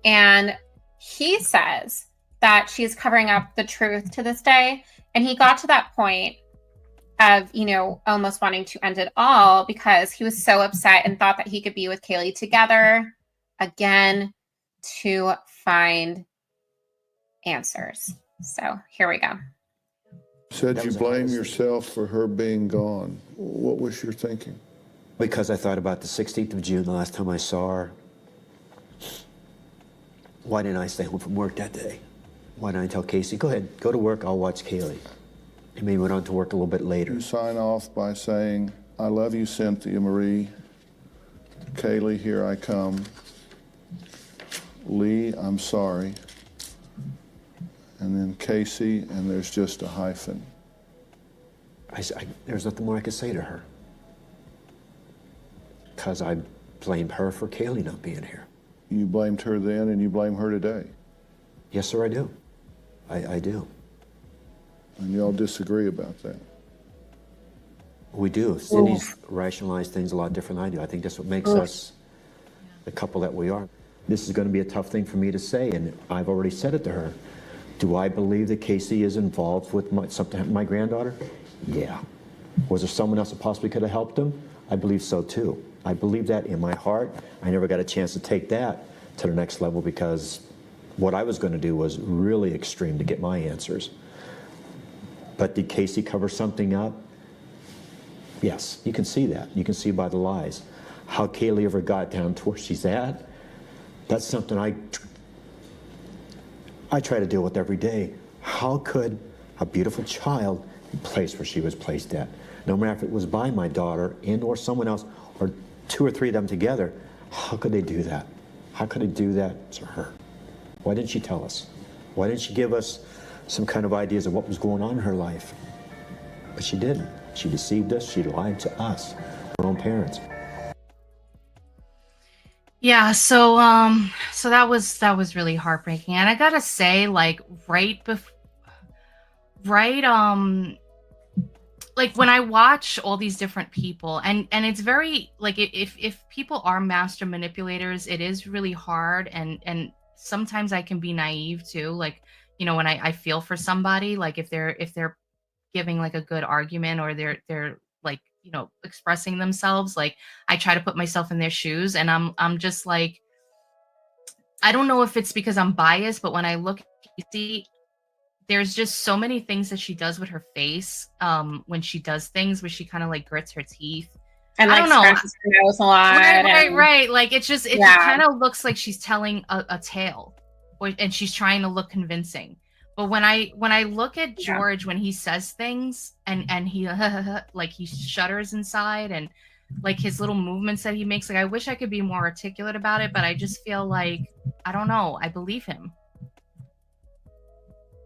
And he says that she's covering up the truth to this day. And he got to that point of, almost wanting to end it all because he was so upset and thought that he could be with Kaylee together again to find answers. So here we go. Said you blame yourself for her being gone. What was your thinking? Because I thought about the 16th of June, the last time I saw her. Why didn't I stay home from work that day? Why didn't I tell Casey, go ahead, go to work, I'll watch Kaylee. And maybe went on to work a little bit later. You sign off by saying, I love you, Cynthia Marie. Kaylee, here I come. Lee, I'm sorry. And then Casey, and there's just a hyphen. There's nothing more I could say to her. Because I blamed her for Kaylee not being here. You blamed her then, and you blame her today. Yes, sir, I do. I do. And y'all disagree about that. We do. Cindy's rationalized things a lot different than I do. I think that's what makes us the couple that we are. This is going to be a tough thing for me to say, and I've already said it to her. Do I believe that Casey is involved with something happened to my granddaughter? Yeah. Was there someone else that possibly could have helped him? I believe so too. I believe that in my heart. I never got a chance to take that to the next level because what I was going to do was really extreme to get my answers. But did Casey cover something up? Yes, you can see that. You can see by the lies. How Kaylee ever got down to where she's at, that's something I try to deal with every day. How could a beautiful child be placed where she was placed at? No matter if it was by my daughter and or someone else, or 2 or 3 of them together, how could they do that? How could they do that to her? Why didn't she tell us? Why didn't she give us some kind of ideas of what was going on in her life? But she didn't. She deceived us. She lied to us, her own parents. Yeah, so that was really heartbreaking. And I gotta say, like like when I watch all these different people, and it's very like if people are master manipulators, it is really hard, and sometimes I can be naive too. Like, when I feel for somebody, like if they're giving like a good argument or they're like, expressing themselves, like I try to put myself in their shoes, and I'm just like, I don't know if it's because I'm biased, but when I look at Casey, there's just so many things that she does with her face when she does things where she kind of like grits her teeth. And I like don't know. scratches her nose a lot. Right. Like it just kind of looks like she's telling a tale, and she's trying to look convincing. But when I look at George, when he says things and he like he shudders inside, and like his little movements that he makes, like I wish I could be more articulate about it, but I just feel like, I don't know, I believe him.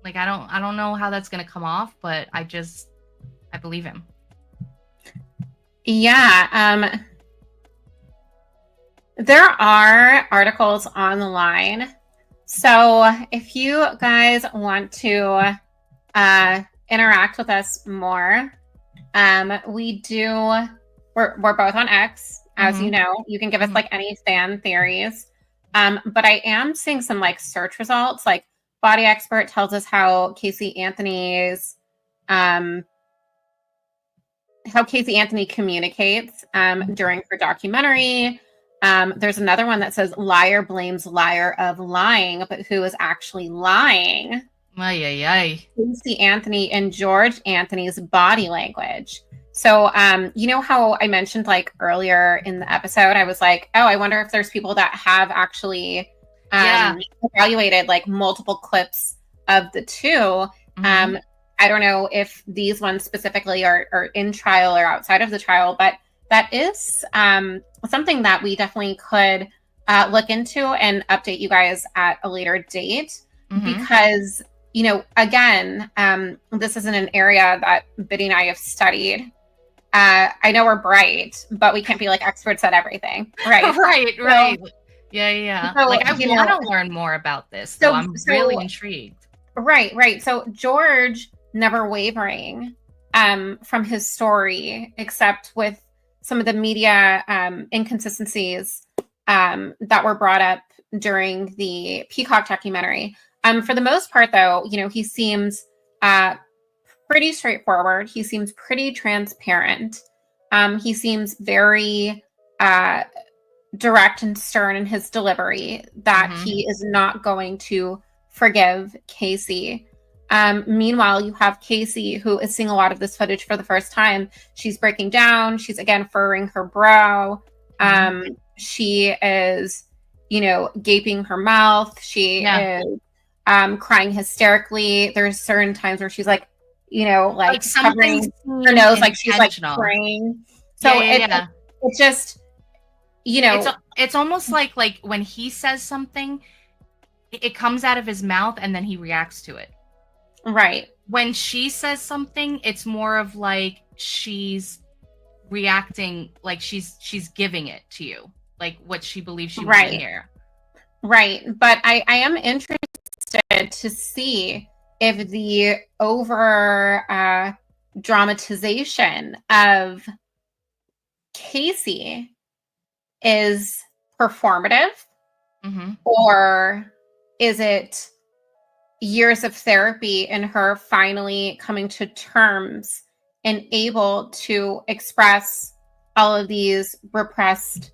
Like I don't know how that's gonna come off, but I believe him. Yeah. There are articles on the line. So if you guys want to interact with us more, we're both on X, as you know. You can give us like any fan theories. But I am seeing some like search results, like Body Expert tells us how Casey Anthony communicates during her documentary. There's another one that says liar blames liar of lying, but who is actually lying? Ay, ay, ay. Casey Anthony and George Anthony's body language. So, you know how I mentioned like earlier in the episode, I was like, oh, I wonder if there's people that have actually evaluated like multiple clips of the two. I don't know if these ones specifically are in trial or outside of the trial, but that is something that we definitely could look into and update you guys at a later date because, you know, again, this isn't an area that Biddy and I have studied. I know we're bright, but we can't be like experts at everything, right? right. Yeah. So, like I you want know, to learn more about this, so I'm really intrigued. Right. So George never wavering from his story, except with some of the media inconsistencies that were brought up during the Peacock documentary. For the most part, though, you know, he seems pretty straightforward. He seems pretty transparent. He seems very direct and stern in his delivery, that he is not going to forgive Casey. Meanwhile, you have Casey, who is seeing a lot of this footage for the first time. She's breaking down. She's again furrowing her brow. She is, you know, gaping her mouth. She is crying hysterically. There's certain times where she's like, you know, like covering her nose, like she's like praying. So it's just, you know, it's almost like when he says something, it comes out of his mouth and then he reacts to it. Right. When she says something, it's more of like she's reacting, like she's giving it to you, like what she believes she wants to hear. Right. But I am interested to see if the over dramatization of Casey is performative or is it years of therapy and her finally coming to terms and able to express all of these repressed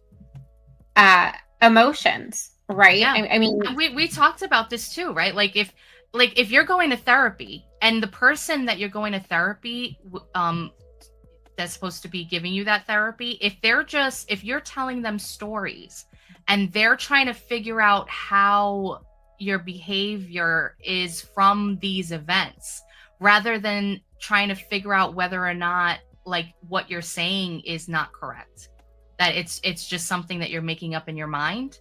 emotions, right? I mean, we talked about this too, right? Like if you're going to therapy and the person that you're going to therapy that's supposed to be giving you that therapy, if you're telling them stories and they're trying to figure out how your behavior is from these events, rather than trying to figure out whether or not like what you're saying is not correct, that it's just something that you're making up in your mind,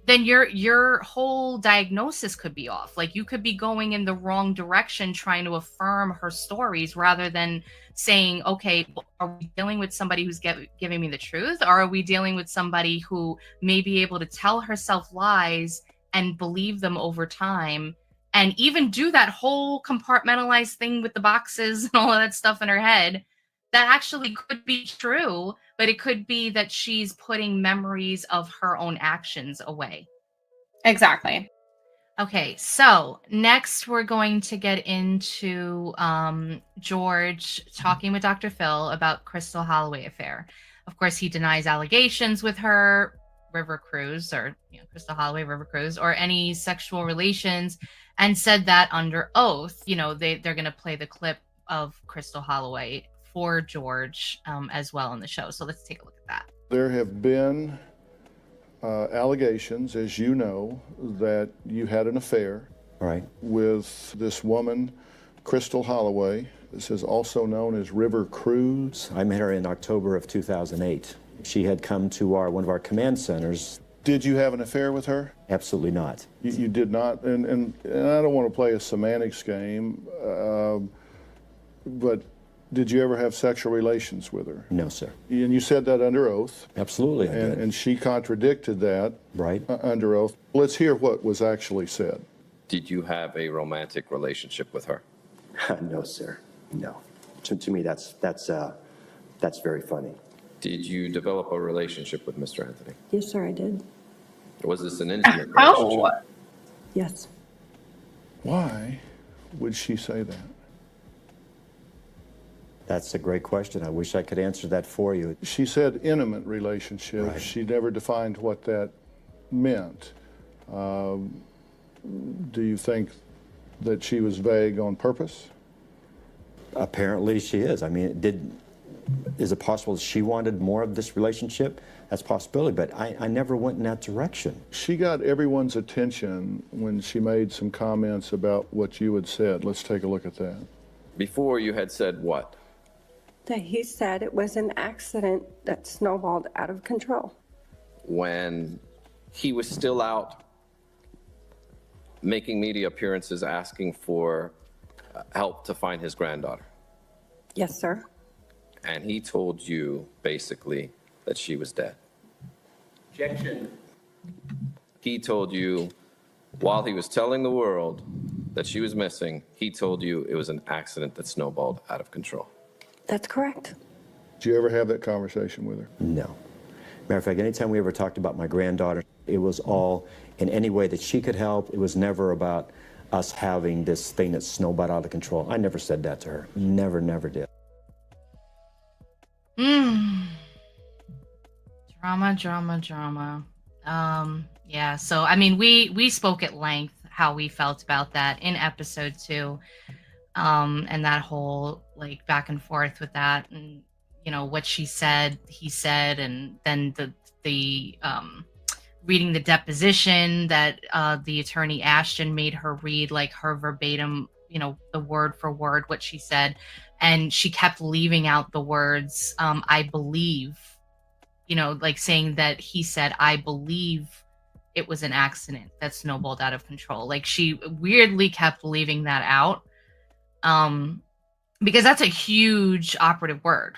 then your whole diagnosis could be off. Like you could be going in the wrong direction trying to affirm her stories rather than saying, okay, are we dealing with somebody who's giving me the truth, or are we dealing with somebody who may be able to tell herself lies and believe them over time, and even do that whole compartmentalized thing with the boxes and all of that stuff in her head that actually could be true, but it could be that she's putting memories of her own actions away. Exactly. Okay, so next we're going to get into George talking with Dr. Phil about Crystal Holloway affair. Of course, he denies allegations with her, River Cruise, or Crystal Holloway, River Cruise, or any sexual relations, and said that under oath. You know, they're going to play the clip of Crystal Holloway for George as well in the show. So let's take a look at that. There have been allegations, as you know, that you had an affair with this woman, Crystal Holloway. This is also known as River Cruise. I met her in October of 2008. She had come to one of our command centers. Did you have an affair with her? Absolutely not. You did not? And I don't want to play a semantics game, but did you ever have sexual relations with her? No, sir. And you said that under oath. Absolutely, I did. And she contradicted that under oath. Let's hear what was actually said. Did you have a romantic relationship with her? No, sir. No. To me, that's very funny. Did you develop a relationship with Mr. Anthony? Yes, sir, I did. Was this an intimate relationship? Yes. Why would she say that? That's a great question. I wish I could answer that for you. She said intimate relationship. Right. She never defined what that meant. Do you think that she was vague on purpose? Apparently she is. I mean, is it possible she wanted more of this relationship? That's a possibility, but I never went in that direction. She got everyone's attention when she made some comments about what you had said. Let's take a look at that. Before you had said what? That he said it was an accident that snowballed out of control. When he was still out making media appearances asking for help to find his granddaughter. Yes, sir. And he told you basically that she was dead. Objection. He told you, while he was telling the world that she was missing, he told you it was an accident that snowballed out of control. That's correct. Did you ever have that conversation with her? No. Matter of fact, anytime we ever talked about my granddaughter, it was all in any way that she could help. It was never about us having this thing that snowballed out of control. I never said that to her. Never, never did. Drama, drama, drama. Yeah, so I mean, we spoke at length how we felt about that in episode 2. And that whole like back and forth with that, and you know what she said, he said, and then the reading the deposition that the attorney Ashton made her read, like her verbatim, you know, the word for word what she said, and she kept leaving out the words I believe, you know, like saying that he said I believe it was an accident that snowballed out of control. Like she weirdly kept leaving that out. Because that's a huge operative word.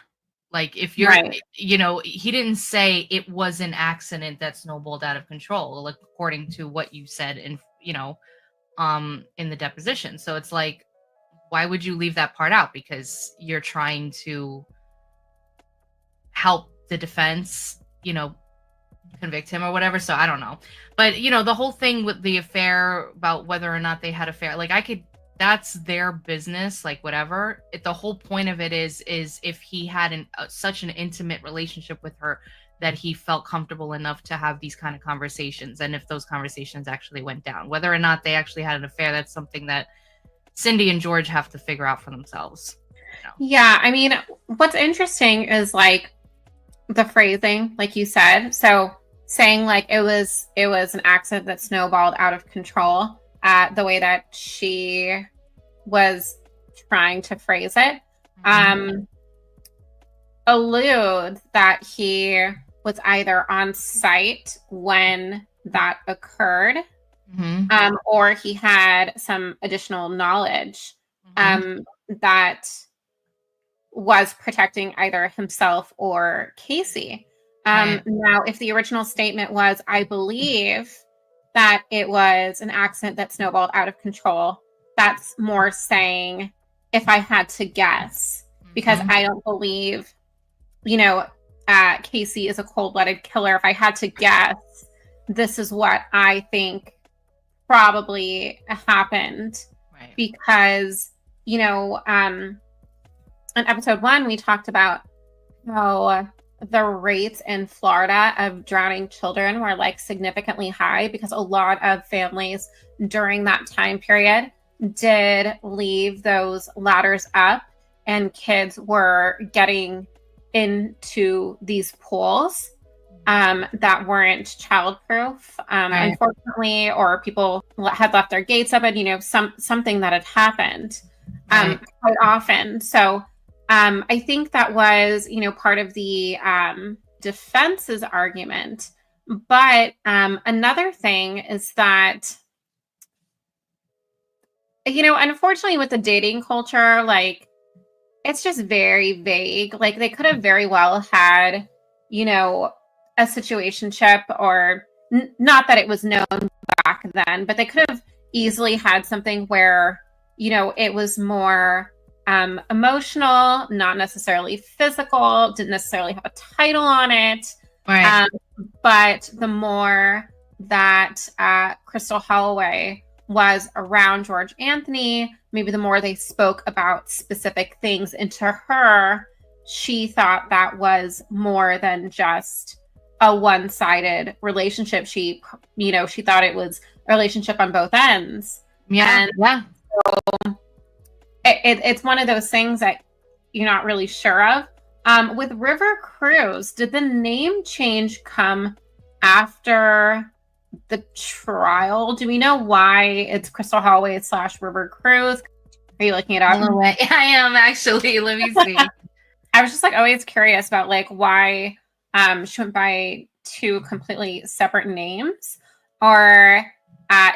Like if you're, right. You know, he didn't say it was an accident that snowballed out of control, like according to what you said in, you know, in the deposition. So it's like, why would you leave that part out? Because you're trying to help the defense, you know, convict him or whatever. So I don't know. But, you know, the whole thing with the affair about whether or not they had affair, like that's their business, like whatever. The whole point of it is if he had such an intimate relationship with her that he felt comfortable enough to have these kind of conversations, and if those conversations actually went down, whether or not they actually had an affair, that's something that Cindy and George have to figure out for themselves. You know? Yeah, I mean, what's interesting is like the phrasing, like you said. So saying like it was an accident that snowballed out of control. The way that she was trying to phrase it, alludes that he was either on site when that occurred, or he had some additional knowledge that was protecting either himself or Casey. Now, if the original statement was, I believe that it was an accident that snowballed out of control, that's more saying, if I had to guess, because I don't believe, you know, Casey is a cold-blooded killer. If I had to guess, this is what I think probably happened. Right. Because, you know, in episode 1, we talked about how the rates in Florida of drowning children were like significantly high because a lot of families during that time period did leave those ladders up and kids were getting into these pools that weren't childproof, unfortunately, or people had left their gates up and, you know, something that had happened quite often. So I think that was, you know, part of the defense's argument. But another thing is that, you know, unfortunately with the dating culture, like, it's just very vague. Like, they could have very well had, you know, a situationship, or not that it was known back then, but they could have easily had something where, you know, it was more emotional, not necessarily physical, didn't necessarily have a title on it. Right. But the more that Crystal Holloway was around George Anthony, maybe the more they spoke about specific things. And to her, she thought that was more than just a one-sided relationship. She thought it was a relationship on both ends. Yeah. And so it's one of those things that you're not really sure of. With River Cruz, did the name change come after the trial? Do we know why it's Crystal Holloway / River Cruz? Are you looking it up? I am actually. Let me see. I was just like always curious about like why she went by two completely separate names, or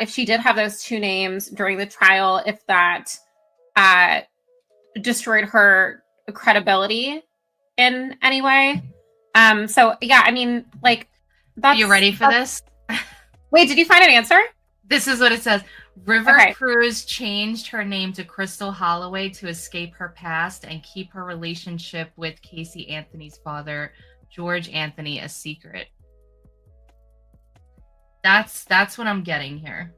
if she did have those two names during the trial, if that destroyed her credibility in any way. So yeah, I mean, like, you ready for this? Wait, did you find an answer? This is what it says. River Cruz changed her name to Crystal Holloway to escape her past and keep her relationship with Casey Anthony's father, George Anthony, a secret. That's what I'm getting here.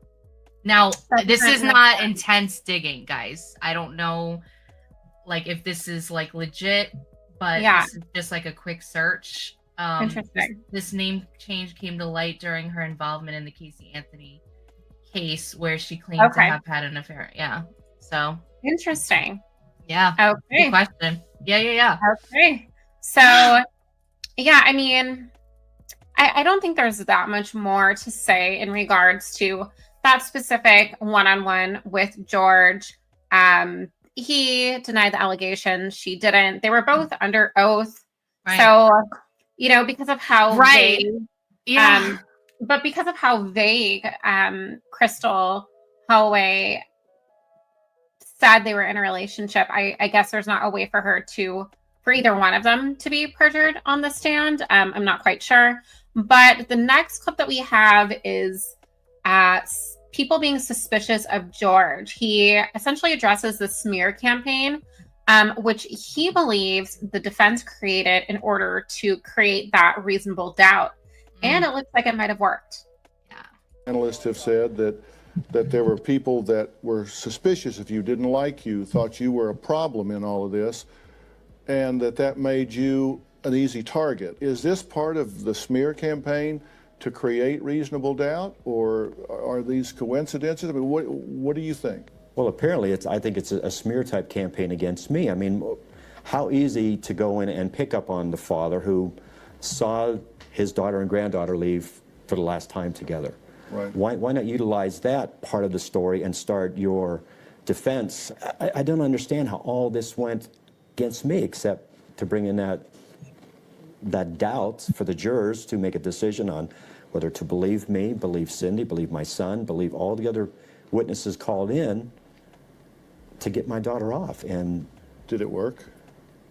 Now, this is not intense digging, guys. I don't know, like, if this is like legit, but this is just like a quick search. Interesting. This name change came to light during her involvement in the Casey Anthony case, where she claimed to have had an affair. Yeah. So interesting. Yeah. Okay. Good question. Yeah. Okay. So yeah, I mean, I don't think there's that much more to say in regards to that specific one-on-one with George. He denied the allegations. She didn't. They were both under oath. Right. So, because of how vague, yeah. But because of how vague Crystal Holloway said they were in a relationship, I guess there's not a way for either one of them to be perjured on the stand. I'm not quite sure. But the next clip that we have is people being suspicious of George. He essentially addresses the smear campaign, which he believes the defense created in order to create that reasonable doubt. And it looks like it might have worked. Analysts have said that there were people that were suspicious of you, didn't like you, thought you were a problem in all of this, and that made you an easy target. Is this part of the smear campaign to create reasonable doubt, or are these coincidences? I mean, what do you think? Well, apparently, I think it's a smear type campaign against me. I mean, how easy to go in and pick up on the father who saw his daughter and granddaughter leave for the last time together. Right. Why not utilize that part of the story and start your defense? I don't understand how all this went against me, except to bring in that doubt for the jurors to make a decision on whether to believe me, believe Cindy, believe my son, believe all the other witnesses called in to get my daughter off. And did it work?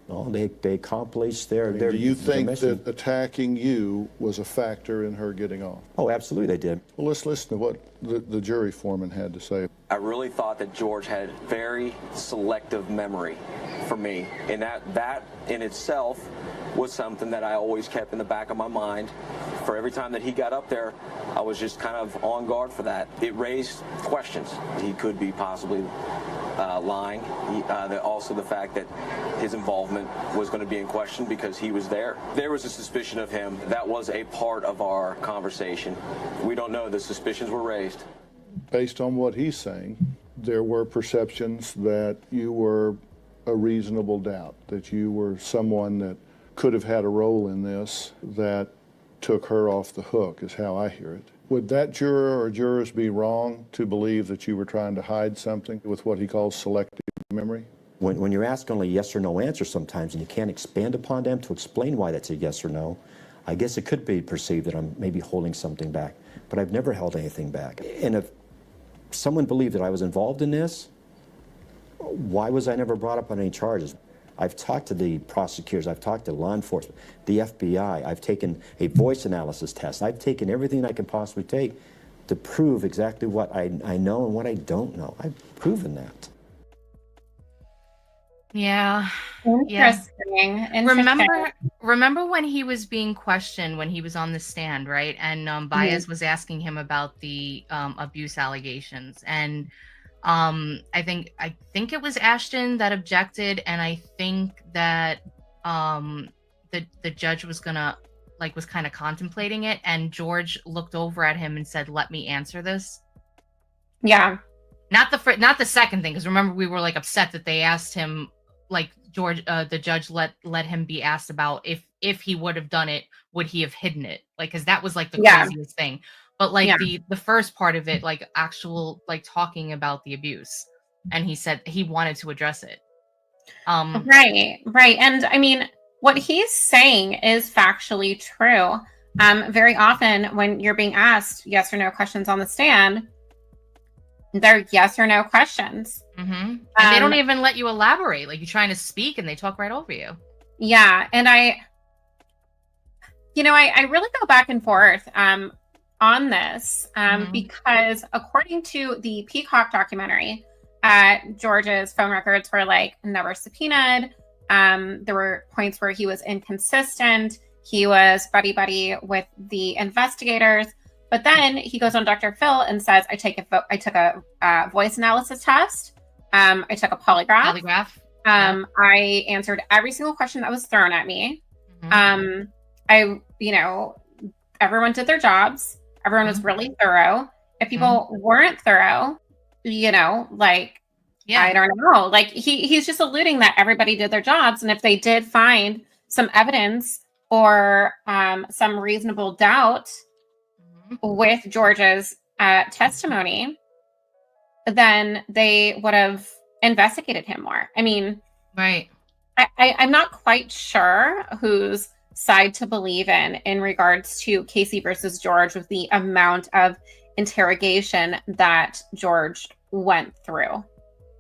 No, they accomplished their Do you think mission. that attacking you was a factor in her getting off? Oh, absolutely they did. Well, let's listen to what the jury foreman had to say. I really thought that George had very selective memory for me, and that in itself was something that I always kept in the back of my mind. For every time that he got up there, I was just kind of on guard for that. It raised questions. He could be possibly lying. Also the fact that his involvement was going to be in question because he was there. There was a suspicion of him. That was a part of our conversation. We don't know. The suspicions were raised. Based on what he's saying, there were perceptions that you were a reasonable doubt, that you were someone that could have had a role in this, that took her off the hook, is how I hear it. Would that juror or jurors be wrong to believe that you were trying to hide something with what he calls selective memory? When you're asked only yes or no answers sometimes and you can't expand upon them to explain why that's a yes or no, I guess it could be perceived that I'm maybe holding something back. But I've never held anything back. And if someone believed that I was involved in this, why was I never brought up on any charges? I've talked to the prosecutors, I've talked to law enforcement, the FBI, I've taken a voice analysis test, I've taken everything I can possibly take to prove exactly what I know and what I don't know. I've proven that. Yeah. Interesting. Remember when he was being questioned when he was on the stand, right? And Baez was asking him about the abuse allegations, and I think it was Ashton that objected, and I think that the judge was gonna was kind of contemplating it, and George looked over at him and said, "Let me answer this." Yeah. Not the second thing, because remember we were like upset that they asked him, like George, the judge let him be asked about if he would have done it, would he have hidden it? Like, because that was like the craziest thing. But like the first part of it, like actual like talking about the abuse, and he said he wanted to address it. Right. And I mean, what he's saying is factually true. Very often when you're being asked yes or no questions on the stand, they're yes or no questions. And they don't even let you elaborate. Like, you're trying to speak and they talk right over you. Yeah. And I really go back and forth on this because according to the Peacock documentary, George's phone records were like never subpoenaed. There were points where he was inconsistent. He was buddy with the investigators. But then he goes on Dr. Phil and says, I took a voice analysis test. I took a polygraph. I answered every single question that was thrown at me. Everyone did their jobs. Everyone was really thorough. If people weren't thorough, I don't know. Like he's just alluding that everybody did their jobs. And if they did find some evidence or some reasonable doubt with George's testimony, then they would have investigated him more. I mean, I'm not quite sure whose side to believe in regards to Casey versus George with the amount of interrogation that George went through.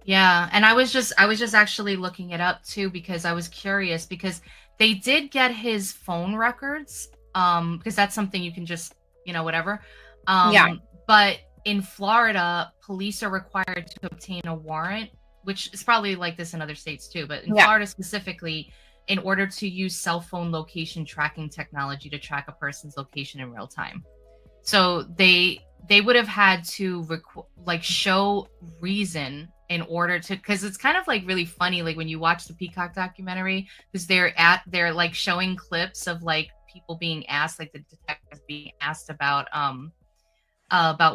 Yeah, and I was just actually looking it up too, because I was curious, because they did get his phone records, because that's something you can just whatever. But in Florida, police are required to obtain a warrant, which is probably like this in other states too, but in Florida specifically, in order to use cell phone location tracking technology to track a person's location in real time. So they would have had to show reason in order to, because it's kind of like really funny, like when you watch the Peacock documentary, because they're like showing clips of like people being asked, like the detectives being asked about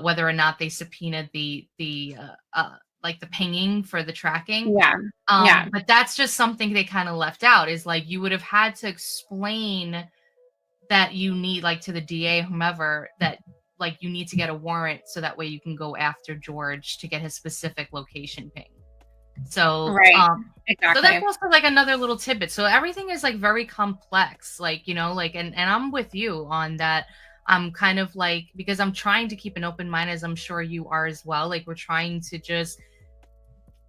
whether or not they subpoenaed the pinging for the tracking. But that's just something they kind of left out, is like you would have had to explain that you need, like, to the DA, whomever, that like you need to get a warrant so that way you can go after George to get his specific location ping. So exactly. So that's also like another little tidbit. So everything is like very complex, like, and I'm with you on that. I'm kind of like, because I'm trying to keep an open mind, as I'm sure you are as well. Like, we're trying to just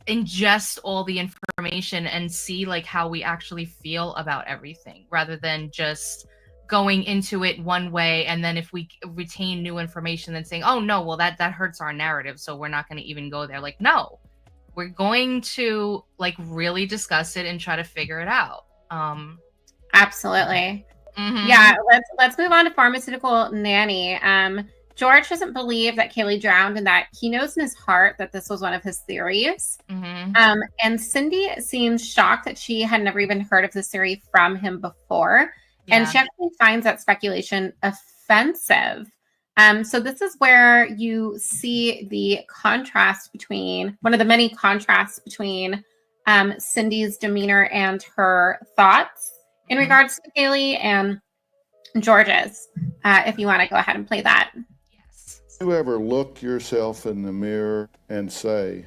ingest all the information and see like how we actually feel about everything, rather than just going into it one way, and then if we retain new information, then saying, oh no, well that hurts our narrative, so we're not going to even go there. Like, no, we're going to like really discuss it and try to figure it out. Absolutely. Yeah, let's move on to pharmaceutical nanny. George doesn't believe that Kaylee drowned, and that he knows in his heart that this was one of his theories. And Cindy seems shocked that she had never even heard of this theory from him before. And she actually finds that speculation offensive. So this is where you see the contrast between, one of the many contrasts between Cindy's demeanor and her thoughts in regards to Kaylee and George's. If you want to go ahead and play that. You ever look yourself in the mirror and say,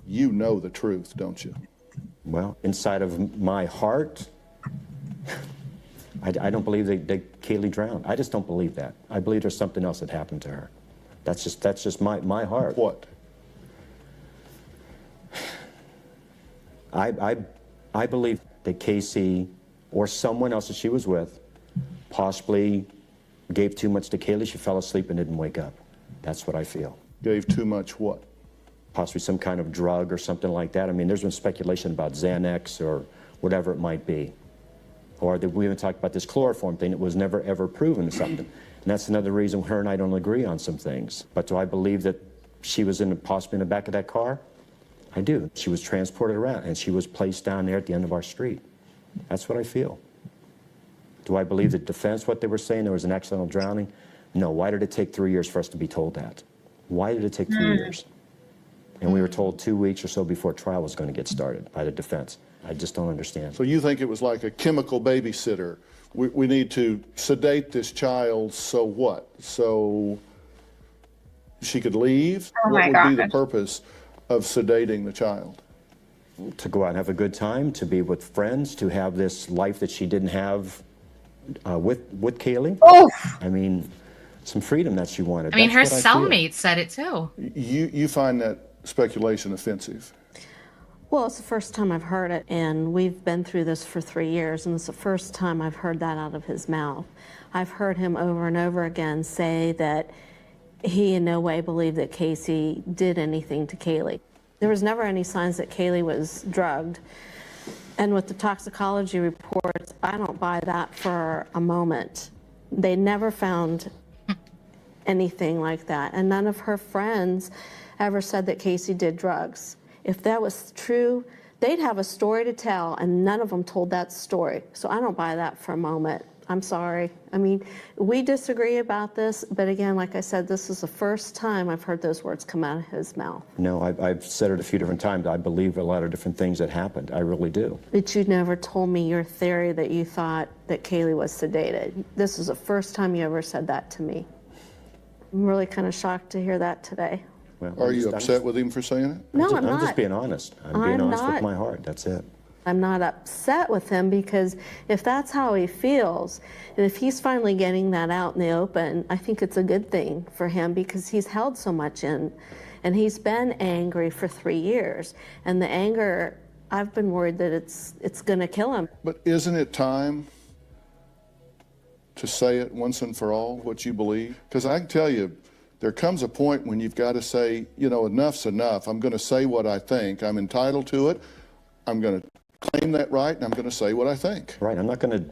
you know the truth, don't you? Well, inside of my heart, I don't believe that Kaylee drowned. I just don't believe that. I believe there's something else that happened to her. That's just my heart. What? I believe that Casey or someone else that she was with possibly gave too much to Kaylee. She fell asleep and didn't wake up. That's what I feel. Gave too much what? possibly some kind of drug or something like that. I mean, there's been speculation about Xanax or whatever it might be. Or that we even talked about this chloroform thing that was never ever proven something. And that's another reason her and I don't agree on some things. But do I believe that she was possibly in the back of that car? I do. She was transported around and she was placed down there at the end of our street. That's what I feel. Do I believe the defense, what they were saying, there was an accidental drowning? No. Why did it take 3 years for us to be told that? Why did it take 3 years? And we were told 2 weeks or so before trial was going to get started by the defense. I just don't understand. So you think it was like a chemical babysitter? We need to sedate this child, so what? So she could leave? Oh what my would be the gosh. purpose of sedating the child? To go out and have a good time, to be with friends, to have this life that she didn't have with Kaylee. I mean, some freedom that she wanted. I mean, her That's what I feel. cellmate said it too. You find that speculation offensive? Well, it's the first time I've heard it, and we've been through this for 3 years, and it's the first time I've heard that out of his mouth. I've heard him over and over again say that he in no way believed that Casey did anything to Kaylee. There was never any signs that Kaylee was drugged. And with the toxicology reports, I don't buy that for a moment. They never found anything like that. And none of her friends ever said that Casey did drugs. If that was true, they'd have a story to tell, and none of them told that story. So I don't buy that for a moment. I'm sorry. I mean, we disagree about this, but again, like I said, this is the first time I've heard those words come out of his mouth. No, I've said it a few different times. I believe a lot of different things that happened. I really do. But you never told me your theory that you thought that Kaylee was sedated. This is the first time you ever said that to me. I'm really kind of shocked to hear that today. Well, Are you upset with him for saying it? No, I'm I'm just not. being honest. I'm being honest with my heart. That's it. I'm not upset with him because if that's how he feels, and if he's finally getting that out in the open, I think it's a good thing for him because he's held so much in, and he's been angry for 3 years. And the anger, I've been worried that it's going to kill him. But isn't it time to say it once and for all, what you believe? Because I can tell you, there comes a point when you've got to say, you know, enough's enough. I'm going to say what I think. I'm entitled to it. I'm going to claim that right, and I'm going to say what I think. Right. I'm not going to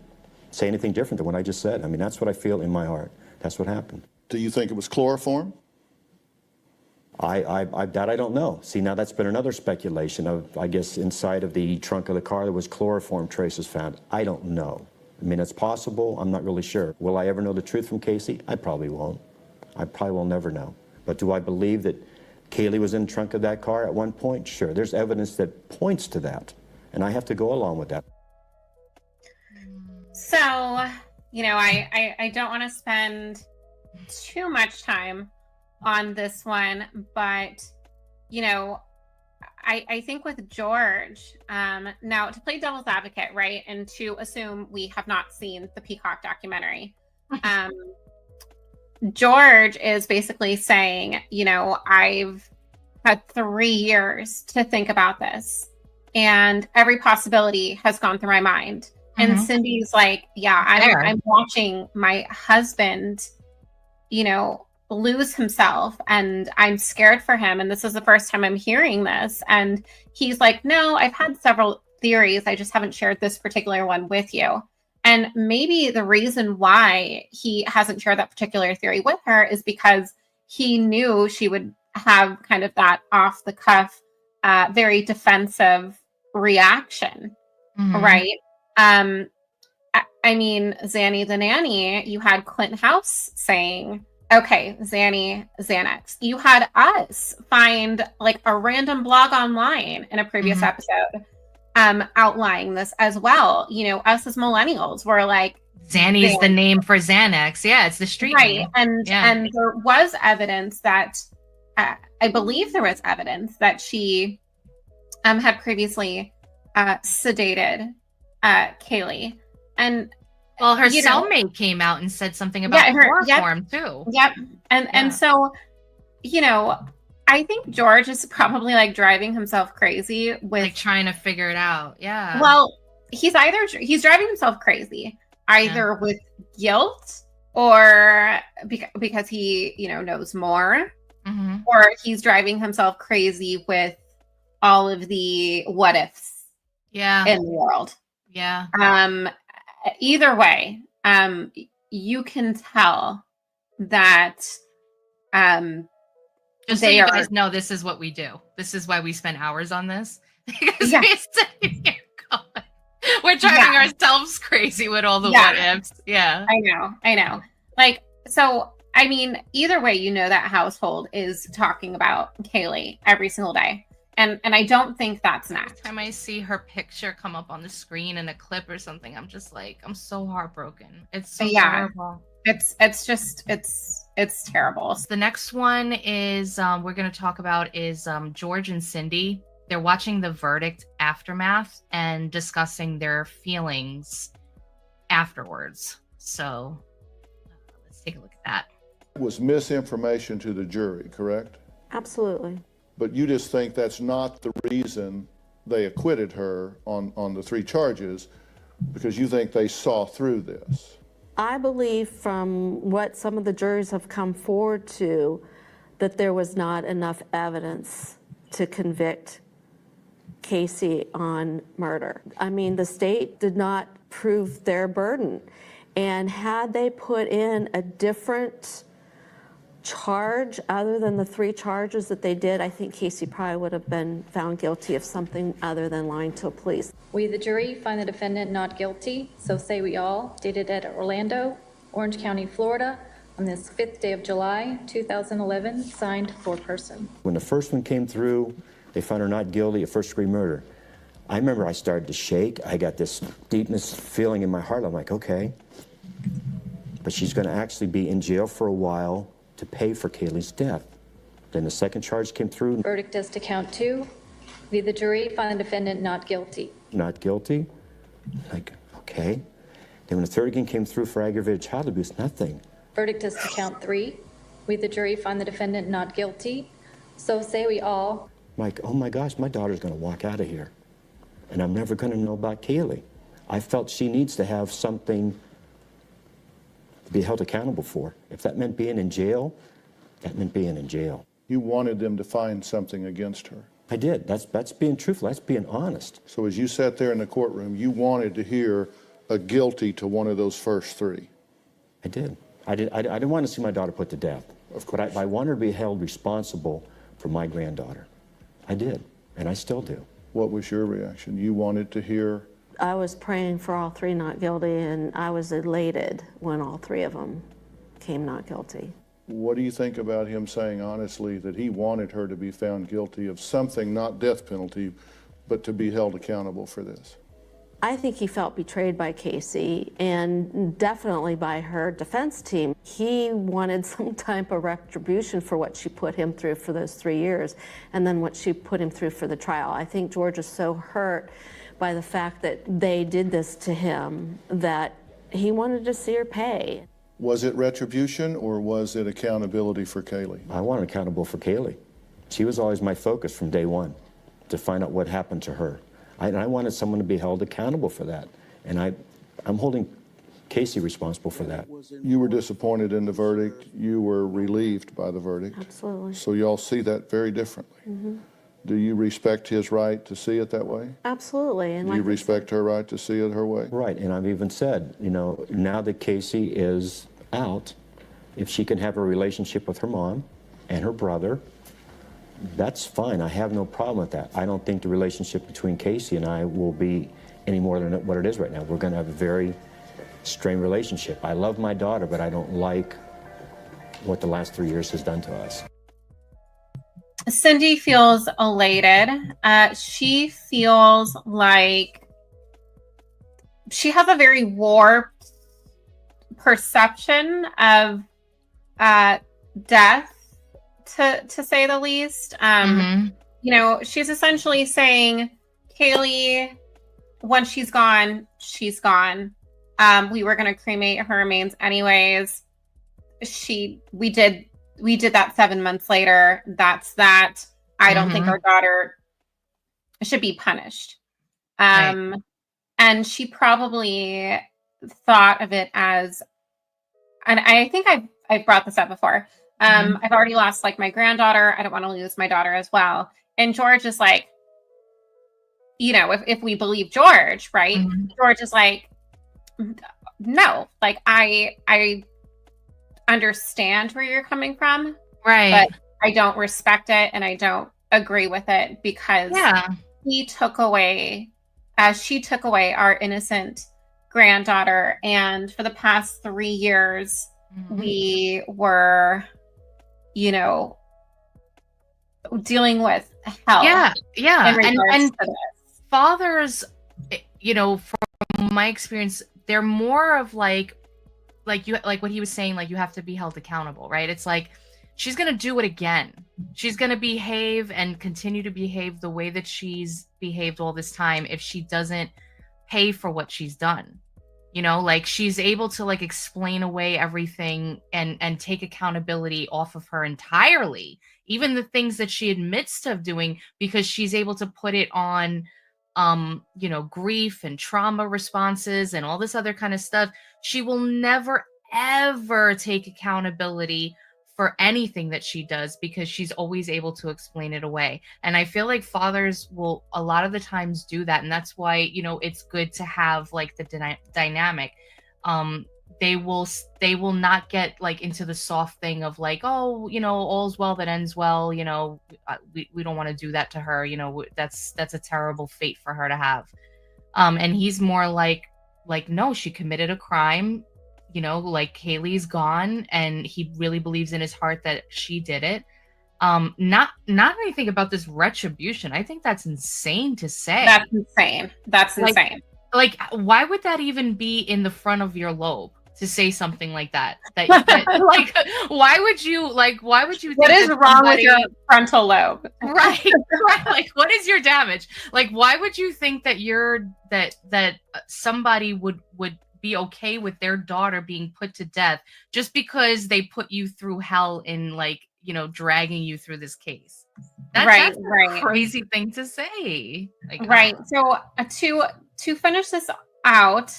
say anything different than what I just said. I mean, that's what I feel in my heart. That's what happened. Do you think it was chloroform? That I don't know. See, now that's been another speculation of, I guess, inside of the trunk of the car there was chloroform traces found. I don't know. I mean, it's possible. I'm not really sure. Will I ever know the truth from Casey? I probably won't. I probably will never know. But do I believe that Kaylee was in the trunk of that car at one point? Sure. There's evidence that points to that. And I have to go along with that. So, you know, I don't want to spend too much time on this one, but, you know, I think with George, now to play devil's advocate, right, and to assume we have not seen the Peacock documentary, George is basically saying, you know, I've had 3 years to think about this. And every possibility has gone through my mind. And Cindy's like, yeah, I'm watching my husband, you know, lose himself, and I'm scared for him. And this is the first time I'm hearing this. And he's like, no, I've had several theories. I just haven't shared this particular one with you. And maybe the reason why he hasn't shared that particular theory with her is because he knew she would have kind of that off the cuff, very defensive reaction, right? I mean, Zanny the nanny, you had Clint House saying, okay, Zanny, Xanax. You had us find like a random blog online in a previous episode outlining this as well. You know, us as millennials were like, Zanny's the name for Xanax. Yeah, it's the street name. And there was evidence that I believe there was evidence that she had previously sedated Kaylee. And well, her cellmate came out and said something about chloroform too. Yep. And so, you know, I think George is probably like driving himself crazy with like trying to figure it out. Yeah. Well, he's driving himself crazy either with guilt or because he, you know, knows more, or he's driving himself crazy with all of the what ifs in the world. Yeah. Either way, you can tell that just so you guys know, this is what we do. This is why we spend hours on this. Because we're driving ourselves crazy with all the what ifs. Yeah. I know. Like, so, I mean, either way, you know, that household is talking about Kaylee every single day. And I don't think that's an act. Every time I see her picture come up on the screen in a clip or something, I'm just like, I'm so heartbroken. It's so terrible. It's terrible. The next one is we're going to talk about is George and Cindy. They're watching the verdict aftermath and discussing their feelings afterwards. So let's take a look at that. It was misinformation to the jury, correct? Absolutely. But you just think that's not the reason they acquitted her on the 3 charges, because you think they saw through this. I believe from what some of the juries have come forward to, that there was not enough evidence to convict Casey on murder. I mean, the state did not prove their burden. And had they put in a different charge other than the 3 charges that they did, I think Casey probably would have been found guilty of something other than lying to a police. We, the jury, find the defendant not guilty, so say we all, dated at Orlando, Orange County, Florida, on this 5th day of July, 2011, signed foreperson. When the first one came through, they found her not guilty of first-degree murder. I remember I started to shake. I got this deepness feeling in my heart. I'm like, okay. But she's going to actually be in jail for a while to pay for Kaylee's death. Then the second charge came through. Verdict as to count 2. We, the jury, find the defendant not guilty. Not guilty? Like, okay. Then when the third again came through for aggravated child abuse, nothing. Verdict as to count 3. We, the jury, find the defendant not guilty. So say we all. Like, oh my gosh, my daughter's going to walk out of here. And I'm never going to know about Kaylee. I felt she needs to have something to be held accountable for. If that meant being in jail, that meant being in jail. You wanted them to find something against her. I did. That's being truthful. That's being honest. So as you sat there in the courtroom, you wanted to hear a guilty to one of those first 3. I did. I didn't want to see my daughter put to death. But I wanted her to be held responsible for my granddaughter. I did, and I still do. What was your reaction? You wanted to hear? I was praying for all 3 not guilty, and I was elated when all 3 of them came not guilty. What do you think about him saying honestly that he wanted her to be found guilty of something, not death penalty, but to be held accountable for this? I think he felt betrayed by Casey and definitely by her defense team. He wanted some type of retribution for what she put him through for those 3 years and then what she put him through for the trial. I think George is so hurt by the fact that they did this to him that he wanted to see her pay. Was it retribution or was it accountability for Kaylee? I wanted accountable for Kaylee. She was always my focus from day one, to find out what happened to her. I wanted someone to be held accountable for that. And I'm holding Casey responsible for that. You were disappointed in the verdict. You were relieved by the verdict. Absolutely. So y'all see that very differently. Mm-hmm. Do you respect his right to see it that way? Absolutely. And do you respect her right to see it her way? Right, and I've even said, you know, now that Casey is out, if she can have a relationship with her mom and her brother, that's fine. I have no problem with that. I don't think the relationship between Casey and I will be any more than what it is right now. We're going to have a very strained relationship. I love my daughter, but I don't like what the last 3 years has done to us. Cindy feels elated. She feels like she has a very warped perception of death, to say the least. You know, she's essentially saying, Kaylee, when she's gone, she's gone. We were going to cremate her remains anyways. We did that 7 months later. That's that. I don't think our daughter should be punished. Right. And she probably thought of it as, and I think I've brought this up before, I've already lost like my granddaughter. I don't want to lose my daughter as well. And George is like, you know, if we believe George, right? George is like, no, like I understand where you're coming from, right? But I don't respect it and I don't agree with it because she took away our innocent granddaughter, and for the past 3 years, we were, you know, dealing with hell. Yeah. And to this. fathers, you know, from my experience, they're more of like what he was saying, like you have to be held accountable, right? It's like she's gonna do it again. She's gonna behave and continue to behave the way that she's behaved all this time if she doesn't pay for what she's done. You know, like she's able to like explain away everything and take accountability off of her entirely, even the things that she admits to doing, because she's able to put it on you know, grief and trauma responses and all this other kind of stuff. She will never ever take accountability for anything that she does because she's always able to explain it away. And I feel like fathers will a lot of the times do that, and that's why, you know, it's good to have like the dynamic. They will not get like into the soft thing of like, oh, you know, all's well that ends well, you know, we don't want to do that to her, you know, that's a terrible fate for her to have. And he's more like no, she committed a crime, you know, like Kaylee's gone, and he really believes in his heart that she did it. Not anything about this retribution. I think that's insane to say. That's insane. That's insane. Like, why would that even be in the front of your lobe to say something like that? That like, why would you think what is wrong with your frontal lobe? Right. Like, what is your damage? Like, why would you think that that somebody would be okay with their daughter being put to death just because they put you through hell in, like, you know, dragging you through this case? That's a crazy thing to say. Like, right. So to finish this out,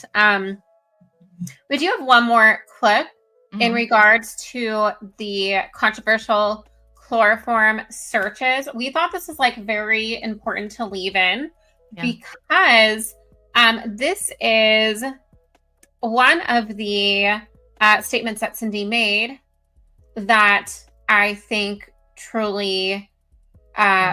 we do have one more clip in regards to the controversial chloroform searches. We thought this was like very important to leave in because this is one of the statements that Cindy made that I think truly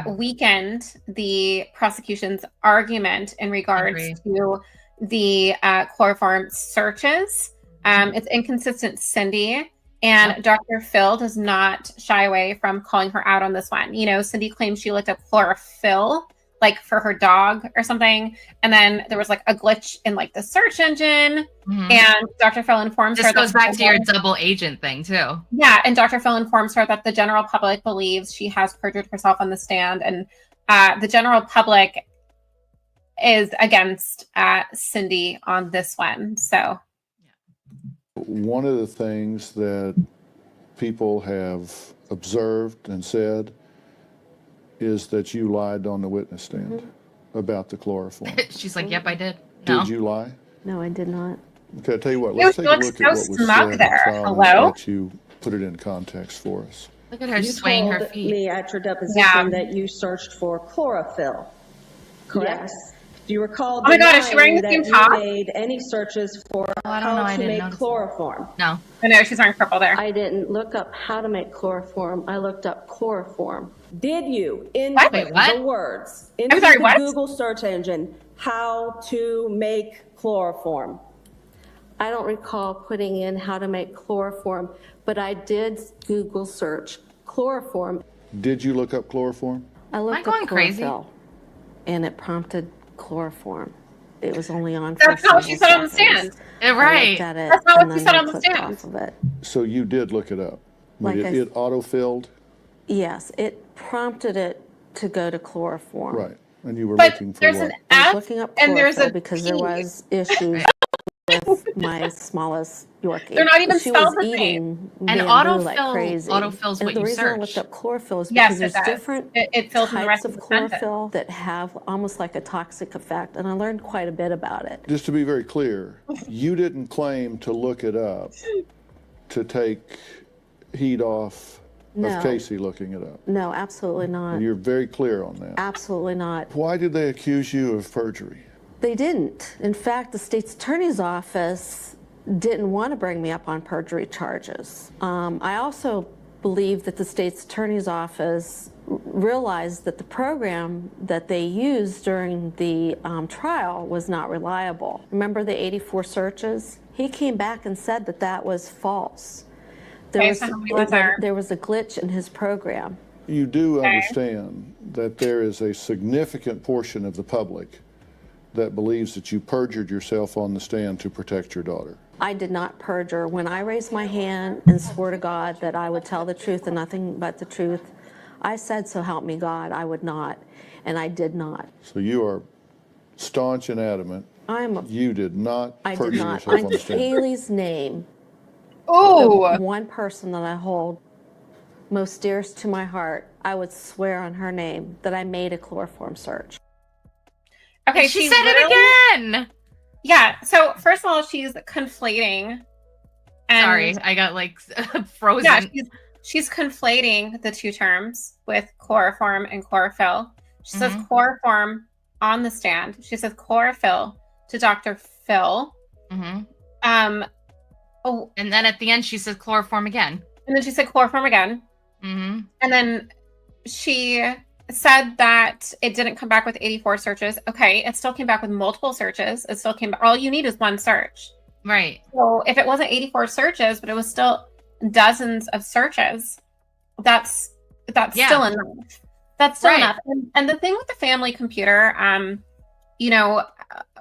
weakened the prosecution's argument in regards to the chloroform searches. It's inconsistent, Cindy, and Dr. Phil does not shy away from calling her out on this one. You know, Cindy claims she looked up chlorophyll, like for her dog or something, and then there was like a glitch in like the search engine, and Dr. Phil informs her. This goes back to your double agent thing too. Yeah, and Dr. Phil informs her that the general public believes she has perjured herself on the stand, and the general public is against Cindy on this one. So one of the things that people have observed and said is that you lied on the witness stand about the chloroform. She's like, yep, I did. No. Did you lie? No, I did not. Okay, I'll tell you what, let's take a look at what was said at trial and let you put it in context for us. Look at her swaying her feet. Me at your deposition that you searched for chlorophyll, correct? Yes. Do you recall oh my God, is she wearing the same top? Made any searches for how to make chloroform? No. I know, she's wearing purple there. I didn't look up how to make chloroform. I looked up chloroform. Did you input the words into the Google search engine, how to make chloroform? I don't recall putting in how to make chloroform, but I did Google search chloroform. Did you look up chloroform? I looked up chlorophyll, and it prompted chloroform. It was only on. That's not what she said on the stand. Right. That's not what she said on the stand. Of it. So you did look it up. Like it auto-filled? Yes, it prompted it to go to chloroform. Right. And you were looking for what? I was looking up chlorophyll because there was issues with my smallest Yorkie. They're not even she spelled was the eating And bamboo like crazy. autofills and what the you reason search. I looked up chlorophyll is Yes, because there's different it fills in the types rest of of the sentence. chlorophyll that have almost like a toxic effect, and I learned quite a bit about it. Just to be very clear, you didn't claim to look it up to take heat off No. of Casey looking it up. No, absolutely not. And you're very clear on that. Absolutely not. Why did they accuse you of perjury? They didn't. In fact, the state's attorney's office didn't want to bring me up on perjury charges. I also believe that the state's attorney's office realized that the program that they used during the trial was not reliable. Remember the 84 searches? He came back and said that that was false. There was a glitch in his program. You do understand that there is a significant portion of the public that believes that you perjured yourself on the stand to protect your daughter. I did not perjure. When I raised my hand and swore to God that I would tell the truth and nothing but the truth, I said, so help me God, I would not, and I did not. So you are staunch and adamant. You did not perjure yourself on the stand. Kaylee's name, Oh, the one person that I hold most dearest to my heart, I would swear on her name that I made a chloroform search. Okay, she said it again. Yeah. So first of all, she's conflating. And Sorry, I got like frozen. Yeah, she's conflating the two terms with chloroform and chlorophyll. She says chloroform on the stand. She says chlorophyll to Dr. Phil. Oh, and then at the end she says chloroform again. And then she said chloroform again. And then she said that it didn't come back with 84 searches. Okay, it still came back with multiple searches. It still came back. All you need is one search. Right. So if it wasn't 84 searches, but it was still dozens of searches, that's still enough. That's still enough. And the thing with the family computer, you know,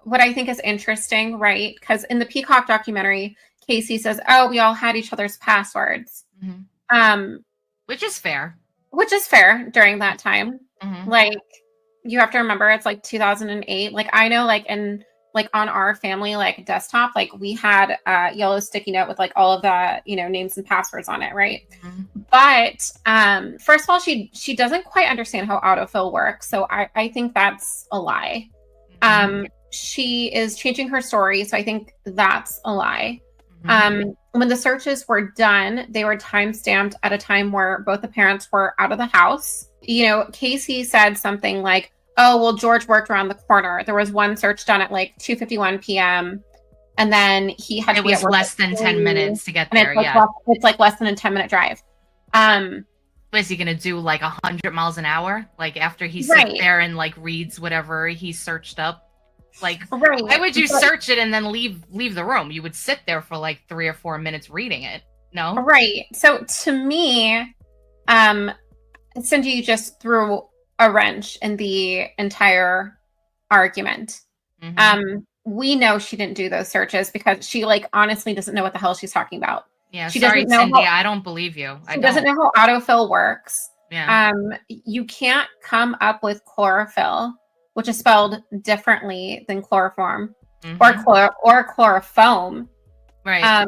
what I think is interesting, right? Because in the Peacock documentary, Casey says, "Oh, we all had each other's passwords," which is fair. Which is fair during that time. Like, you have to remember, it's like 2008. Like, I know, like, in like on our family like desktop, like we had a yellow sticky note with like all of the, you know, names and passwords on it, right? But first of all, she doesn't quite understand how autofill works, so I think that's a lie. She is changing her story, so I think that's a lie. When the searches were done, they were time-stamped at a time where both the parents were out of the house. You know, Casey said something like, "Oh, well, George worked around the corner. There was one search done at like 2:51 p.m. and then he had to be at work less than 10 minutes to get and there." It's like less than a 10-minute drive. What is he gonna do, like 100 miles an hour? Like after he sits there and like reads whatever he searched up? Like, why would you search it and then leave the room? You would sit there for like 3 or 4 minutes reading it. No? Right. So to me, Cindy just threw a wrench in the entire argument. We know she didn't do those searches because she like honestly doesn't know what the hell she's talking about. Yeah, she sorry, doesn't know Cindy, I don't believe you. She doesn't know how autofill works. Yeah. You can't come up with chlorophyll, which is spelled differently than chloroform or chlorofoam. Right.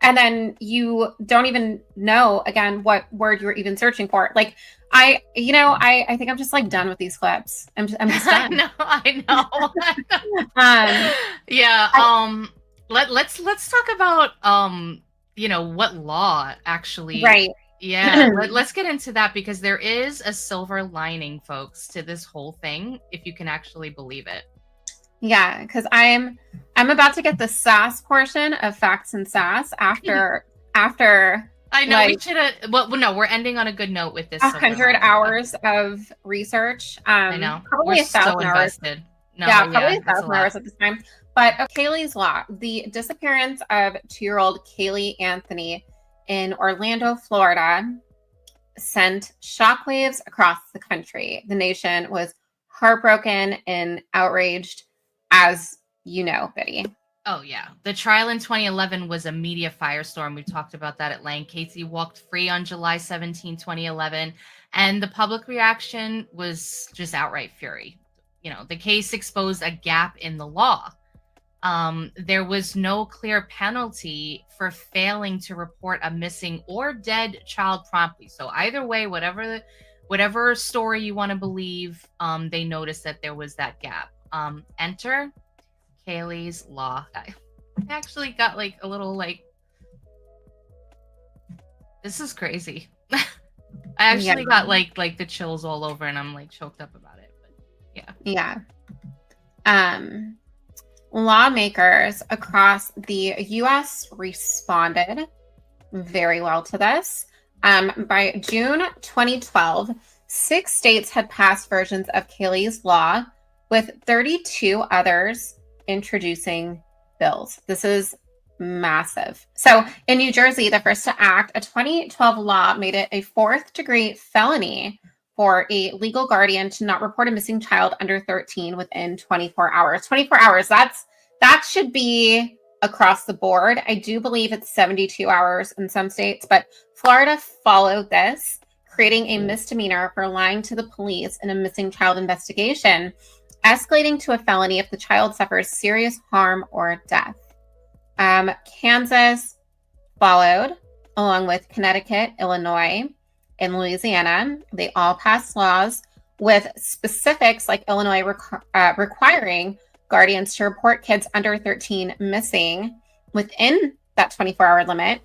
And then you don't even know, again, what word you're even searching for. Like, I think I'm just like done with these clips. I'm just done. I know. Yeah. Let's talk about, you know, what law actually. Right. Yeah. Let's get into that because there is a silver lining, folks, to this whole thing, if you can actually believe it. Yeah, because I'm about to get the SASS portion of Facts and SASS after I know, like, we should have. Well, no, we're ending on a good note with this. 100 hours of research. I know. Probably We're 1,000 so hours. invested. Probably 1,000 hours at this time. But Kaylee's Law, the disappearance of 2-year-old Kaylee Anthony in Orlando, Florida, sent shockwaves across the country. The nation was heartbroken and outraged, as you know, Biddy. Oh, yeah. The trial in 2011 was a media firestorm. We've talked about that at length. Casey walked free on July 17, 2011, and the public reaction was just outright fury. You know, the case exposed a gap in the law. There was no clear penalty for failing to report a missing or dead child promptly. So either way, whatever story you want to believe, they noticed that there was that gap. Enter Kaylee's Law. I actually got like a little like This is crazy. I actually got like the chills all over, and I'm like choked up about it. But yeah. Lawmakers across the U.S. responded very well to this. By June 2012, 6 states had passed versions of Kaylee's Law, with 32 others introducing bills. This is massive. So in New Jersey, the first to act, a 2012 law made it a 4th-degree felony for a legal guardian to not report a missing child under 13 within 24 hours. 24 hours, that should be across the board. I do believe it's 72 hours in some states, but Florida followed this, creating a misdemeanor for lying to the police in a missing child investigation, escalating to a felony if the child suffers serious harm or death. Kansas followed, along with Connecticut, Illinois, and Louisiana. They all passed laws with specifics like Illinois requiring guardians to report kids under 13 missing within that 24-hour limit,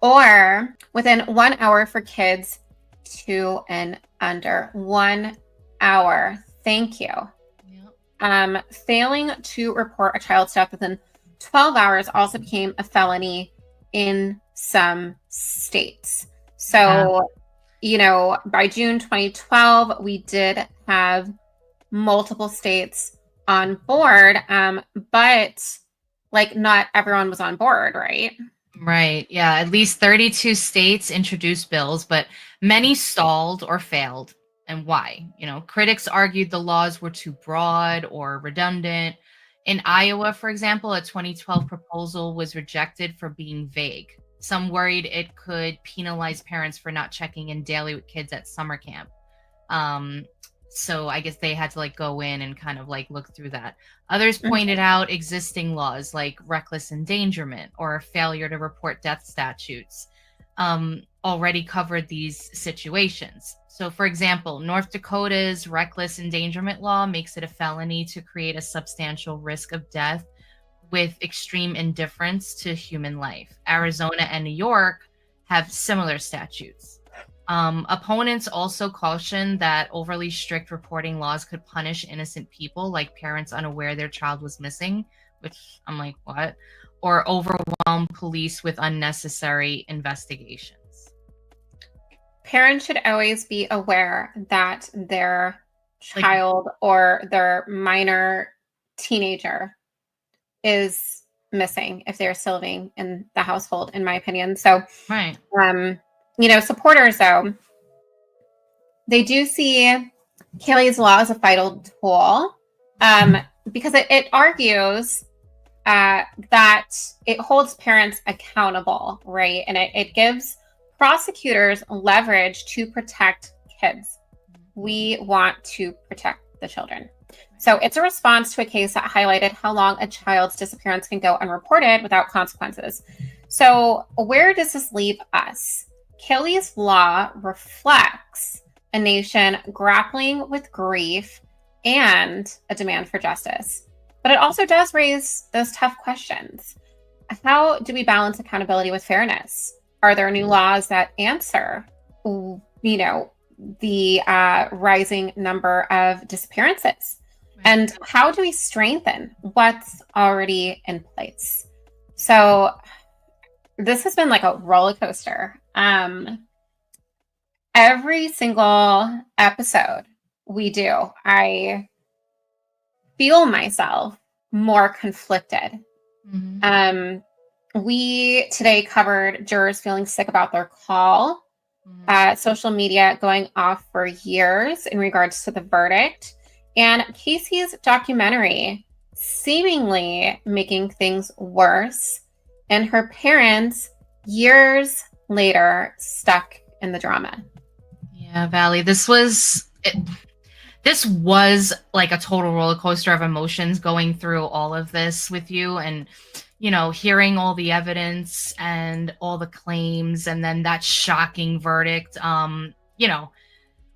or within 1 hour for kids 2 and under. 1 hour. Thank you. Failing to report a child's death within 12 hours also became a felony in some states. So, by June 2012, we did have multiple states on board, but not everyone was on board, right? Right. Yeah. At least 32 states introduced bills, but many stalled or failed. And why? Critics argued the laws were too broad or redundant. In Iowa, for example, a 2012 proposal was rejected for being vague. Some worried it could penalize parents for not checking in daily with kids at summer camp. So I guess they had to go in and kind of look through that. Others pointed out existing laws like reckless endangerment or failure to report death statutes already covered these situations. So, for example, North Dakota's reckless endangerment law makes it a felony to create a substantial risk of death with extreme indifference to human life. Arizona and New York have similar statutes. Opponents also caution that overly strict reporting laws could punish innocent people, like parents unaware their child was missing, which I'm like, what? Or overwhelm police with unnecessary investigations. Parents should always be aware that their child or their minor teenager is missing if they're still living in the household, in my opinion. So, right. Supporters, though, they do see Kaylee's Law as a vital tool because it argues that it holds parents accountable, right? And it gives prosecutors leverage to protect kids. We want to protect the children. So it's a response to a case that highlighted how long a child's disappearance can go unreported without consequences. So where does this leave us? Kaylee's Law reflects a nation grappling with grief and a demand for justice. But it also does raise those tough questions. How do we balance accountability with fairness? Are there new laws that answer, the rising number of disappearances? And how do we strengthen what's already in place? So this has been like a roller coaster. Every single episode we do, I feel myself more conflicted. We today covered jurors feeling sick about their call, social media going off for years in regards to the verdict, and Casey's documentary seemingly making things worse, and her parents years later stuck in the drama. Yeah, Valley, this was like a total roller coaster of emotions going through all of this with you, and hearing all the evidence and all the claims, and then that shocking verdict.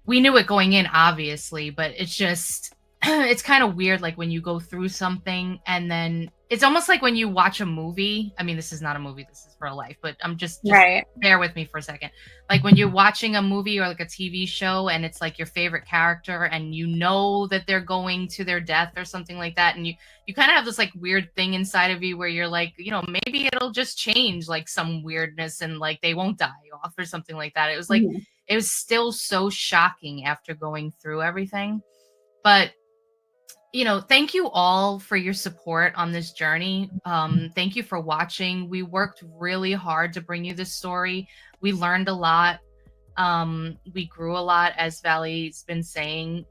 We knew it going in, obviously, but it's just it's kind of weird, like when you go through something and then it's almost like when you watch a movie. I mean, this is not a movie, this is real life, but I'm just Right. bear with me for a second. Like when you're watching a movie or like a TV show and it's like your favorite character and you know that they're going to their death or something like that. And you kind of have this like weird thing inside of you where you're like, you know, maybe it'll just change like some weirdness and like they won't die off or something like that. It was like, it was still so shocking after going through everything. But you know, thank you all for your support on this journey. Thank you for watching. We worked really hard to bring you this story. We learned a lot. We grew a lot, as Valley's been saying.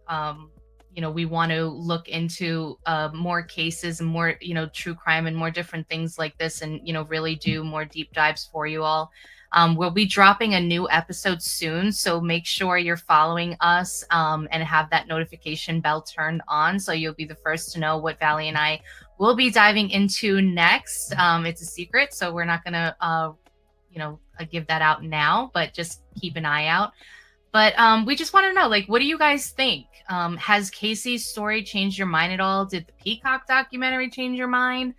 You know, we want to look into more cases and more, you know, true crime and more different things like this, and, you know, really do more deep dives for you all. We'll be dropping a new episode soon, so make sure you're following us and have that notification bell turned on so you'll be the first to know what Valley and I will be diving into next. It's a secret, so we're not going to, you know, give that out now, but just keep an eye out. But we just want to know, like, what do you guys think? Has Casey's story changed your mind at all? Did the Peacock documentary change your mind?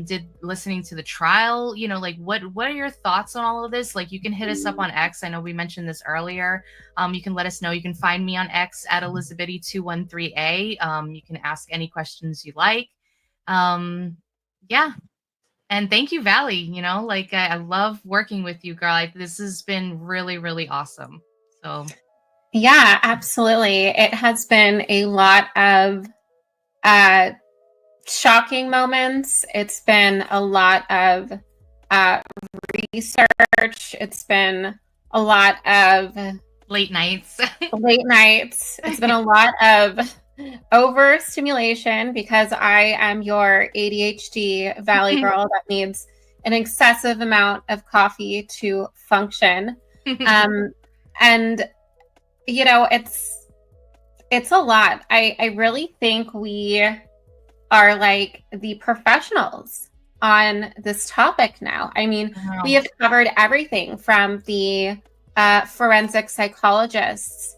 Did listening to the trial, you know, like what are your thoughts on all of this? Like, you can hit us up on X. I know we mentioned this earlier. You can let us know. You can find me on X at Elizabeth213A. You can ask any questions you like. Yeah. And thank you, Valley. You know, like I love working with you, girl. Like, this has been really, really awesome. So yeah, absolutely. It has been a lot of shocking moments. It's been a lot of research. It's been a lot of late nights. It's been a lot of overstimulation because I am your ADHD Valley girl that needs an excessive amount of coffee to function. And you know, it's a lot. I really think we are like the professionals on this topic now. I mean, we have covered everything from the forensic psychologists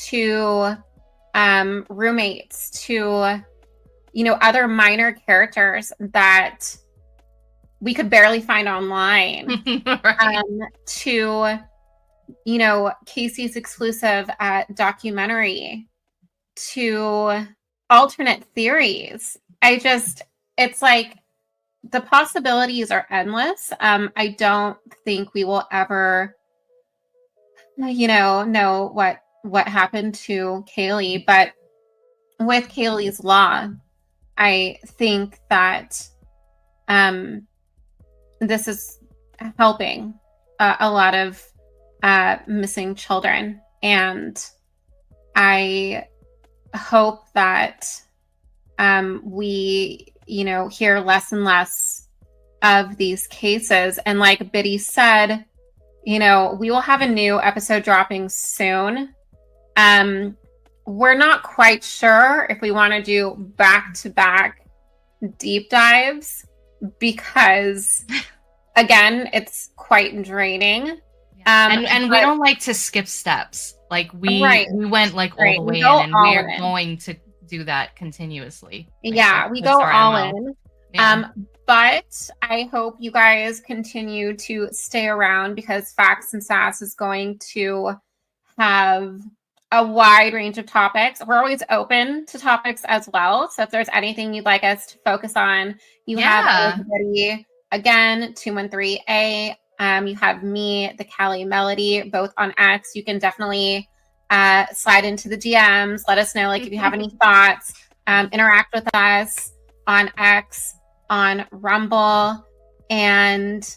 to roommates to, you know, other minor characters that we could barely find online, to, you know, Casey's exclusive documentary, to alternate theories. It's like the possibilities are endless. I don't think we will ever, you know what happened to Kaylee, but with Kaylee's Law, I think that this is helping a lot of missing children, and I hope that we, you know, hear less and less of these cases. And like Biddy said, you know, we will have a new episode dropping soon. We're not quite sure if we want to do back-to-back deep dives because, again, it's quite draining. And we don't like to skip steps. Like we went like all the way in, and we're going to do that continuously. Yeah, we go all in. But I hope you guys continue to stay around because Facts and Sass is going to have a wide range of topics. We're always open to topics as well. So if there's anything you'd like us to focus on, you have everybody, again, 213A. You have me, the Callie Melody, both on X. You can definitely slide into the DMs. Let us know, like, if you have any thoughts. Interact with us on X, on Rumble, and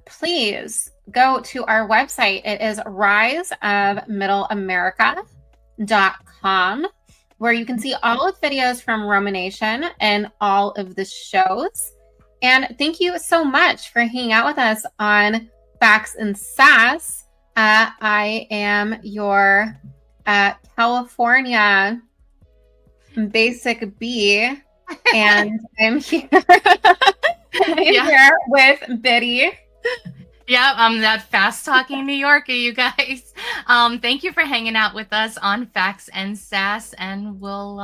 please go to our website. It is riseofmiddleamerica.com, where you can see all of the videos from Romanation and all of the shows. And thank you so much for hanging out with us on Facts and Sass. I am your California Basic B, and I'm here. Here with Biddy. Yeah, I'm that fast-talking New Yorker, you guys. Thank you for hanging out with us on Facts and Sass, and we'll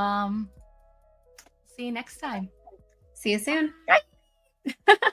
see you next time. See you soon. Bye.